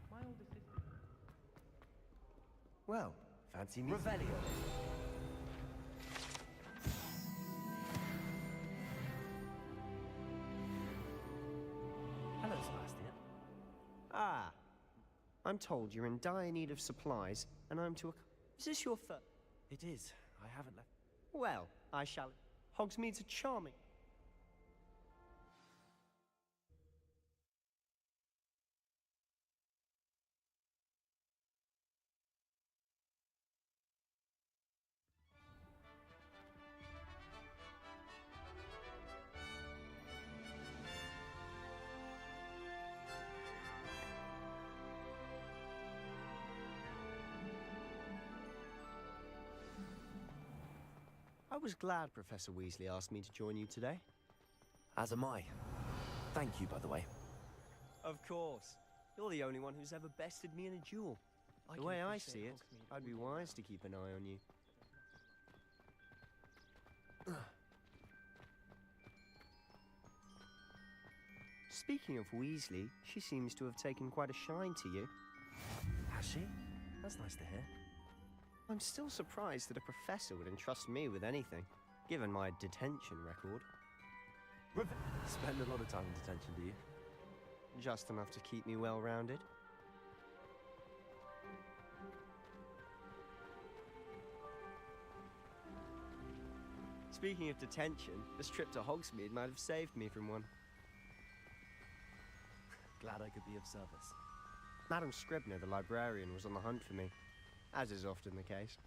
Speaker 15: My older sister.
Speaker 19: Well, fancy me.
Speaker 3: Revelio. Hello, Sebastian.
Speaker 19: Ah. I'm told you're in dire need of supplies, and I'm to... Is this your first?
Speaker 3: It is. I haven't left...
Speaker 19: Well, I shall... Hogsmeade's a charming... I was glad Professor Weasley asked me to join you today.
Speaker 3: As am I. Thank you, by the way.
Speaker 19: Of course. You're the only one who's ever bested me in a duel. The way I see it, I'd be wise to keep an eye on you. Speaking of Weasley, she seems to have taken quite a shine to you.
Speaker 3: Has she? That's nice to hear.
Speaker 19: I'm still surprised that a professor would entrust me with anything, given my detention record.
Speaker 3: Spend a lot of time in detention, do you?
Speaker 19: Just enough to keep me well-rounded. Speaking of detention, this trip to Hogsmeade might have saved me from one.
Speaker 3: Glad I could be of service.
Speaker 19: Madam Scribner, the librarian, was on the hunt for me, as is often the case.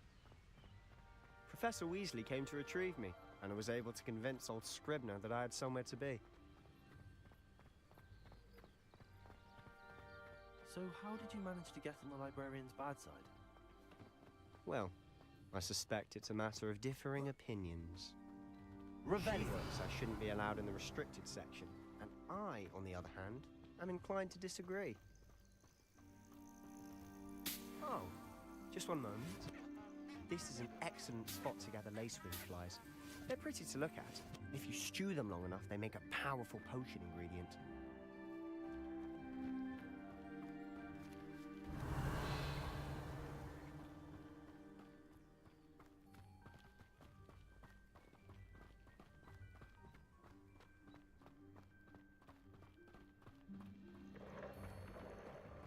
Speaker 19: Professor Weasley came to retrieve me, and I was able to convince old Scribner that I had somewhere to be.
Speaker 3: So how did you manage to get on the librarian's bad side?
Speaker 19: Well, I suspect it's a matter of differing opinions.
Speaker 3: Revelio.
Speaker 19: She thinks I shouldn't be allowed in the restricted section, and I, on the other hand, am inclined to disagree. Oh, just one moment. This is an excellent spot to gather lacewing flies. They're pretty to look at. If you stew them long enough, they make a powerful potion ingredient.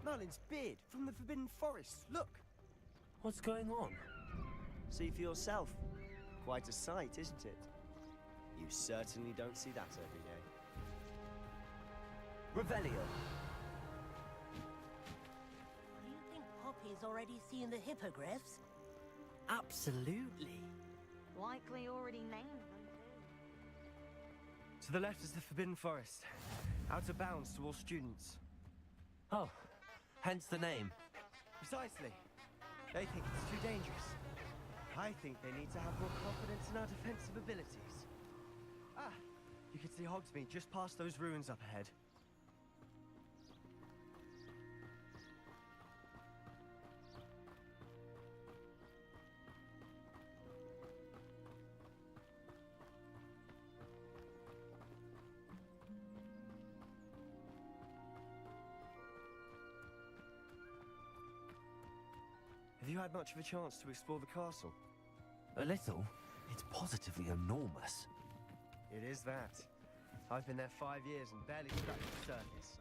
Speaker 19: Merlin's beard from the Forbidden Forest. Look!
Speaker 3: What's going on?
Speaker 19: See for yourself. Quite a sight, isn't it? You certainly don't see that every day.
Speaker 3: Revelio.
Speaker 17: Do you think Poppy's already seen the hippogriffs?
Speaker 3: Absolutely.
Speaker 12: Likely already named them too.
Speaker 19: To the left is the Forbidden Forest. Out of bounds to all students.
Speaker 3: Oh, hence the name.
Speaker 19: Precisely. They think it's too dangerous. I think they need to have more confidence in our defensive abilities. Ah, you can see Hogsmeade just past those ruins up ahead. Have you had much of a chance to explore the castle?
Speaker 3: A little. It's positively enormous.
Speaker 19: It is that. I've been there 5 years and barely scratched the surface.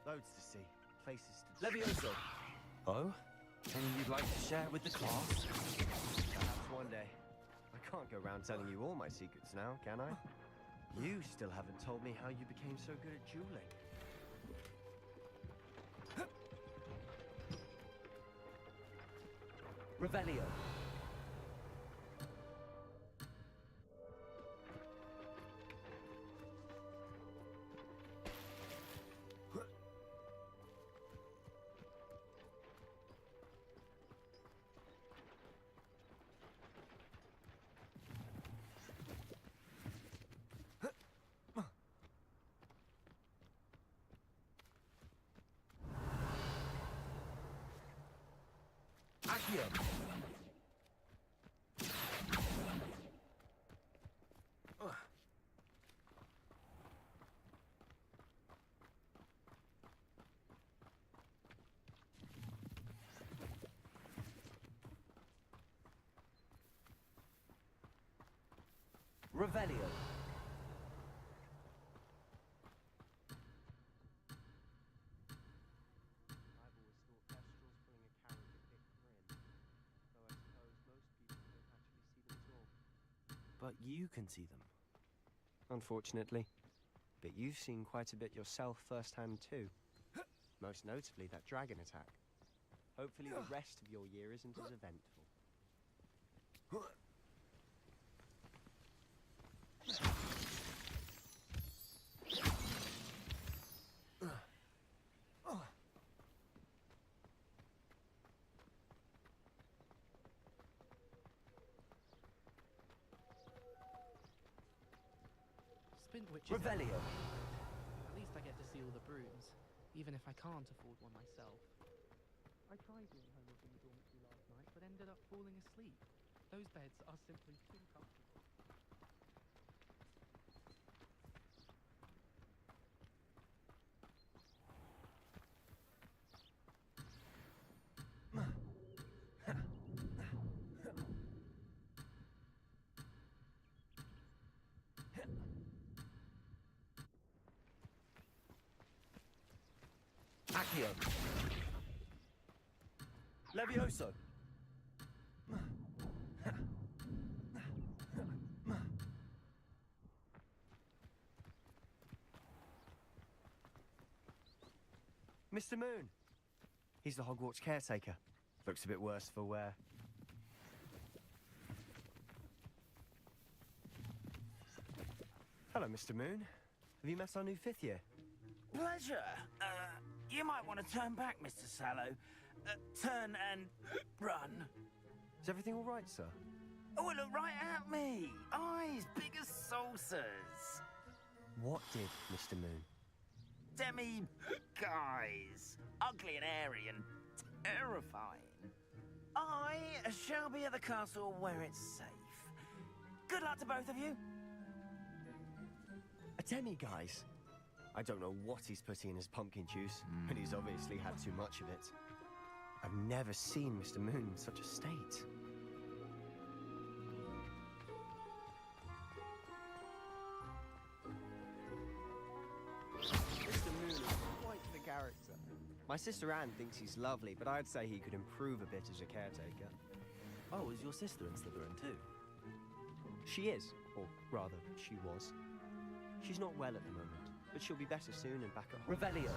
Speaker 19: Loads to see, places to...
Speaker 3: Levioso! Oh? Anything you'd like to share with the class?
Speaker 19: Perhaps one day. I can't go around telling you all my secrets now, can I? You still haven't told me how you became so good at dueling.
Speaker 3: Revelio. Accio. Revelio. But you can see them.
Speaker 19: Unfortunately. But you've seen quite a bit yourself firsthand too. Most notably that dragon attack. Hopefully the rest of your year isn't as eventful.
Speaker 15: Spintwitches.
Speaker 3: Revelio.
Speaker 15: At least I get to see all the brooms, even if I can't afford one myself. I tried doing homework in the dormitory last night, but ended up falling asleep. Those beds are simply too comfortable.
Speaker 3: Accio. Levioso.
Speaker 19: Mr. Moon. He's the Hogwarts caretaker. Looks a bit worse for wear. Hello, Mr. Moon. Have you met our new 5th year?
Speaker 5: Pleasure. You might want to turn back, Mr. Sallow. Turn and run.
Speaker 19: Is everything all right, sir?
Speaker 5: Oh, look right at me. Eyes big as saucers.
Speaker 19: What did, Mr. Moon?
Speaker 5: Demi guys. Ugly and airy and terrifying. I shall be at the castle where it's safe. Good luck to both of you.
Speaker 19: Atemi, guys. I don't know what he's putting in his pumpkin juice, but he's obviously had too much of it. I've never seen Mr. Moon in such a state. Mr. Moon is quite the character. My sister Anne thinks he's lovely, but I'd say he could improve a bit as a caretaker.
Speaker 3: Oh, is your sister in Slytherin too?
Speaker 19: She is, or rather, she was. She's not well at the moment, but she'll be better soon and back at home.
Speaker 3: Revelio.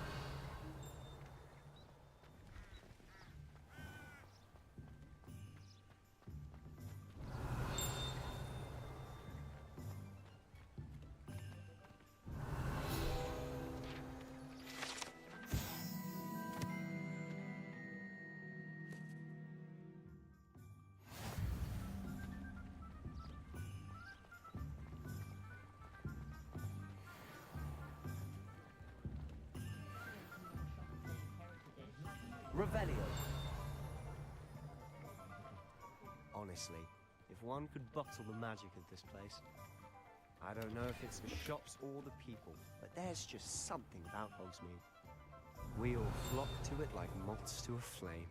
Speaker 3: Revelio.
Speaker 19: Honestly, if one could bottle the magic of this place. I don't know if it's the shops or the people, but there's just something about Hogsmeade. We all flock to it like moths to a flame.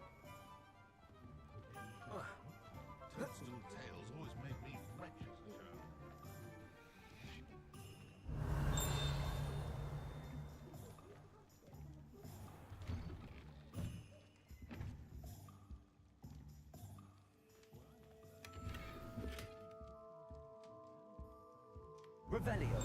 Speaker 21: Toots' little tales always made me wretched as a child.
Speaker 3: Revelio.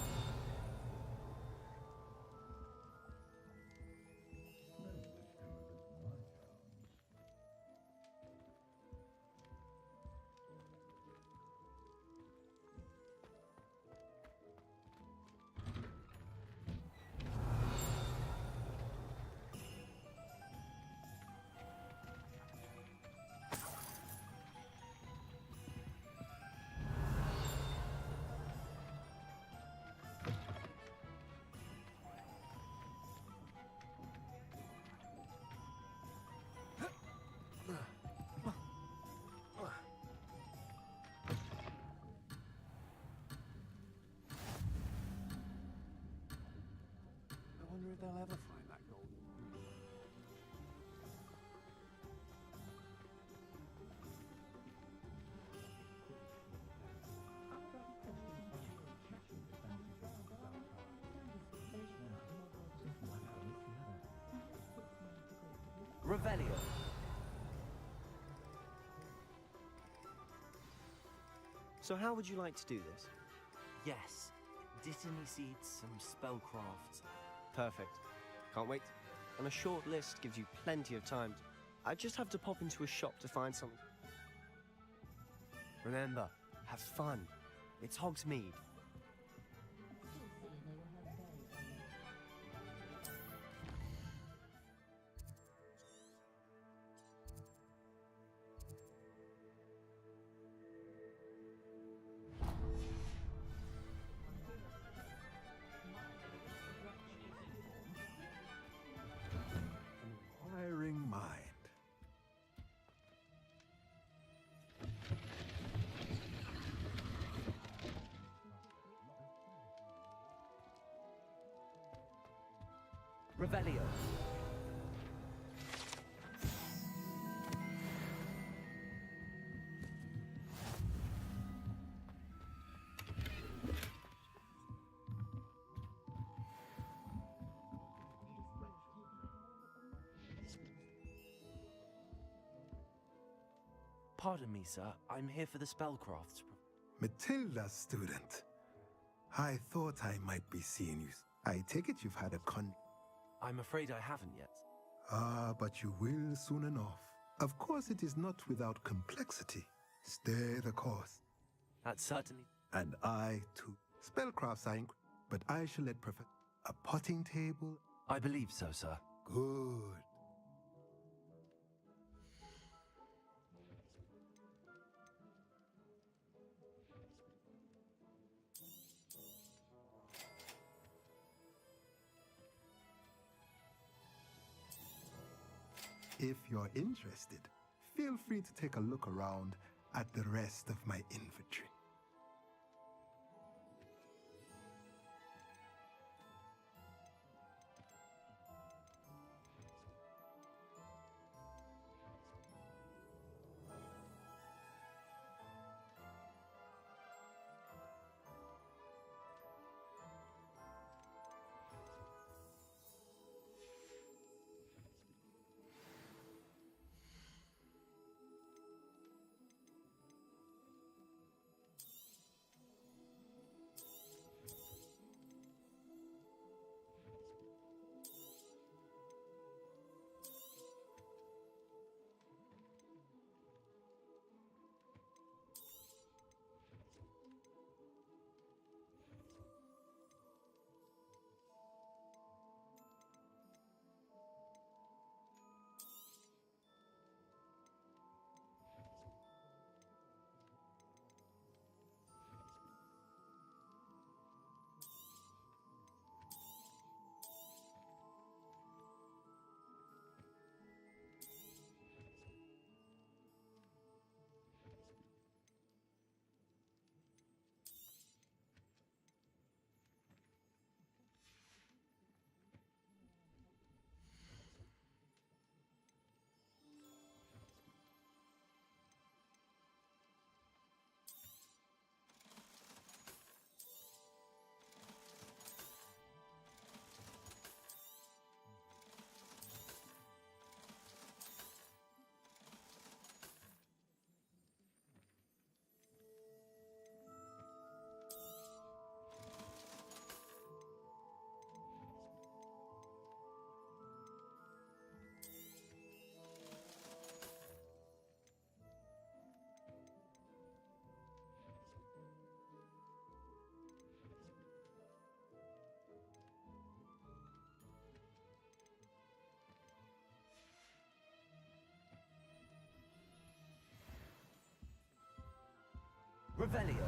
Speaker 10: I wonder if they'll ever find that golden.
Speaker 3: Revelio.
Speaker 19: So how would you like to do this?
Speaker 3: Yes. Dittany seeds, some spellcrafts.
Speaker 19: Perfect. Can't wait. And a short list gives you plenty of time. I just have to pop into a shop to find something. Remember, have fun. It's Hogsmeade.
Speaker 21: Inquiring mind.
Speaker 3: Revelio. Pardon me, sir. I'm here for the spellcrafts.
Speaker 21: Matilda, student. I thought I might be seeing you. I take it you've had a
Speaker 3: I'm afraid I haven't yet.
Speaker 21: Ah, but you will soon enough. Of course, it is not without complexity. Stay the course.
Speaker 3: That's certainly...
Speaker 21: And I, too. Spellcrafts are but I shall let a potting table.
Speaker 3: I believe so, sir.
Speaker 21: Good. If you're interested, feel free to take a look around at the rest of my inventory.
Speaker 3: Revelio.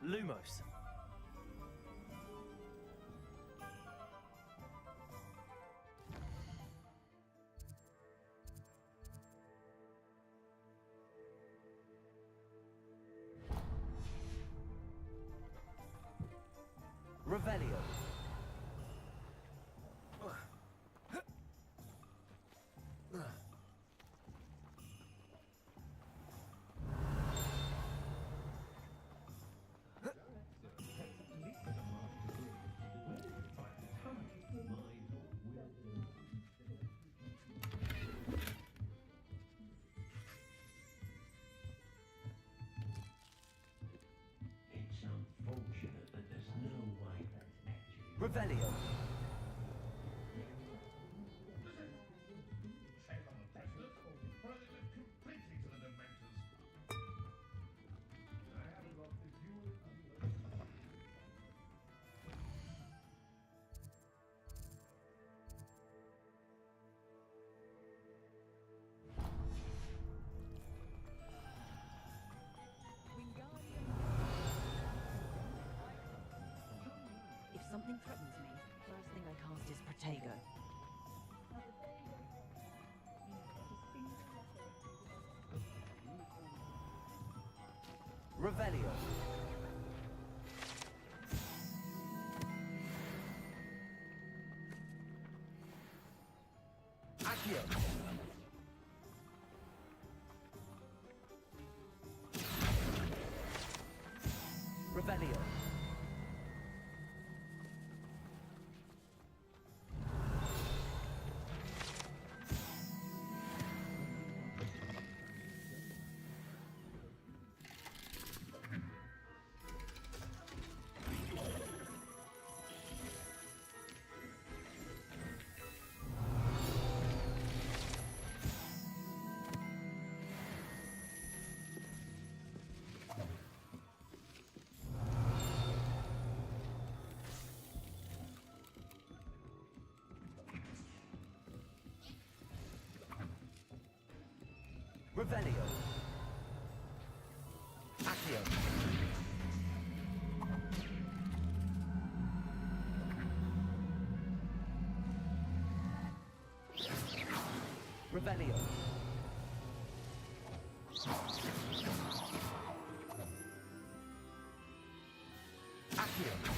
Speaker 3: Lumos. Revelio. Revelio.
Speaker 7: If something threatens me, the first thing I cast is Protego.
Speaker 3: Revelio. Accio. Revelio. Revelio. Accio. Revelio. Accio.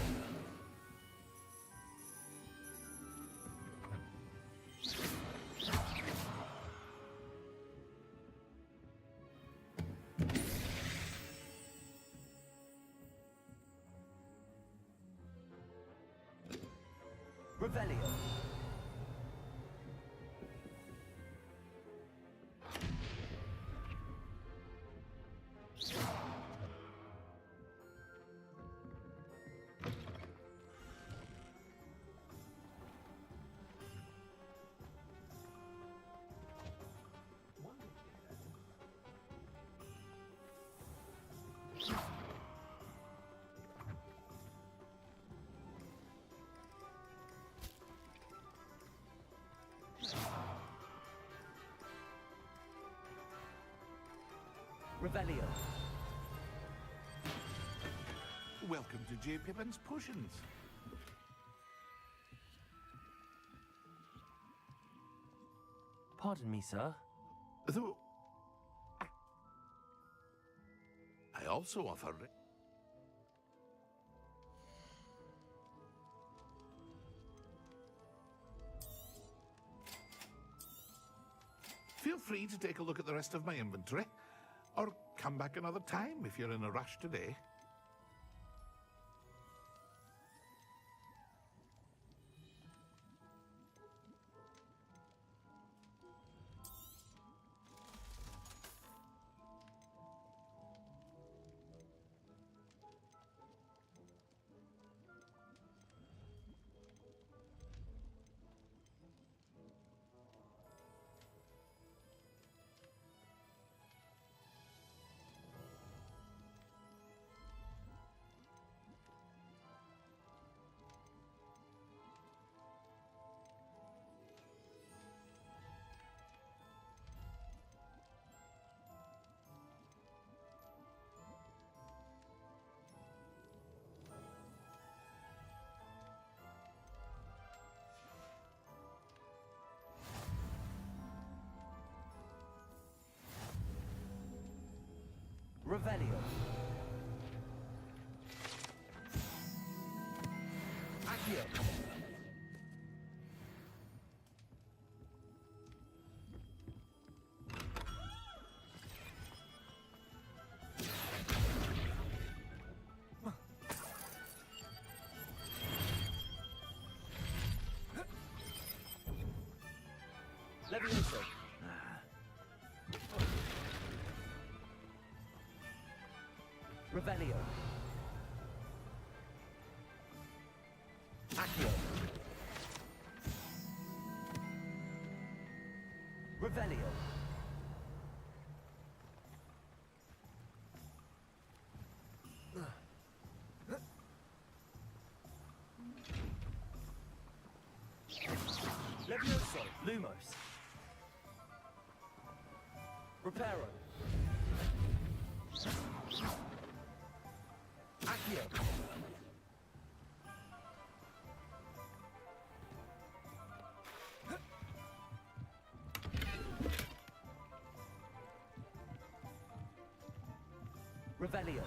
Speaker 3: Revelio. Revelio.
Speaker 4: Welcome to J. Pippin's Potions.
Speaker 3: Pardon me, sir.
Speaker 4: Though I also offer... Feel free to take a look at the rest of my inventory, or come back another time if you're in a rush today.
Speaker 3: Revelio. Accio. Levioso. Revelio. Accio. Revelio. Levioso. Lumos. Reparo. Accio. Revelio.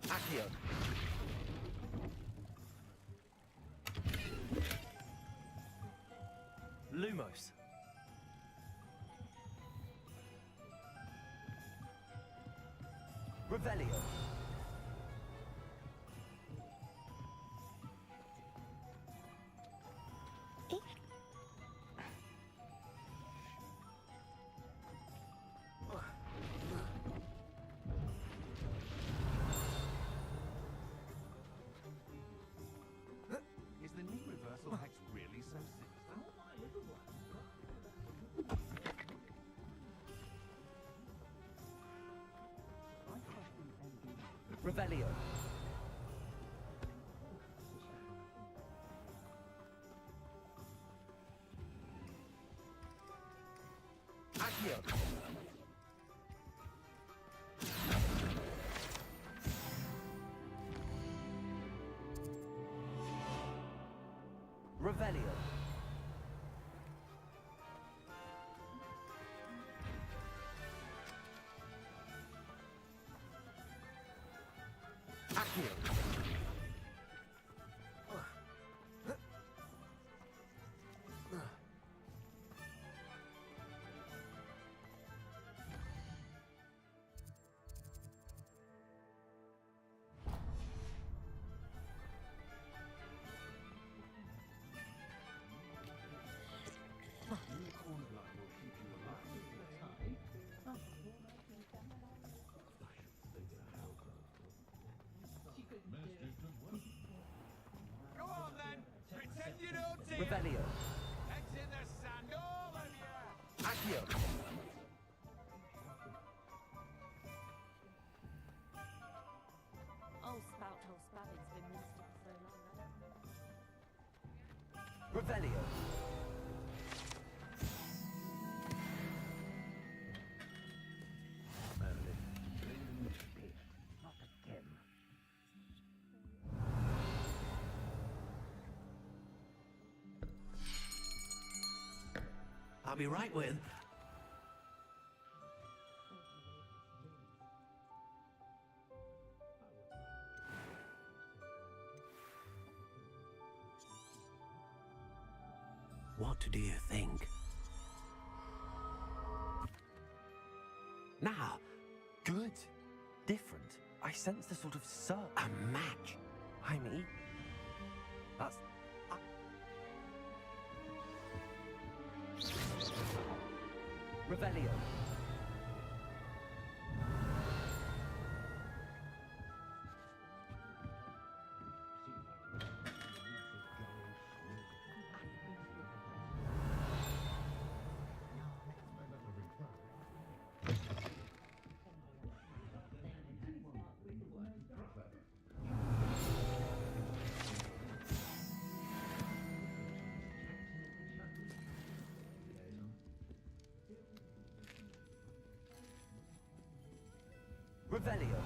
Speaker 3: Accio. Lumos. Revelio.
Speaker 4: Is the knee reversal hex really so sinister?
Speaker 3: Revelio. Accio. Revelio. Accio.
Speaker 1: Go on then! Pretend you don't see
Speaker 3: Revelio.
Speaker 1: Heads in the sand, all of you!
Speaker 3: Accio.
Speaker 7: Old spout hole spabbing's been minced for so long,
Speaker 3: Revelio.
Speaker 6: I'll be right with. What do you think? Now,
Speaker 3: Good. Different. I sense the sort of surge.
Speaker 6: a match.
Speaker 3: I'm E. That's... Revelio. Revelio.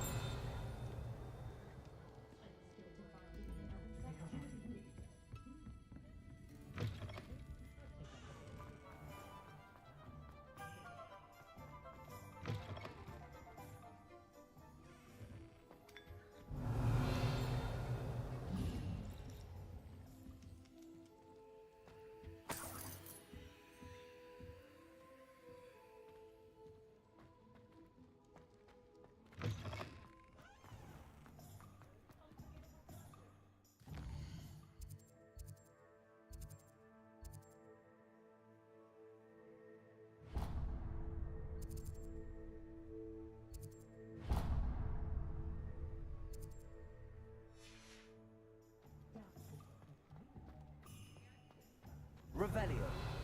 Speaker 3: Revelio.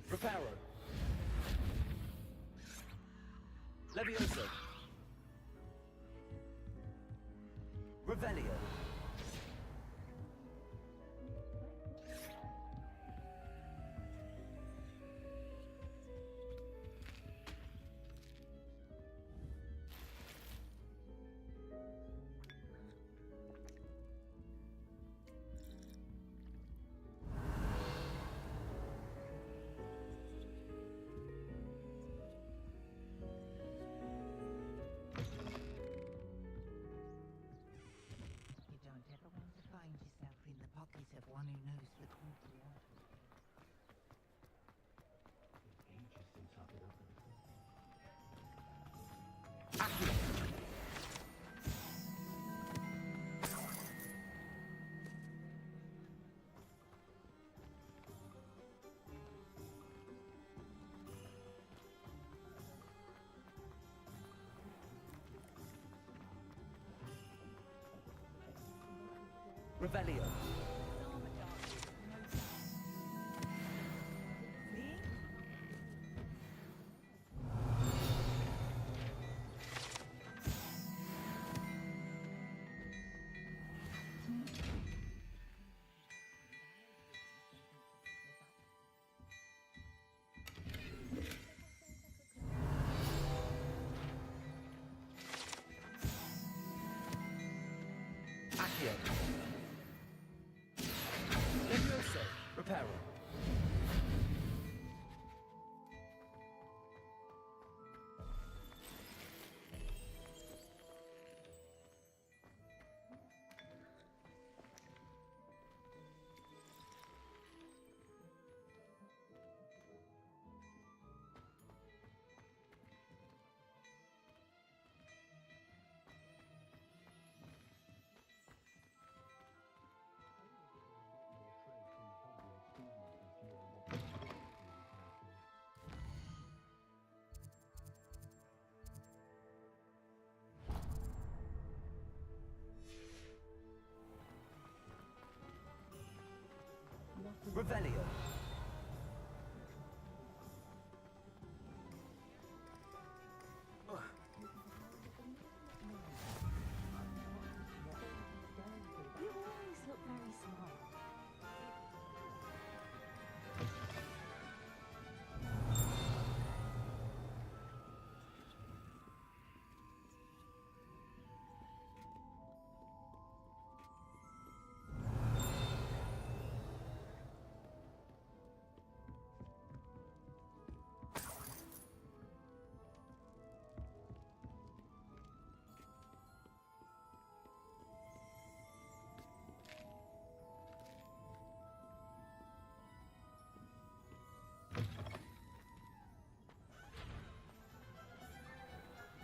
Speaker 3: Reparo. Levioso. Revelio.
Speaker 14: Revelio. Accio. Levioso. Reparo. Revelio.
Speaker 22: You always look very smart.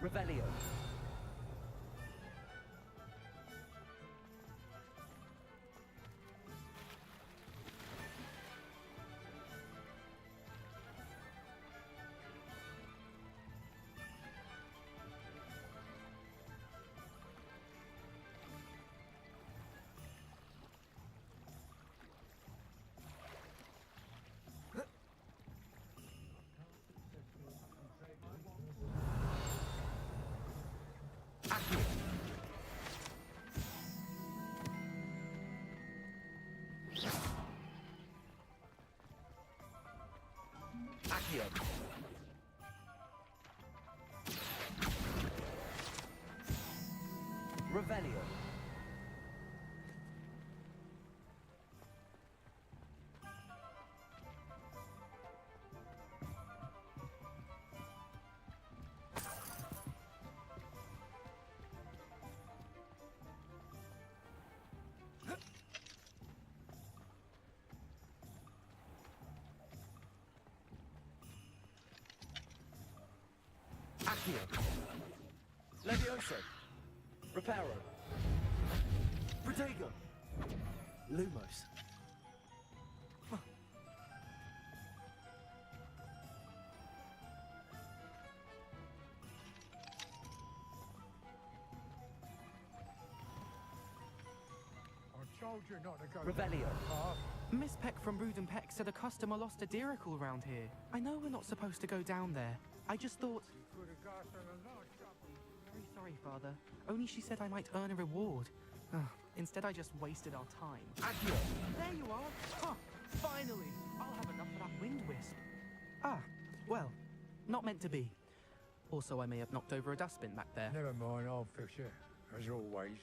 Speaker 14: Revelio. Accio. Revelio. Accio. Levioso. Reparo. Protego. Lumos.
Speaker 1: I told you not to go.
Speaker 14: Revelio.
Speaker 15: Miss Peck from Brood and Peck said a customer lost a deeracle round here. I know we're not supposed to go down there. I just thought...
Speaker 1: Could have got in a large trouble.
Speaker 15: Very sorry, Father. Only she said I might earn a reward. Instead, I just wasted our time.
Speaker 14: Accio.
Speaker 15: There you are! Huh, finally! I'll have enough for that wind wisp. Ah, well, not meant to be. Also, I may have knocked over a dustbin back there.
Speaker 1: Never mind, I'll fix it, as always.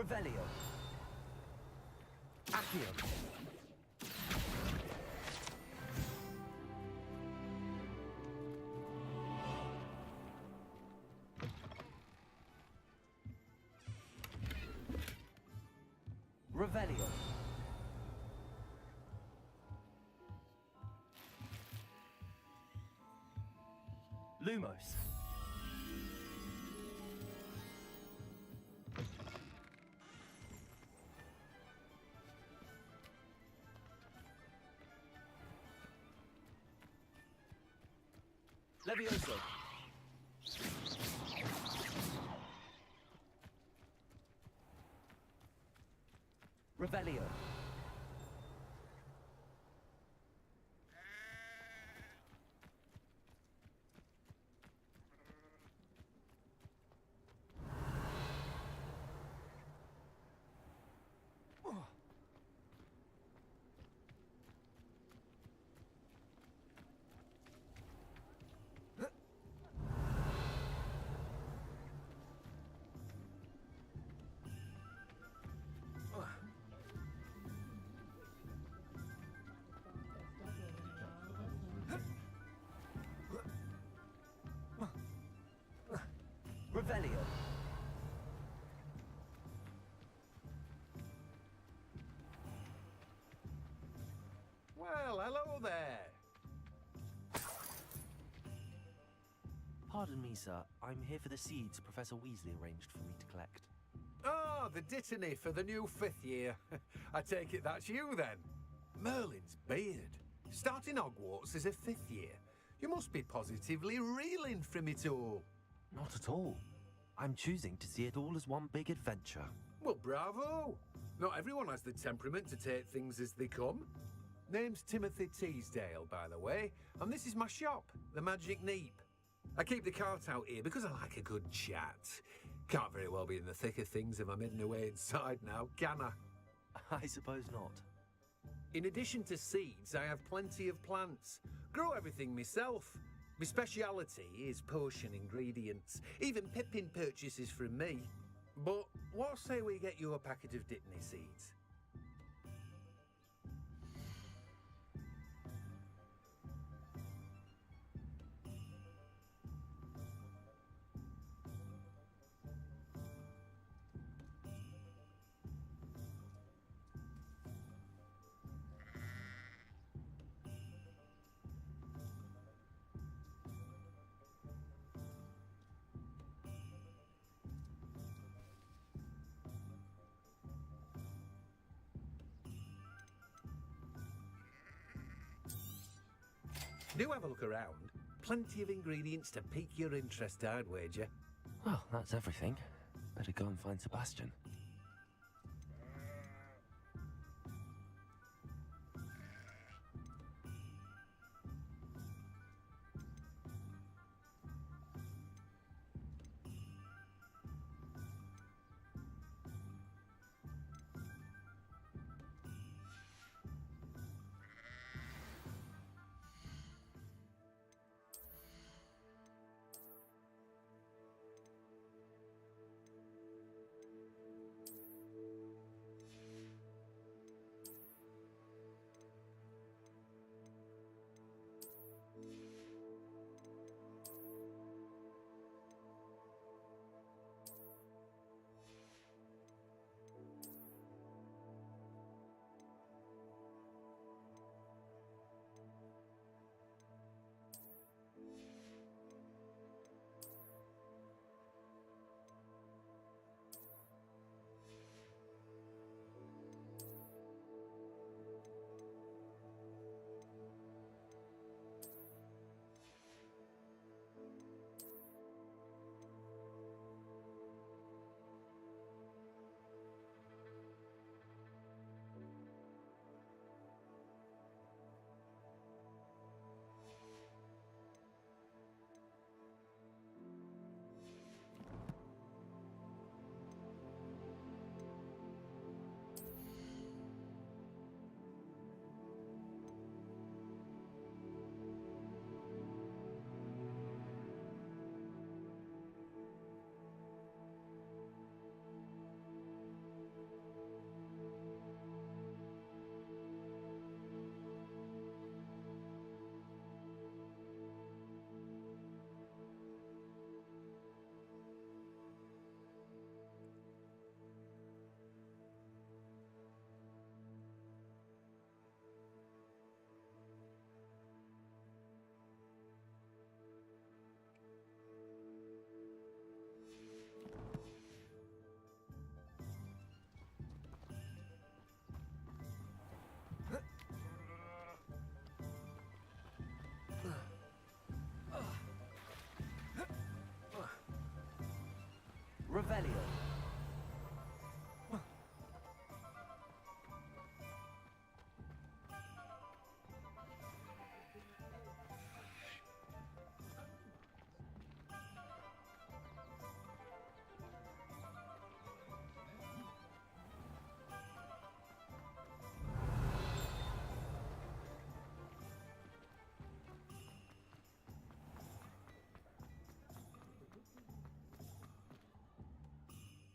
Speaker 3: Revelio. Accio. Revelio. Lumos. Levioso. Revelio. Revelio.
Speaker 8: Well, hello there.
Speaker 3: Pardon me, sir. I'm here for the seeds Professor Weasley arranged for me to collect.
Speaker 8: Oh, the dittany for the new 5th year. I take it that's you, then. Merlin's beard. Starting Hogwarts as a 5th year. You must be positively reeling from it all.
Speaker 3: Not at all. I'm choosing to see it all as one big adventure.
Speaker 8: Well, bravo. Not everyone has the temperament to take things as they come. Name's Timothy Teasdale, by the way, and this is my shop, the Magic Neep. I keep the cart out here because I like a good chat. Can't very well be in the thick of things if I'm hidden away inside now, can I?
Speaker 3: I suppose not.
Speaker 8: In addition to seeds, I have plenty of plants. Grow everything myself. My speciality is potion ingredients. Even Pippin purchases from me. But what say we get you a packet of Dittany seeds? Do have a look around. Plenty of ingredients to pique your interest, I'd wager.
Speaker 3: Well, that's everything. Better go and find Sebastian. Revelio.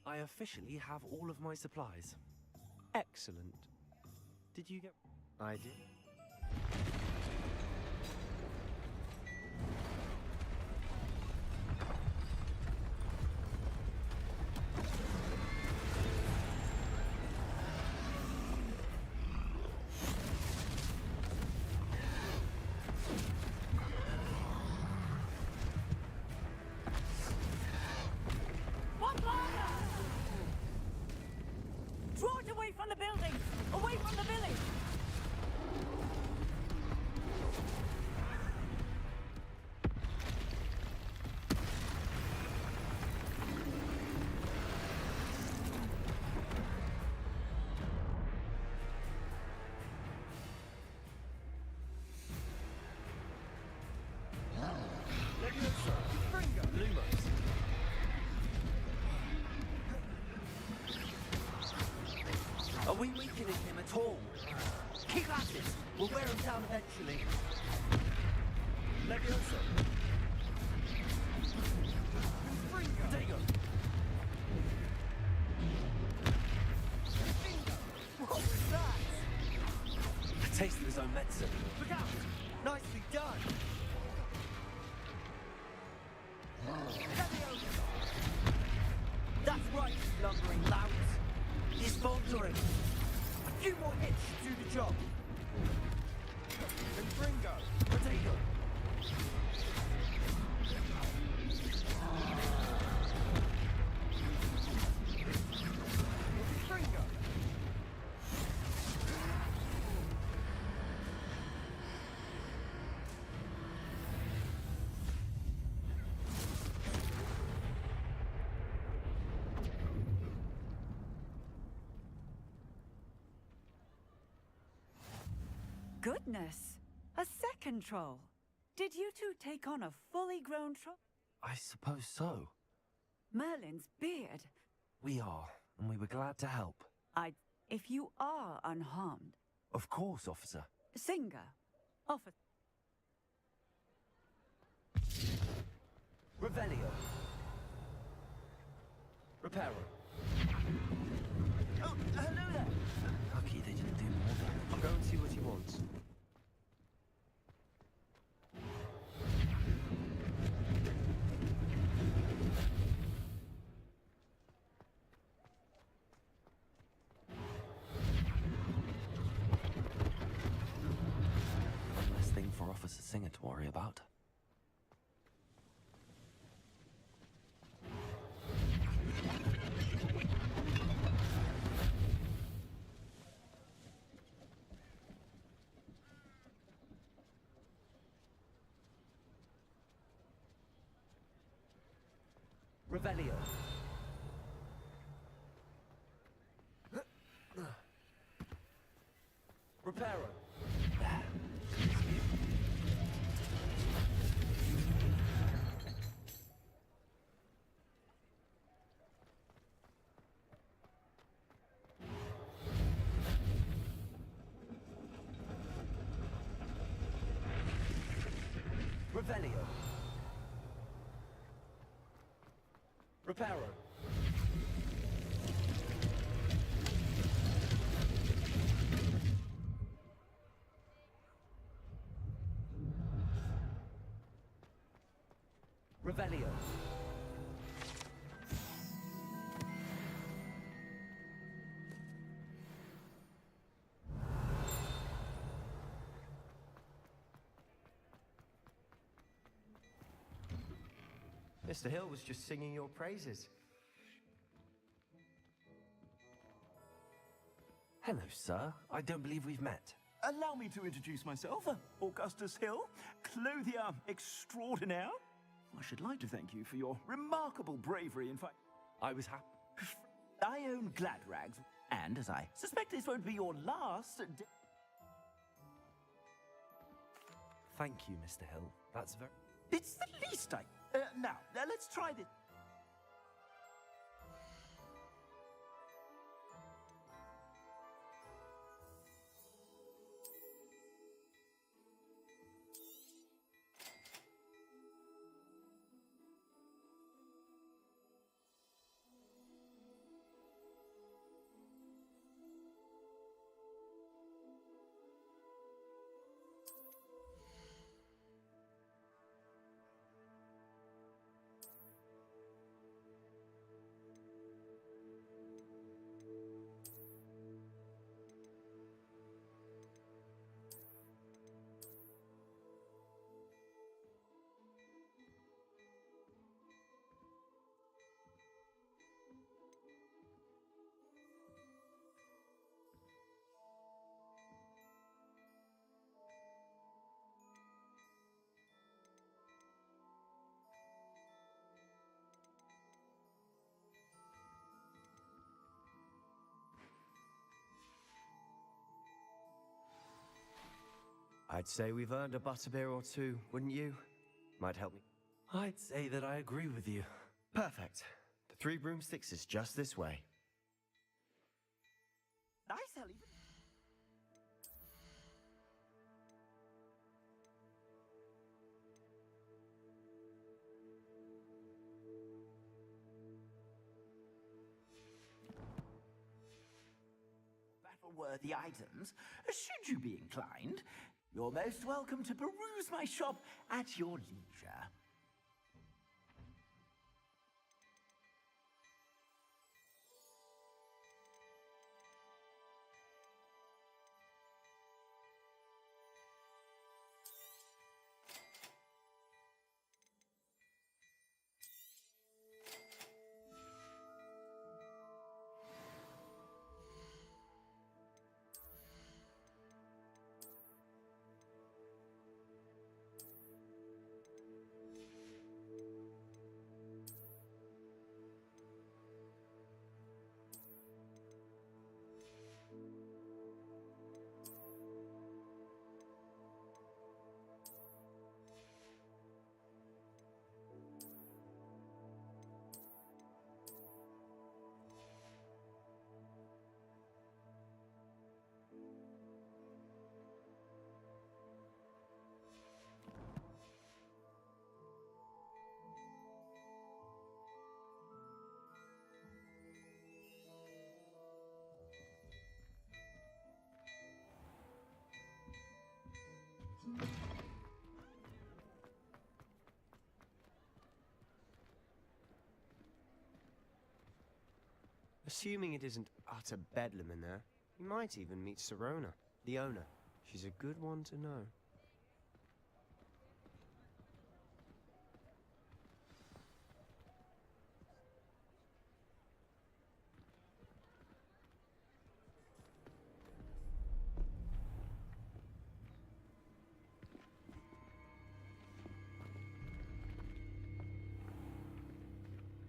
Speaker 3: I officially have all of my supplies.
Speaker 19: Excellent. Did you get... I did.
Speaker 20: Draw it away from the building! Away from the village!
Speaker 3: Are we weakening him at all? Keep at it! We'll wear him down eventually. Leviosa! Digo! What was that? A taste of his own medicine. Look out! Nicely done! Leviosa! That's right, you lumbering louts! He's faltering. A few more hits to do the job. Confringo. Potato. Confringo.
Speaker 16: Goodness! A second troll. Did you two take on a fully grown troll?
Speaker 3: I suppose so.
Speaker 16: Merlin's beard.
Speaker 3: We are, and we were glad to help.
Speaker 16: If you are unharmed.
Speaker 3: Of course, officer.
Speaker 16: Singer. Officer.
Speaker 3: Revelio. Reparo.
Speaker 19: Oh, hello there!
Speaker 3: Lucky they didn't do more damage.
Speaker 19: I'll go and see what he wants.
Speaker 3: One less thing for Officer Singer to worry about. Revelio. Reparo. Revelio. Reparo. Revelio.
Speaker 19: Mr. Hill was just singing your praises.
Speaker 3: Hello, sir. I don't believe we've met.
Speaker 13: Allow me to introduce myself, Augustus Hill, clothier extraordinaire. I should like to thank you for your remarkable bravery. In fact,
Speaker 3: I was happy.
Speaker 13: I own glad rags, and as I suspect this won't be your last.
Speaker 3: Thank you, Mr. Hill. That's very...
Speaker 13: It's the least I. Now, let's try this.
Speaker 19: I'd say we've earned a butterbeer or two, wouldn't you? Might help me.
Speaker 3: I'd say that I agree with you.
Speaker 19: Perfect. The 3 broomsticks is just this way.
Speaker 13: Nice, Ellie. Battle-worthy items, should you be inclined. You're most welcome to peruse my shop at your leisure.
Speaker 19: Assuming it isn't utter bedlam in there, you might even meet Sirona, the owner. She's a good one to know.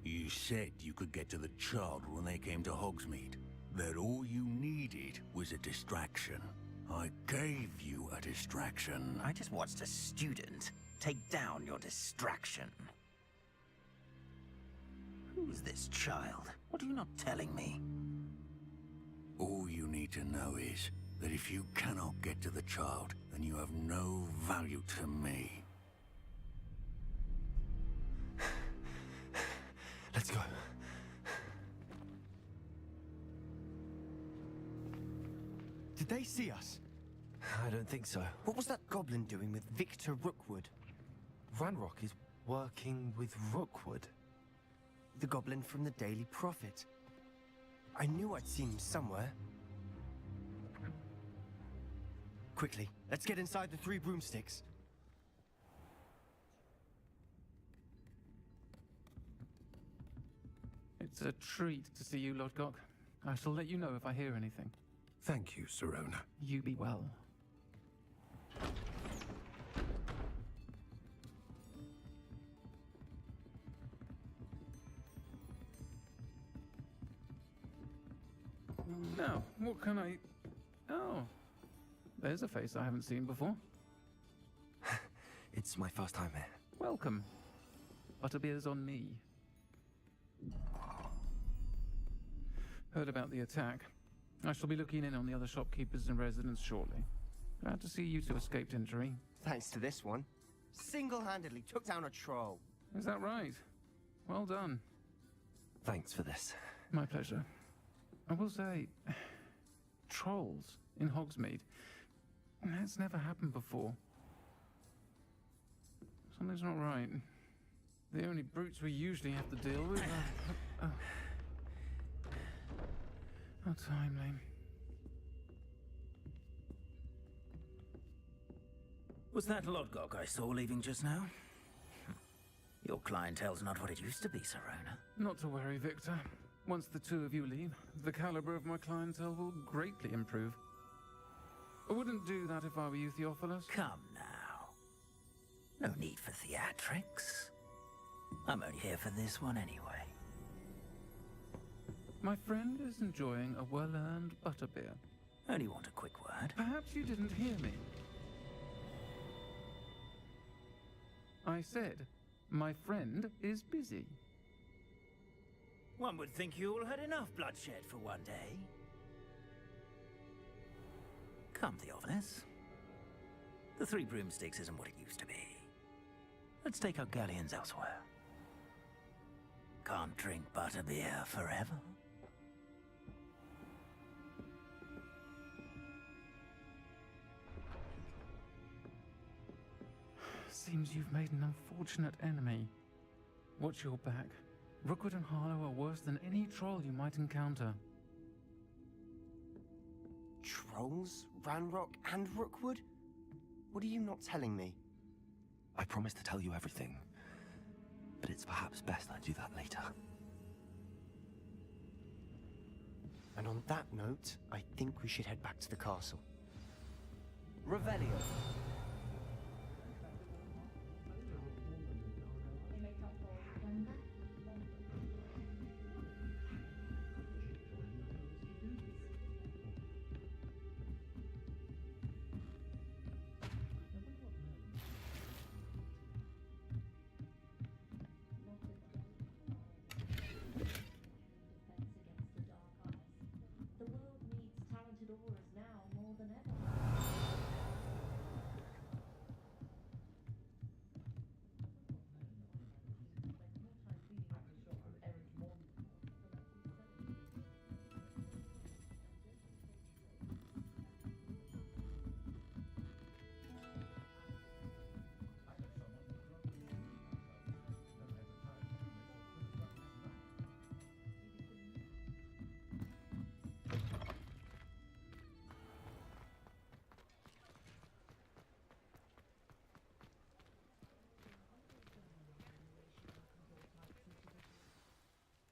Speaker 9: You said you could get to the child when they came to Hogsmeade. That all you needed was a distraction. I gave you a distraction.
Speaker 13: I just watched a student take down your distraction. Who's this child? What are you not telling me?
Speaker 9: All you need to know is that if you cannot get to the child, then you have no value to me.
Speaker 3: Let's go.
Speaker 19: Did they see us?
Speaker 3: I don't think so.
Speaker 19: What was that goblin doing with Victor Rookwood?
Speaker 3: Ranrock is working with Rookwood.
Speaker 19: The goblin from the Daily Prophet. I knew I'd seen him somewhere. Quickly, let's get inside the 3 broomsticks.
Speaker 15: It's a treat to see you, Lodgok. I shall let you know if I hear anything.
Speaker 8: Thank you, Sirona.
Speaker 15: You be well.
Speaker 10: What can I... Oh, there's a face I haven't seen before.
Speaker 3: It's my first time here.
Speaker 10: Welcome. Butterbeer's on me. Heard about the attack. I shall be looking in on the other shopkeepers and residents shortly. Glad to see you two escaped injury.
Speaker 19: Thanks to this one. Single-handedly took down a troll.
Speaker 10: Is that right? Well done.
Speaker 3: Thanks for this.
Speaker 10: My pleasure. I will say, trolls in Hogsmeade. That's never happened before. Something's not right. The only brutes we usually have to deal with are... How timely.
Speaker 13: Was that Lodgok I saw leaving just now? Your clientele's not what it used to be, Serona.
Speaker 10: Not to worry, Victor. Once the two of you leave, the caliber of my clientele will greatly improve. I wouldn't do that if I were you, Theophilus.
Speaker 13: Come now. No need for theatrics. I'm only here for this one anyway.
Speaker 10: My friend is enjoying a well-earned butterbeer.
Speaker 13: Only want a quick word.
Speaker 10: Perhaps you didn't hear me. I said, my friend is busy.
Speaker 13: One would think you all had enough bloodshed for one day. Come, Theophilus. The Three Broomsticks isn't what it used to be. Let's take our galleons elsewhere. Can't drink butterbeer forever.
Speaker 10: Seems you've made an unfortunate enemy. Watch your back. Rookwood and Harlow are worse than any troll you might encounter.
Speaker 19: Trolls? Ranrock and Rookwood? What are you not telling me?
Speaker 3: I promise to tell you everything, but it's perhaps best I do that later.
Speaker 19: And on that note, I think we should head back to the castle. Revelio.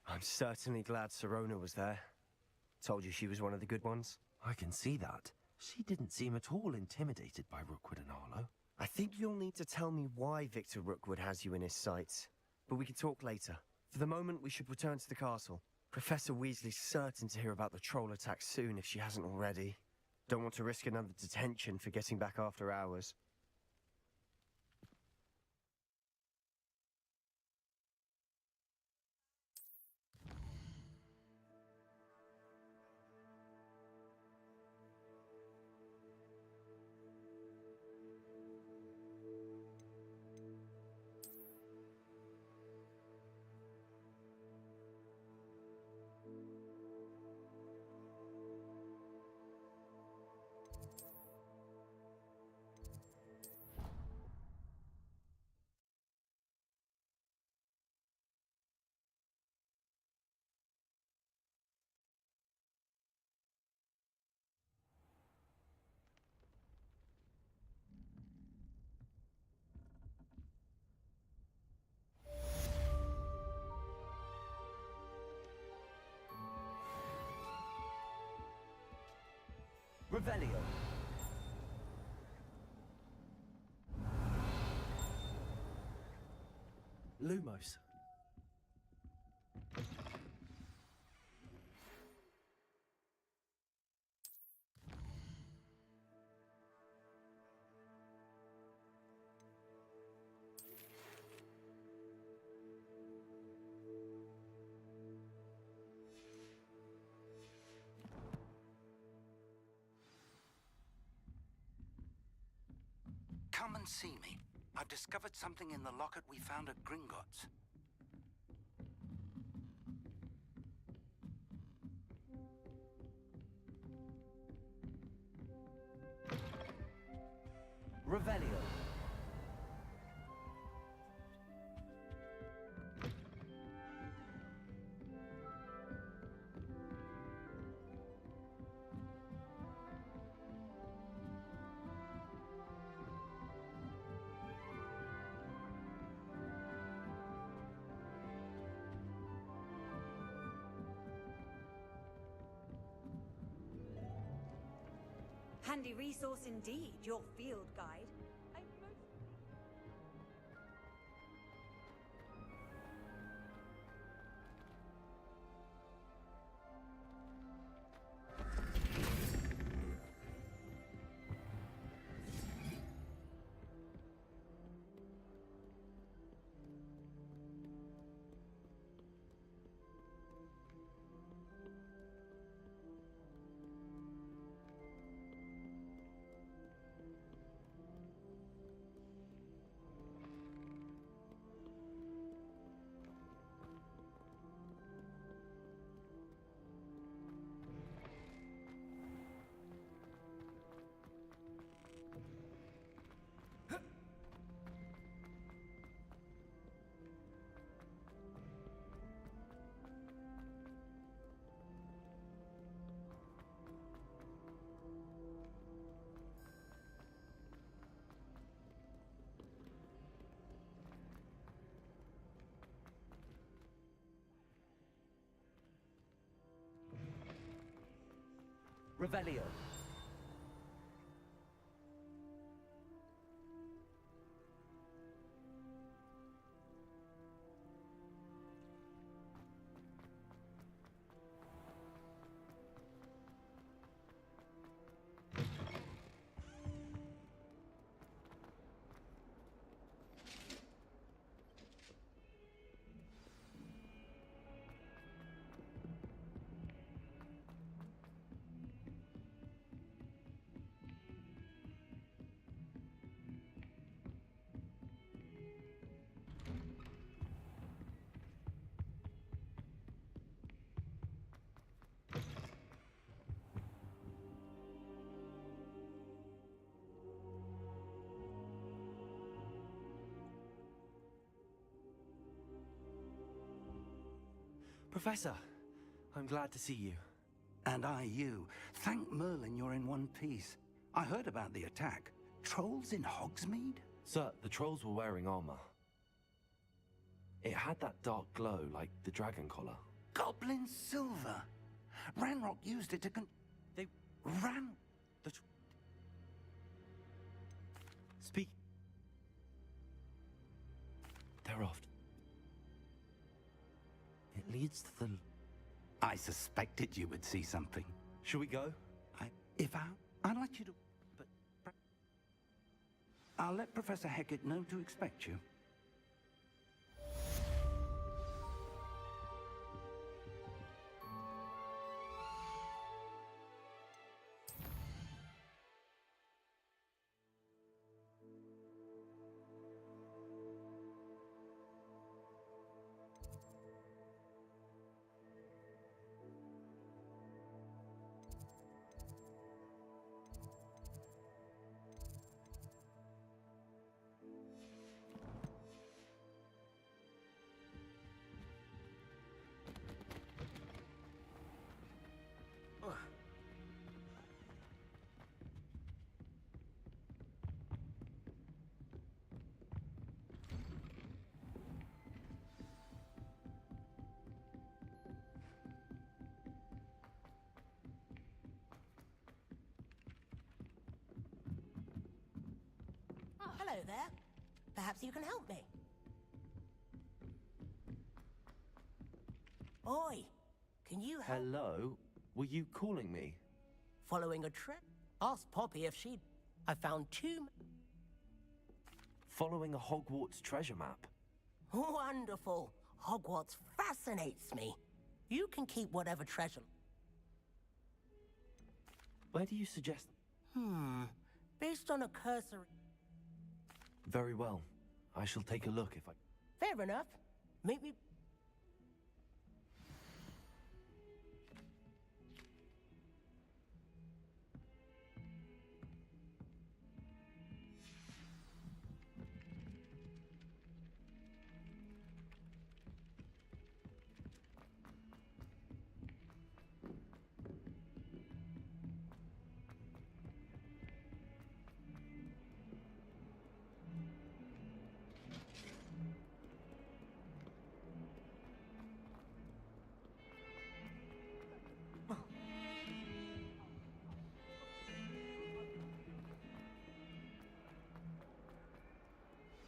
Speaker 19: I'm certainly glad Serona was there. Told you she was one of the good ones.
Speaker 3: I can see that. She didn't seem at all intimidated by Rookwood and Harlow.
Speaker 19: I think you'll need to tell me why Victor Rookwood has you in his sights. But we can talk later. For the moment, we should return to the castle. Professor Weasley's certain to hear about the troll attack soon if she hasn't already. Don't want to risk another detention for getting back after hours. Revelio.
Speaker 3: Lumos.
Speaker 5: Come and see me. I've discovered something in the locket we found at Gringotts.
Speaker 3: Revelio.
Speaker 16: Handy resource indeed, your field guide. Revelio. Professor, I'm glad to see you.
Speaker 5: And I you. Thank Merlin you're in one piece. I heard about the attack. Trolls in Hogsmeade?
Speaker 3: Sir, the trolls were wearing armor. It had that dark glow like the dragon collar.
Speaker 5: Goblin silver. Ranrock used it to
Speaker 3: They
Speaker 5: ran...
Speaker 3: Speak. They're off. It leads to the...
Speaker 5: I suspected you would see something.
Speaker 3: Shall we go?
Speaker 5: I'd like you to... But... I'll let Professor Hecat know to expect you.
Speaker 17: Hello there. Perhaps you can help me. Oi, can you help?
Speaker 3: Hello? Were you calling me?
Speaker 17: Following a trip? Ask Poppy if she'd... I found two...
Speaker 3: Following a Hogwarts treasure map?
Speaker 17: Wonderful. Hogwarts fascinates me. You can keep whatever treasure...
Speaker 3: Where do you suggest...
Speaker 17: Based on a cursory...
Speaker 3: Very well. I shall take a look if I...
Speaker 17: Fair enough. Meet me...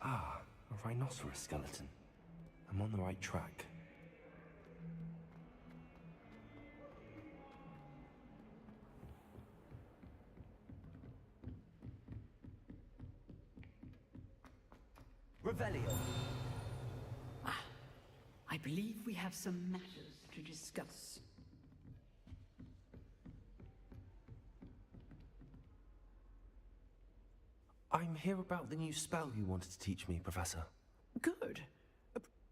Speaker 3: Ah, a rhinoceros skeleton. I'm on the right track.
Speaker 11: Revelio. I believe we have some matters to discuss.
Speaker 3: I'm here about the new spell you wanted to teach me, Professor.
Speaker 11: Good.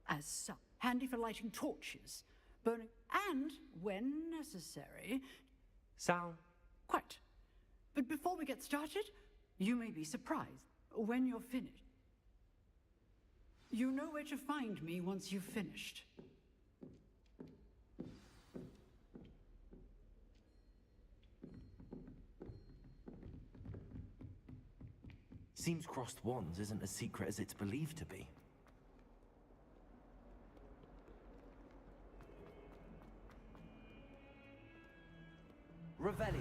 Speaker 11: As such, handy for lighting torches, burning, and, when necessary...
Speaker 3: Sound?
Speaker 11: Quite. But before we get started, you may be surprised when you're finished. You know where to find me once you've finished.
Speaker 3: Seems crossed wands isn't as secret as it's believed to be.
Speaker 11: Revelio.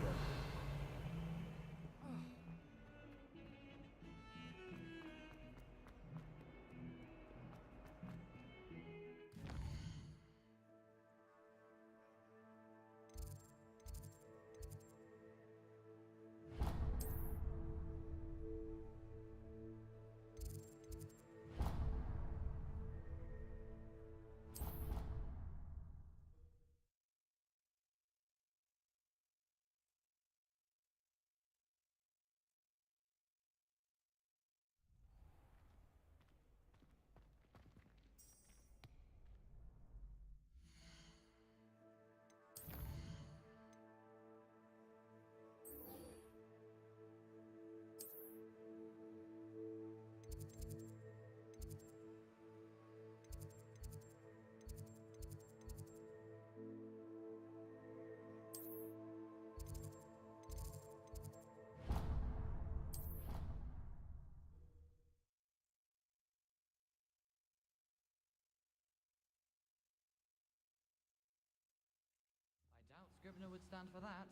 Speaker 2: Scrivener would stand for that.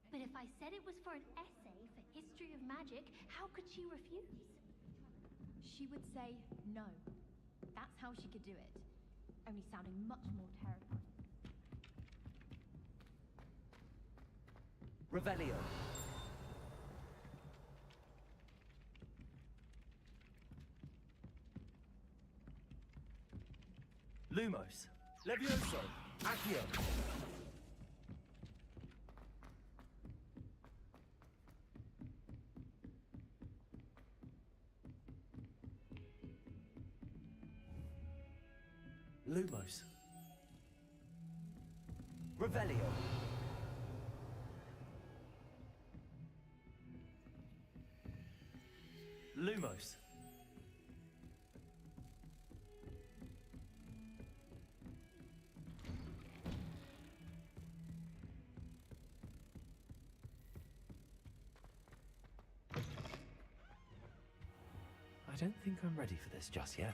Speaker 22: But if I said it was for an essay for history of magic, how could she refuse?
Speaker 7: She would say no. That's how she could do it. Only sounding much more terrifying.
Speaker 11: Revelio.
Speaker 3: Lumos.
Speaker 11: Levioso. Accio.
Speaker 3: Lumos.
Speaker 11: Revelio.
Speaker 3: Lumos. I don't think I'm ready for this just yet.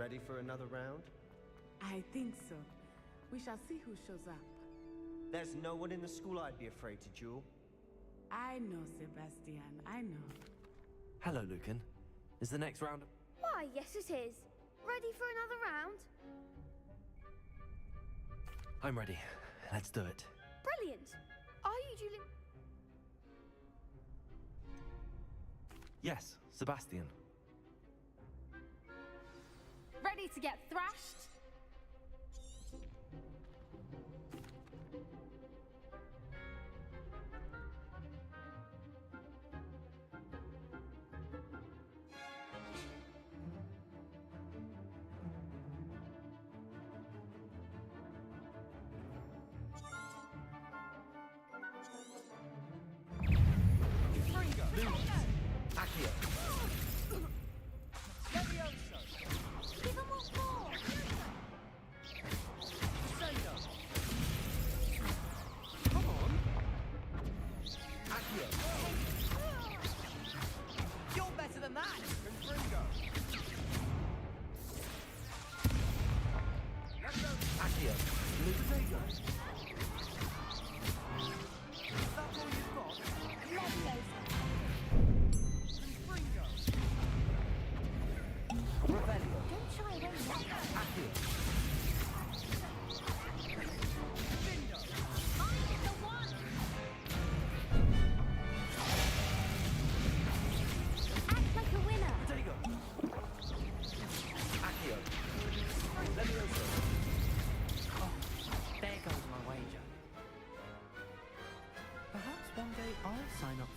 Speaker 19: Ready for another round?
Speaker 12: I think so. We shall see who shows up.
Speaker 19: There's no one in the school I'd be afraid to duel.
Speaker 12: I know, Sebastian, I know.
Speaker 3: Hello, Lucan. Is the next round...
Speaker 18: Why, yes it is. Ready for another round?
Speaker 3: I'm ready. Let's do it.
Speaker 18: Brilliant. Are you dueling?
Speaker 3: Yes, Sebastian.
Speaker 18: Ready to get thrashed?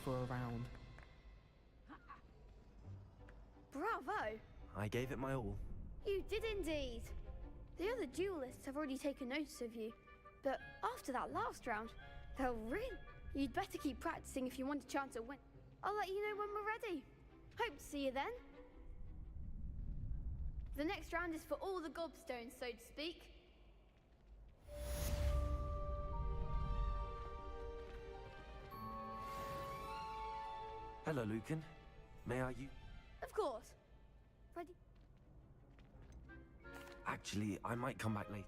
Speaker 15: For a round.
Speaker 18: Bravo!
Speaker 3: I gave it my all.
Speaker 18: You did indeed. The other duelists have already taken notice of you, but after that last round, they'll really... You'd better keep practicing if you want a chance at win. I'll let you know when we're ready. Hope to see you then. The next round is for all the gobstones, so to speak.
Speaker 3: Hello, Lucan. May I
Speaker 18: Of course. Ready?
Speaker 3: Actually, I might come back late.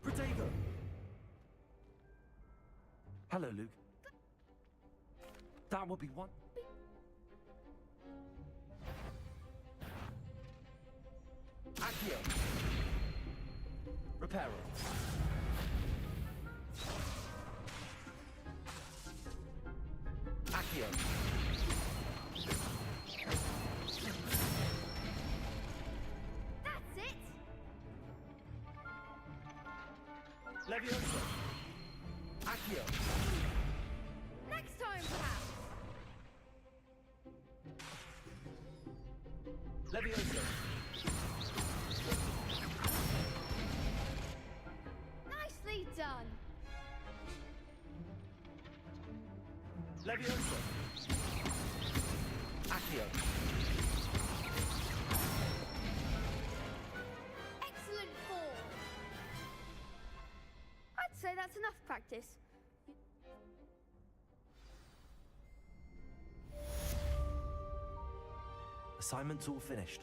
Speaker 3: Protego! Hello, Luke. That will be one. Accio! Reparo. Accio.
Speaker 18: That's it!
Speaker 3: Levioso. Accio.
Speaker 18: Next time, perhaps!
Speaker 3: Levioso.
Speaker 18: Nicely done!
Speaker 3: Levioso. Accio.
Speaker 18: Excellent form! I'd say that's enough practice.
Speaker 3: Assignment's all finished.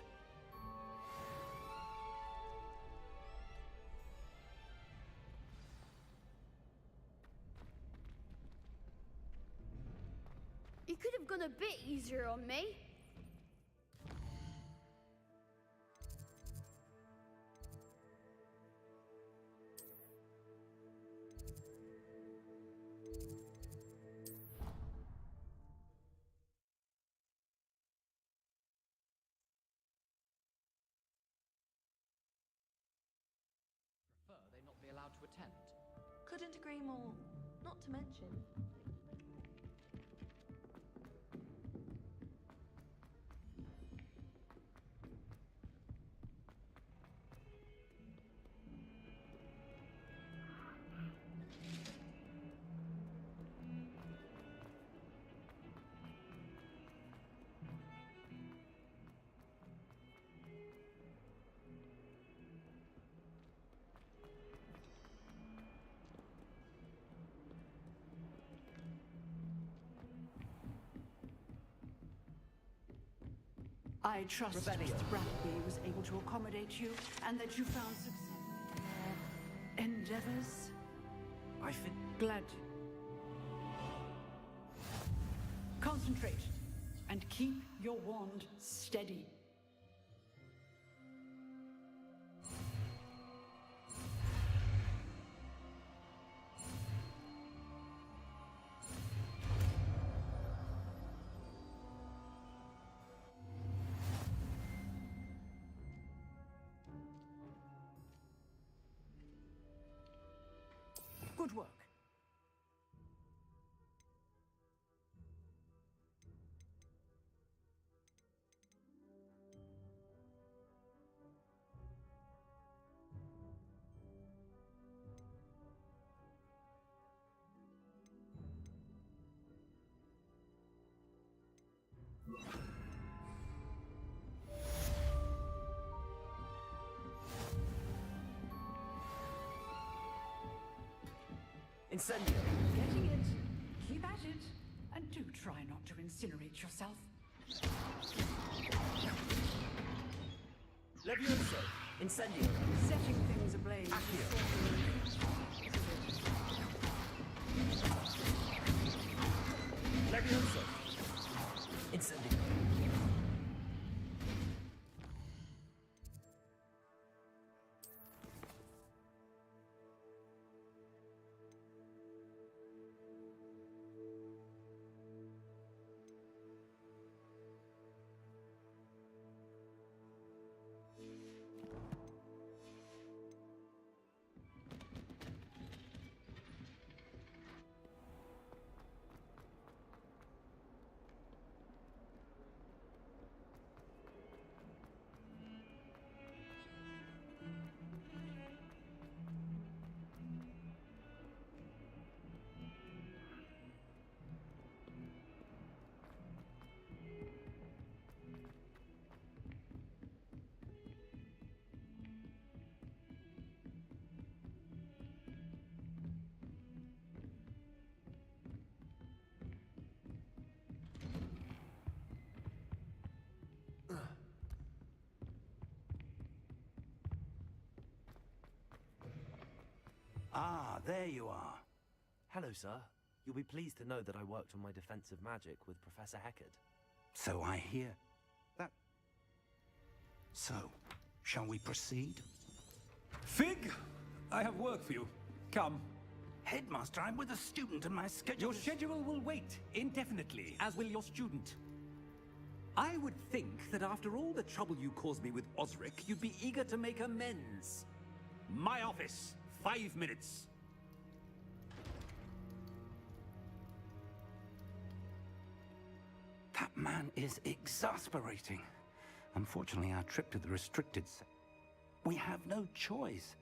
Speaker 18: You could have gone a bit easier on me.
Speaker 2: Prefer they not be allowed to attend.
Speaker 23: Couldn't agree more. Not to mention,
Speaker 11: I trust
Speaker 14: Rebellion.
Speaker 11: Mr. Bradley was able to accommodate you and that you found success in your endeavors.
Speaker 3: I think...
Speaker 11: Glad to. Concentrate and keep your wand steady. Good work.
Speaker 14: Incendio.
Speaker 11: Getting it. Keep at it. And do try not to incinerate yourself.
Speaker 14: Levioso. Incendio.
Speaker 11: Setting things ablaze.
Speaker 14: Levioso. Incendio.
Speaker 5: Ah, there you are.
Speaker 3: Hello, sir. You'll be pleased to know that I worked on my defensive magic with Professor Heckard.
Speaker 5: So I hear. So, shall we proceed?
Speaker 10: Fig, I have work for you. Come.
Speaker 5: Headmaster, I'm with a student and my schedule
Speaker 10: Your schedule will wait indefinitely, as will your student. I would think that after all the trouble you caused me with Osric, you'd be eager to make amends. My office, 5 minutes.
Speaker 5: That man is exasperating. Unfortunately, our trip to the restricted... We have no choice.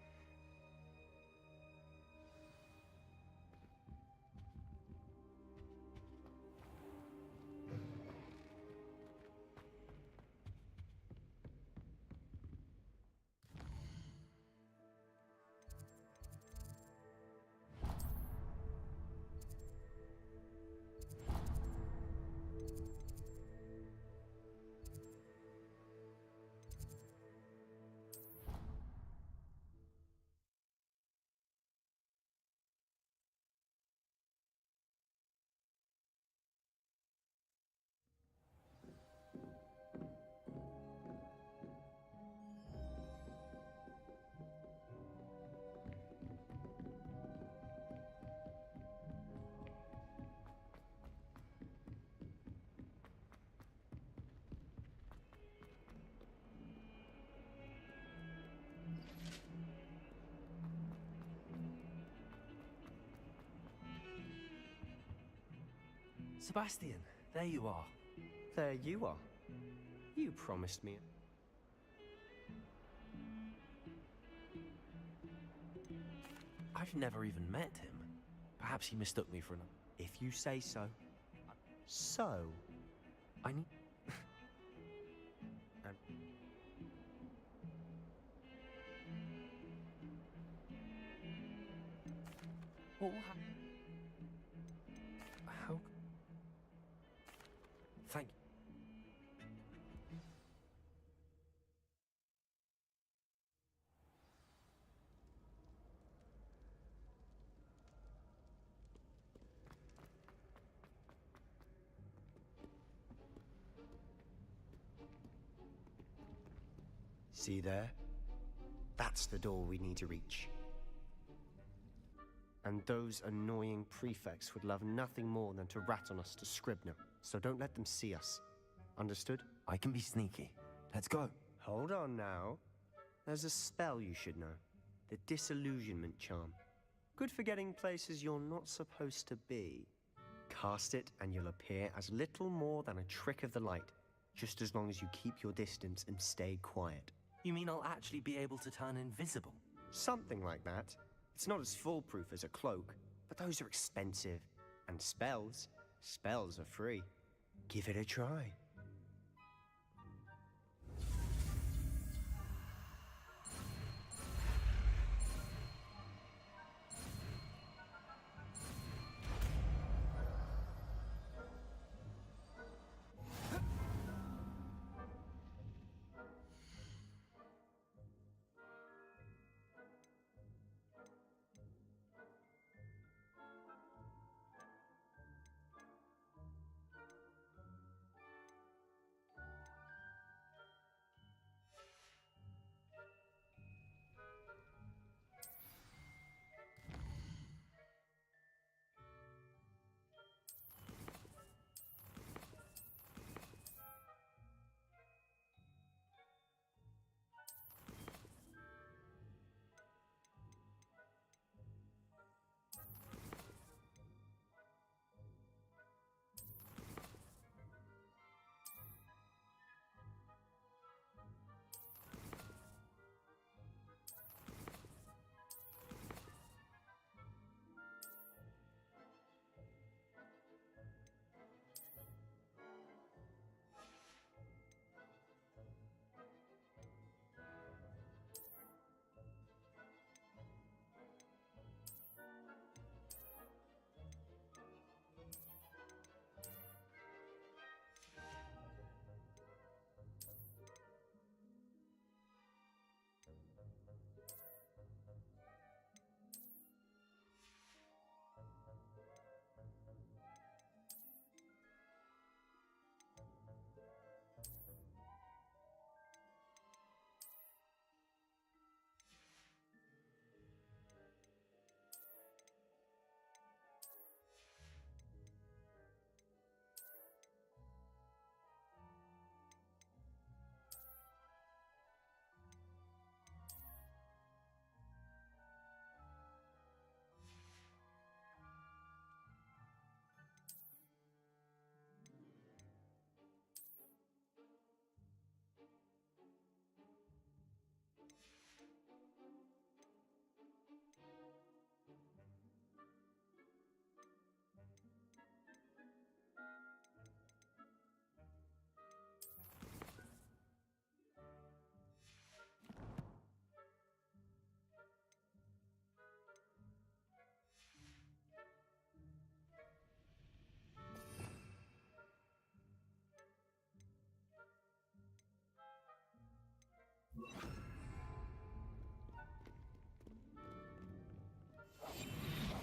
Speaker 3: Sebastian, there you are.
Speaker 19: There you are. You promised me.
Speaker 3: I've never even met him. Perhaps he mistook me for an...
Speaker 19: If you say so. So?
Speaker 3: I need... What will happen? How... Thank you.
Speaker 19: See there? That's the door we need to reach. And those annoying prefects would love nothing more than to rat on us to Scribner, so don't let them see us. Understood?
Speaker 3: I can be sneaky. Let's go.
Speaker 19: Hold on now. There's a spell you should know. The Disillusionment Charm. Good for getting places you're not supposed to be. Cast it and you'll appear as little more than a trick of the light, just as long as you keep your distance and stay quiet.
Speaker 3: You mean I'll actually be able to turn invisible?
Speaker 19: Something like that. It's not as foolproof as a cloak, but those are expensive. And spells are free. Give it a try.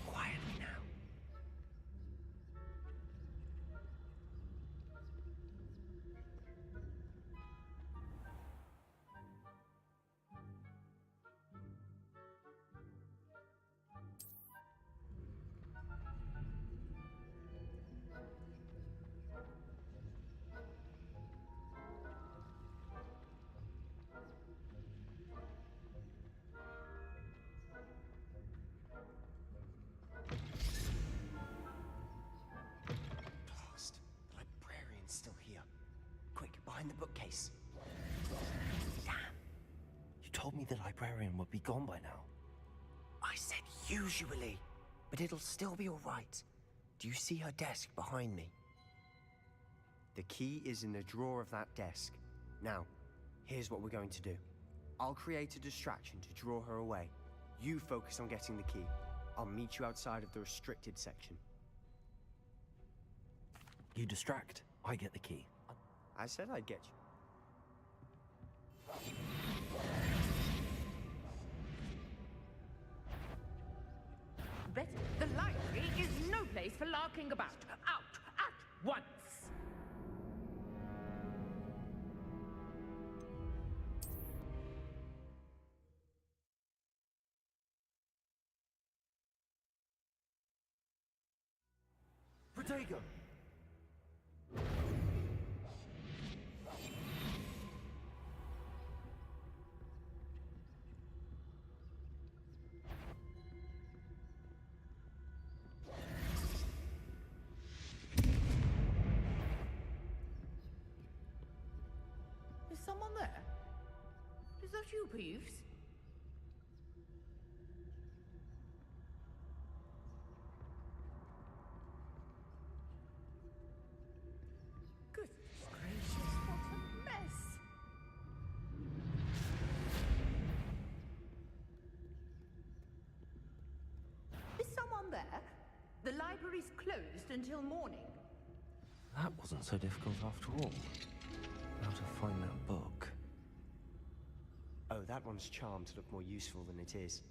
Speaker 3: Quietly now.
Speaker 19: Behind the bookcase.
Speaker 3: Damn. You told me the librarian would be gone by now.
Speaker 19: I said usually, but it'll still be all right. Do you see her desk behind me? The key is in the drawer of that desk. Now, here's what we're going to do. I'll create a distraction to draw her away. You focus on getting the key. I'll meet you outside of the restricted section.
Speaker 3: You distract, I get the key.
Speaker 19: I said I'd get you.
Speaker 4: Betty, the library is no place for larking about. Out at once!
Speaker 3: Protego!
Speaker 4: Is someone there? Is that you, Peeves? Goodness gracious, what a mess! Is someone there? The library's closed until morning.
Speaker 3: That wasn't so difficult after all. How to find that book.
Speaker 19: Oh, that one's charmed to look more useful than it is.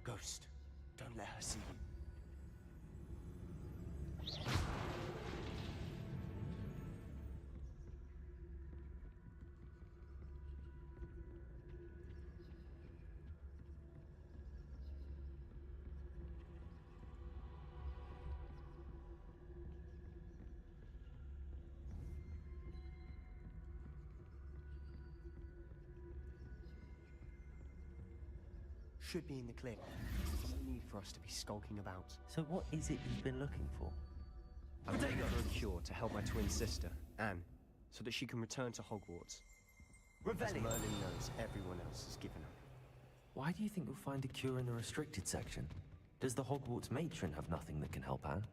Speaker 19: Ghost, don't let her see you. Should be in the clear. No need for us to be skulking about.
Speaker 3: So what is it you've been looking for?
Speaker 19: I'm looking for a cure to help my twin sister, Anne, so that she can return to Hogwarts. As Merlin knows everyone else has given up.
Speaker 3: Why do you think you'll find a cure in the restricted section? Does the Hogwarts matron have nothing that can help Anne?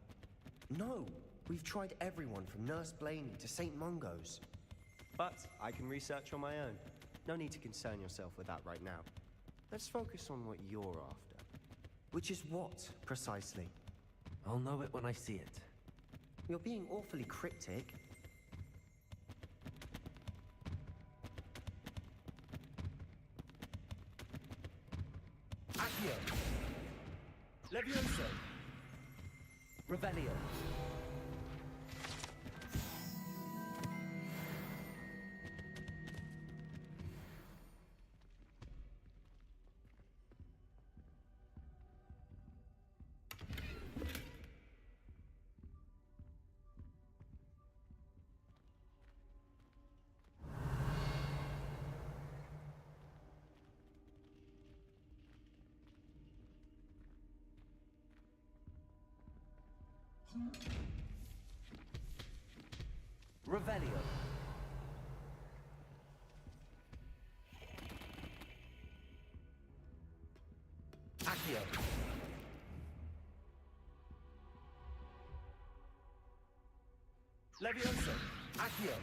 Speaker 19: No! We've tried everyone from Nurse Blaney to St. Mungo's. But I can research on my own. No need to concern yourself with that right now. Let's focus on what you're after. Which is what, precisely?
Speaker 3: I'll know it when I see it.
Speaker 19: You're being awfully cryptic.
Speaker 3: Accio! Levioso! Revelio! Revelio. Accio. Levioso. Accio.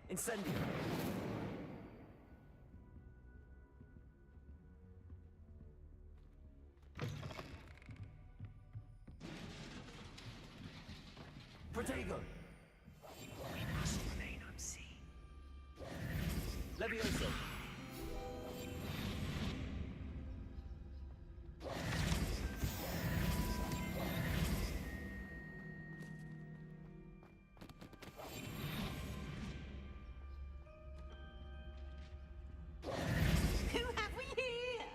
Speaker 3: Incendio. Protego. We must remain unseen. Levioso.
Speaker 20: Who have we here?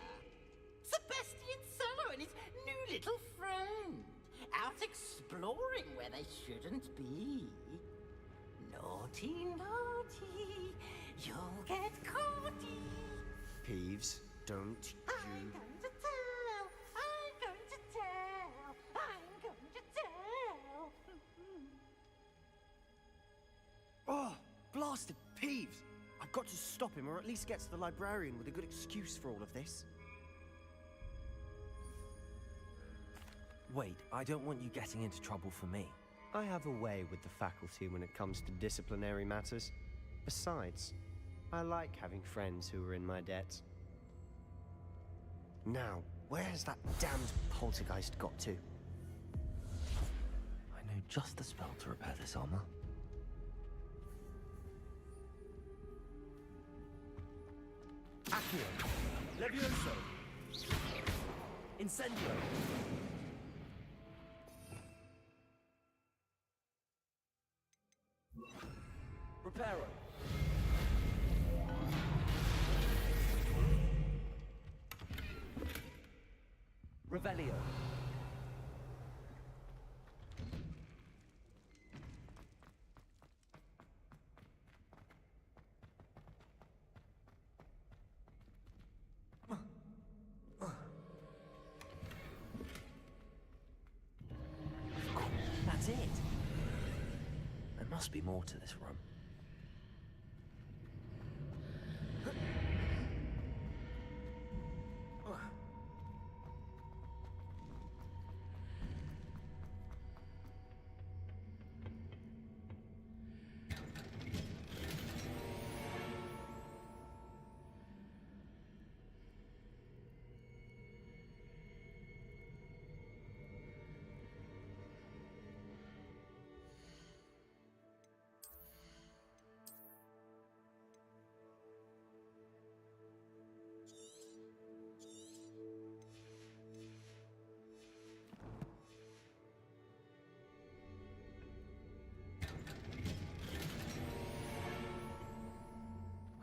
Speaker 20: Sebastian Solo and his new little friend. Out exploring where they shouldn't be. Naughty, naughty, you'll get caughty.
Speaker 19: Peeves, don't
Speaker 20: I'm
Speaker 19: you...
Speaker 20: going to tell, I'm going to tell, I'm going to tell.
Speaker 19: Oh, blasted Peeves! I've got to stop him, or at least get to the librarian with a good excuse for all of this.
Speaker 3: Wait, I don't want you getting into trouble for me.
Speaker 19: I have a way with the faculty when it comes to disciplinary matters. Besides, I like having friends who are in my debt. Now, where's that damned poltergeist got to?
Speaker 3: I know just the spell to repair this armor. Accio. Levioso. Incendio.
Speaker 14: Reparo. Revelio.
Speaker 3: That's it. There must be more to this room.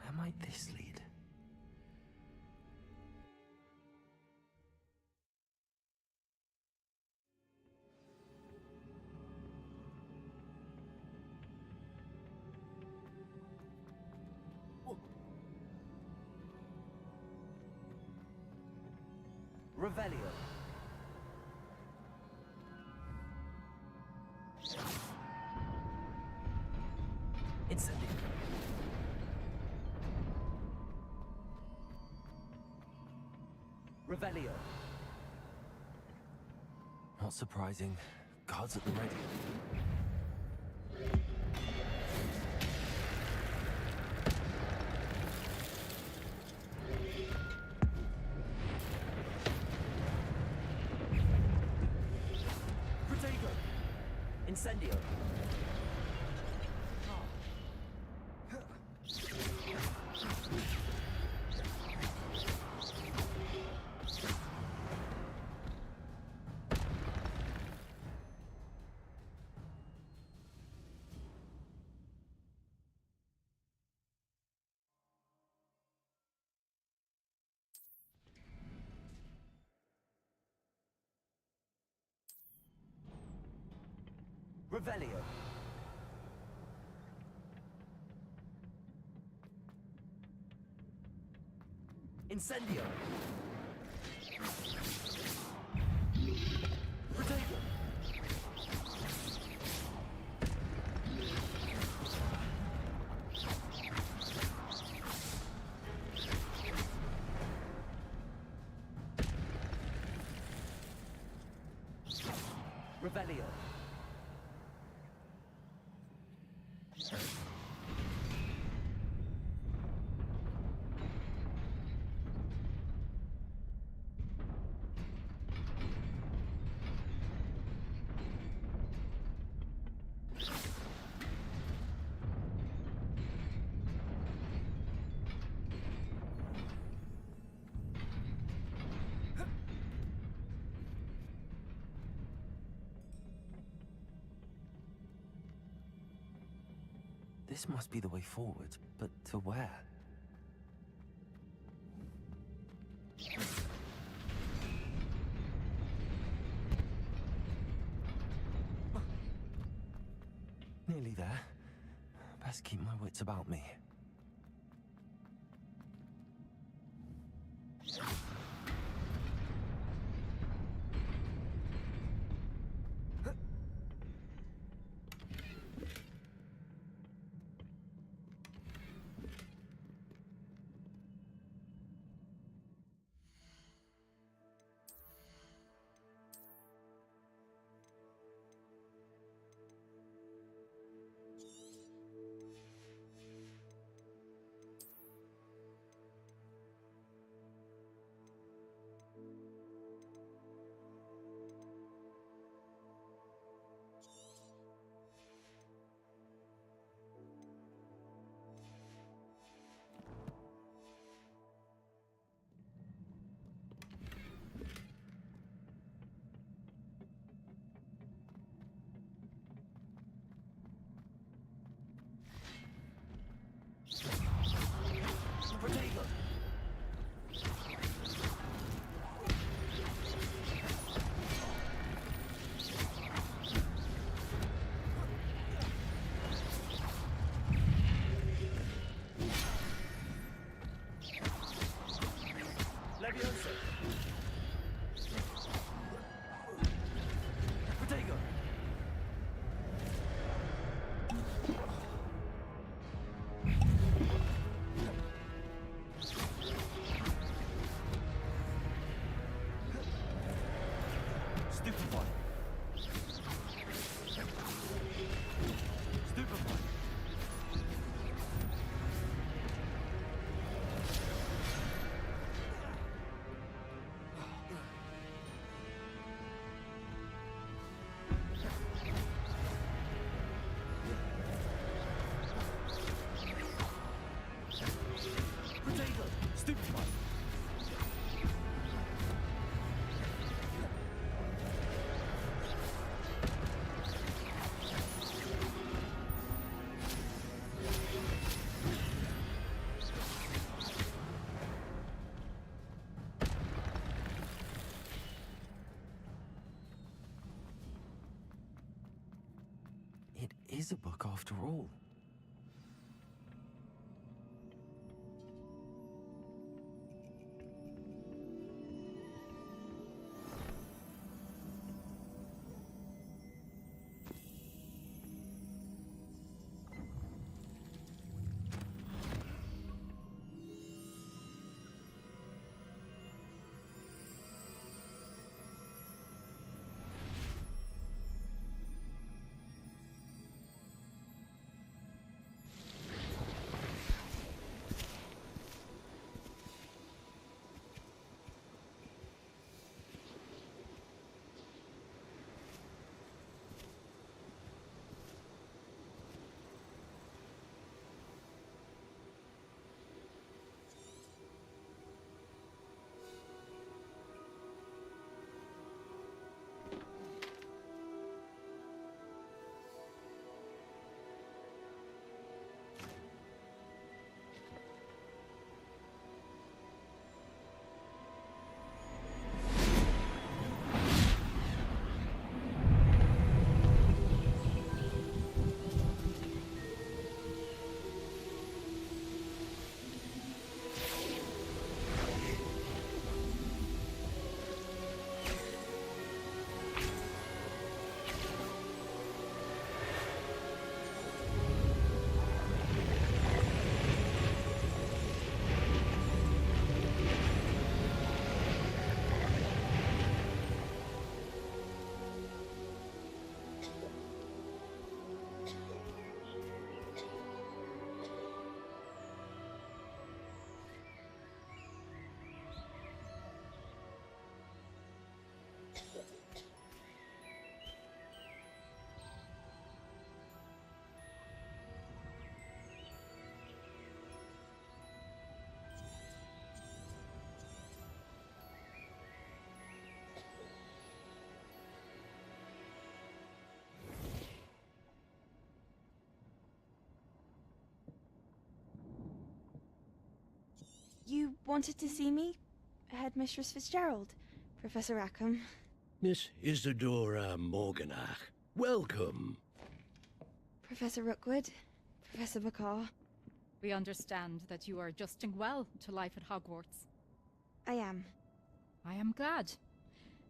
Speaker 3: Where might this lead?
Speaker 14: Revelio. Incendio. Revelio.
Speaker 3: Not surprising. Guards at the ready.
Speaker 14: Protego. Incendio. Revelio. Incendio. Protego. Revelio.
Speaker 3: This must be the way forward, but to where? Nearly there. Best keep my wits about me. Potato! Leviosa! Potato! Stupefy! Stupefy! Potato! Stupefy! It is a book after all.
Speaker 23: You wanted to see me? Headmistress Fitzgerald, Professor Rackham.
Speaker 9: Miss Isadora Morganach, welcome.
Speaker 23: Professor Rookwood, Professor Bakar.
Speaker 1: We understand that you are adjusting well to life at Hogwarts.
Speaker 23: I am.
Speaker 1: I am glad.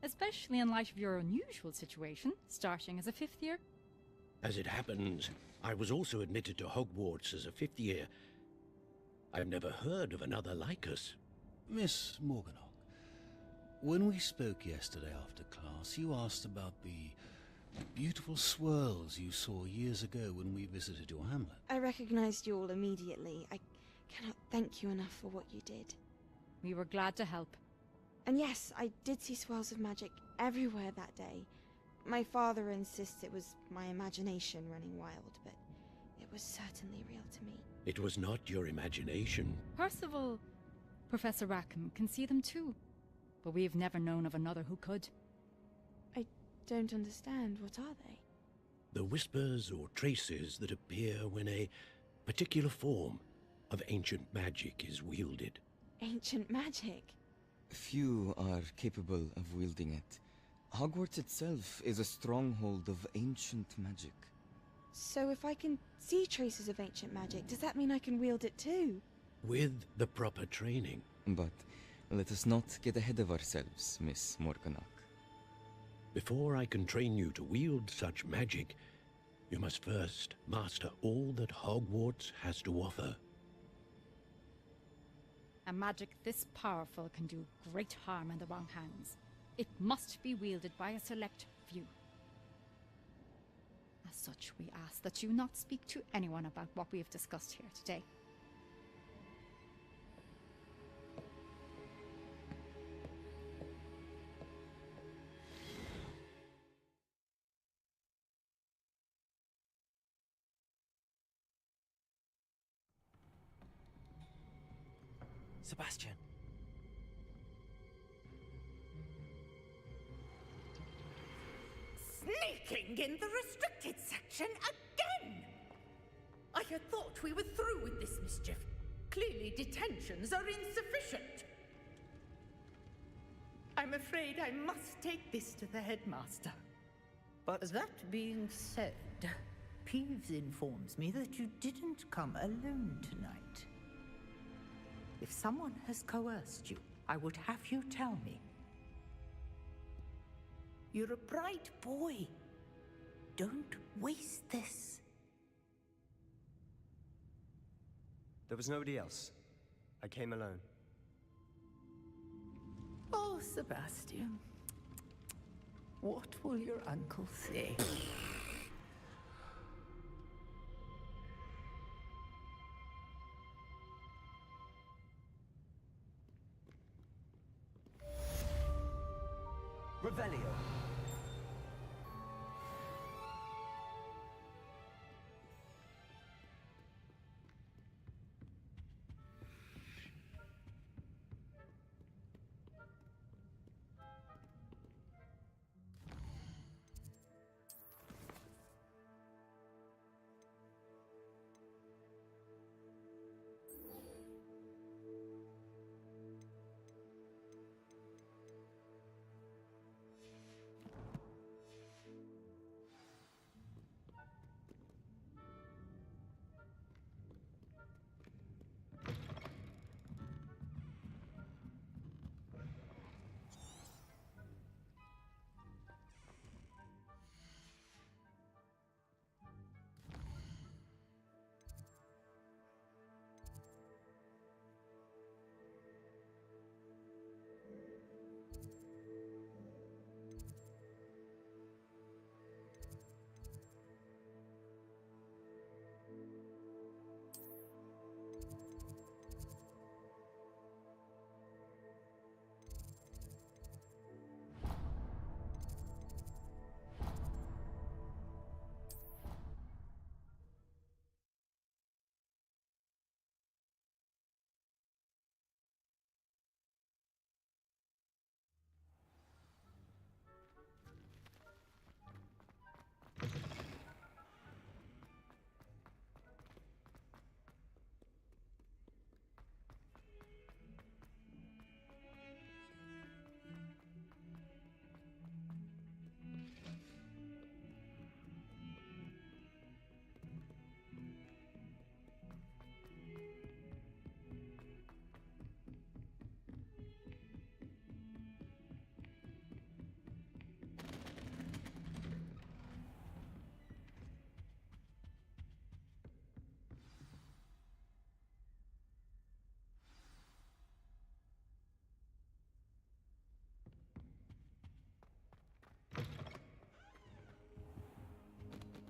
Speaker 1: Especially in light of your unusual situation, starting as a 5th year.
Speaker 9: As it happens, I was also admitted to Hogwarts as a 5th year. I've never heard of another like us.
Speaker 6: Miss Morganach, when we spoke yesterday after class, you asked about the beautiful swirls you saw years ago when we visited your hamlet.
Speaker 23: I recognized you all immediately. I cannot thank you enough for what you did.
Speaker 1: We were glad to help.
Speaker 23: And yes, I did see swirls of magic everywhere that day. My father insists it was my imagination running wild, but it was certainly real to me.
Speaker 9: It was not your imagination.
Speaker 1: Percival, Professor Rackham can see them too. But we've never known of another who could.
Speaker 23: I don't understand. What are they?
Speaker 9: The whispers or traces that appear when a particular form,
Speaker 8: of ancient magic is wielded.
Speaker 23: Ancient magic?
Speaker 13: Few are capable of wielding it. Hogwarts itself is a stronghold of ancient magic.
Speaker 23: So if I can see traces of ancient magic, does that mean I can wield it too?
Speaker 8: With the proper training.
Speaker 13: But let us not get ahead of ourselves, Miss Morganach.
Speaker 8: Before I can train you to wield such magic, you must first master all that Hogwarts has to offer.
Speaker 1: A magic this powerful can do great harm in the wrong hands. It must be wielded by a select few. As such, we ask that you not speak to anyone about what we have discussed here today.
Speaker 3: Sebastian.
Speaker 4: Sneaking in the restricted section again! I had thought we were through with this mischief. Clearly detentions are insufficient. I'm afraid I must take this to the headmaster.
Speaker 19: But
Speaker 20: that being said, Peeves informs me that you didn't come alone tonight. If someone has coerced you, I would have you tell me. You're a bright boy. Don't waste this.
Speaker 19: there was nobody else. I came alone.
Speaker 20: Oh, Sebastian. What will your uncle say?
Speaker 3: Revelio.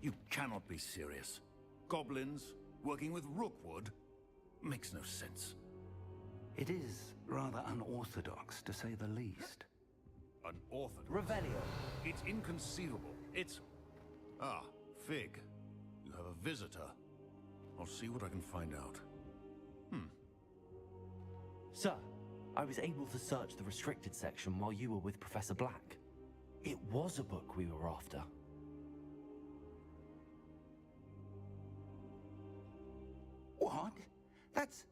Speaker 9: You cannot be serious. Goblins working with Rookwood? Makes no sense.
Speaker 5: It is rather unorthodox, to say the least.
Speaker 9: Unorthodox?
Speaker 3: Revelio.
Speaker 9: It's inconceivable. It's... Ah, Fig. You have a visitor. I'll see what I can find out.
Speaker 3: Sir, I was able to search the restricted section while you were with Professor Black. It was a book we were after.
Speaker 5: What? That's...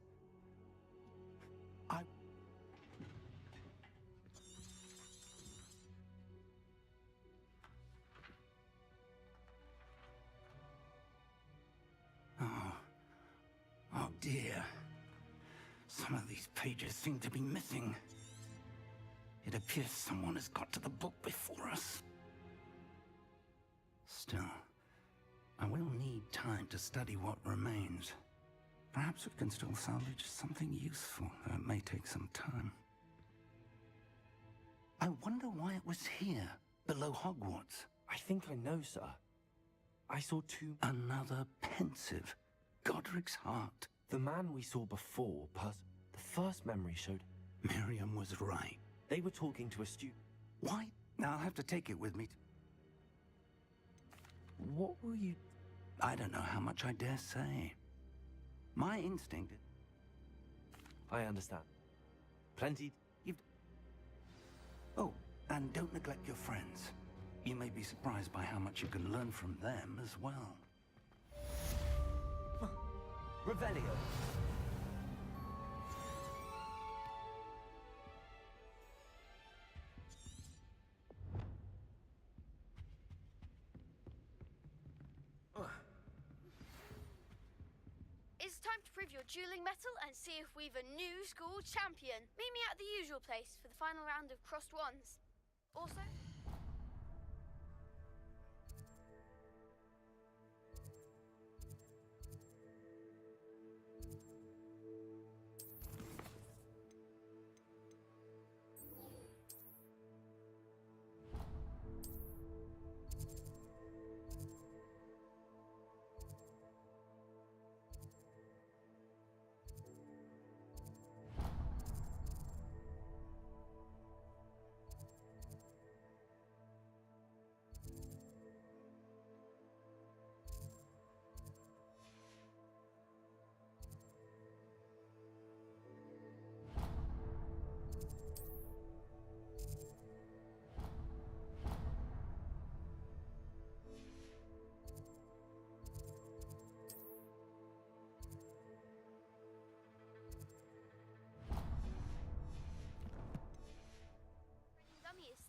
Speaker 5: I... Oh dear. Some of these pages seem to be missing. It appears someone has got to the book before us. Still, I will need time to study what remains. Perhaps we can still salvage something useful, though it may take some time. I wonder why it was here, below Hogwarts.
Speaker 3: I think I know, sir. I saw two...
Speaker 5: Another pensive. Godric's heart.
Speaker 3: The man we saw before, the first memory showed...
Speaker 5: Miriam was right.
Speaker 3: They were talking to a student.
Speaker 5: Why? I'll have to take it with me.
Speaker 3: What will you...
Speaker 5: I don't know how much I dare say. My instinct...
Speaker 3: I understand. Plenty...
Speaker 5: Oh, and don't neglect your friends. You may be surprised by how much you can learn from them as well.
Speaker 3: Revelio.
Speaker 18: It's time to prove your dueling mettle and see if we've a new school champion. Meet me at the usual place for the final round of crossed wands. Also...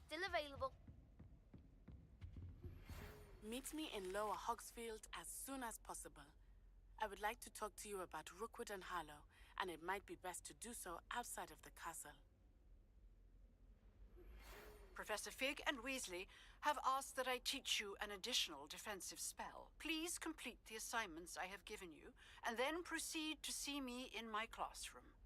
Speaker 18: still available.
Speaker 16: Meet me in Lower Hogsfield as soon as possible. I would like to talk to you about Rookwood and Harlow, and it might be best to do so outside of the castle.
Speaker 11: Professor Fig and Weasley have asked that I teach you an additional defensive spell. Please complete the assignments I have given you, and then proceed to see me in my classroom.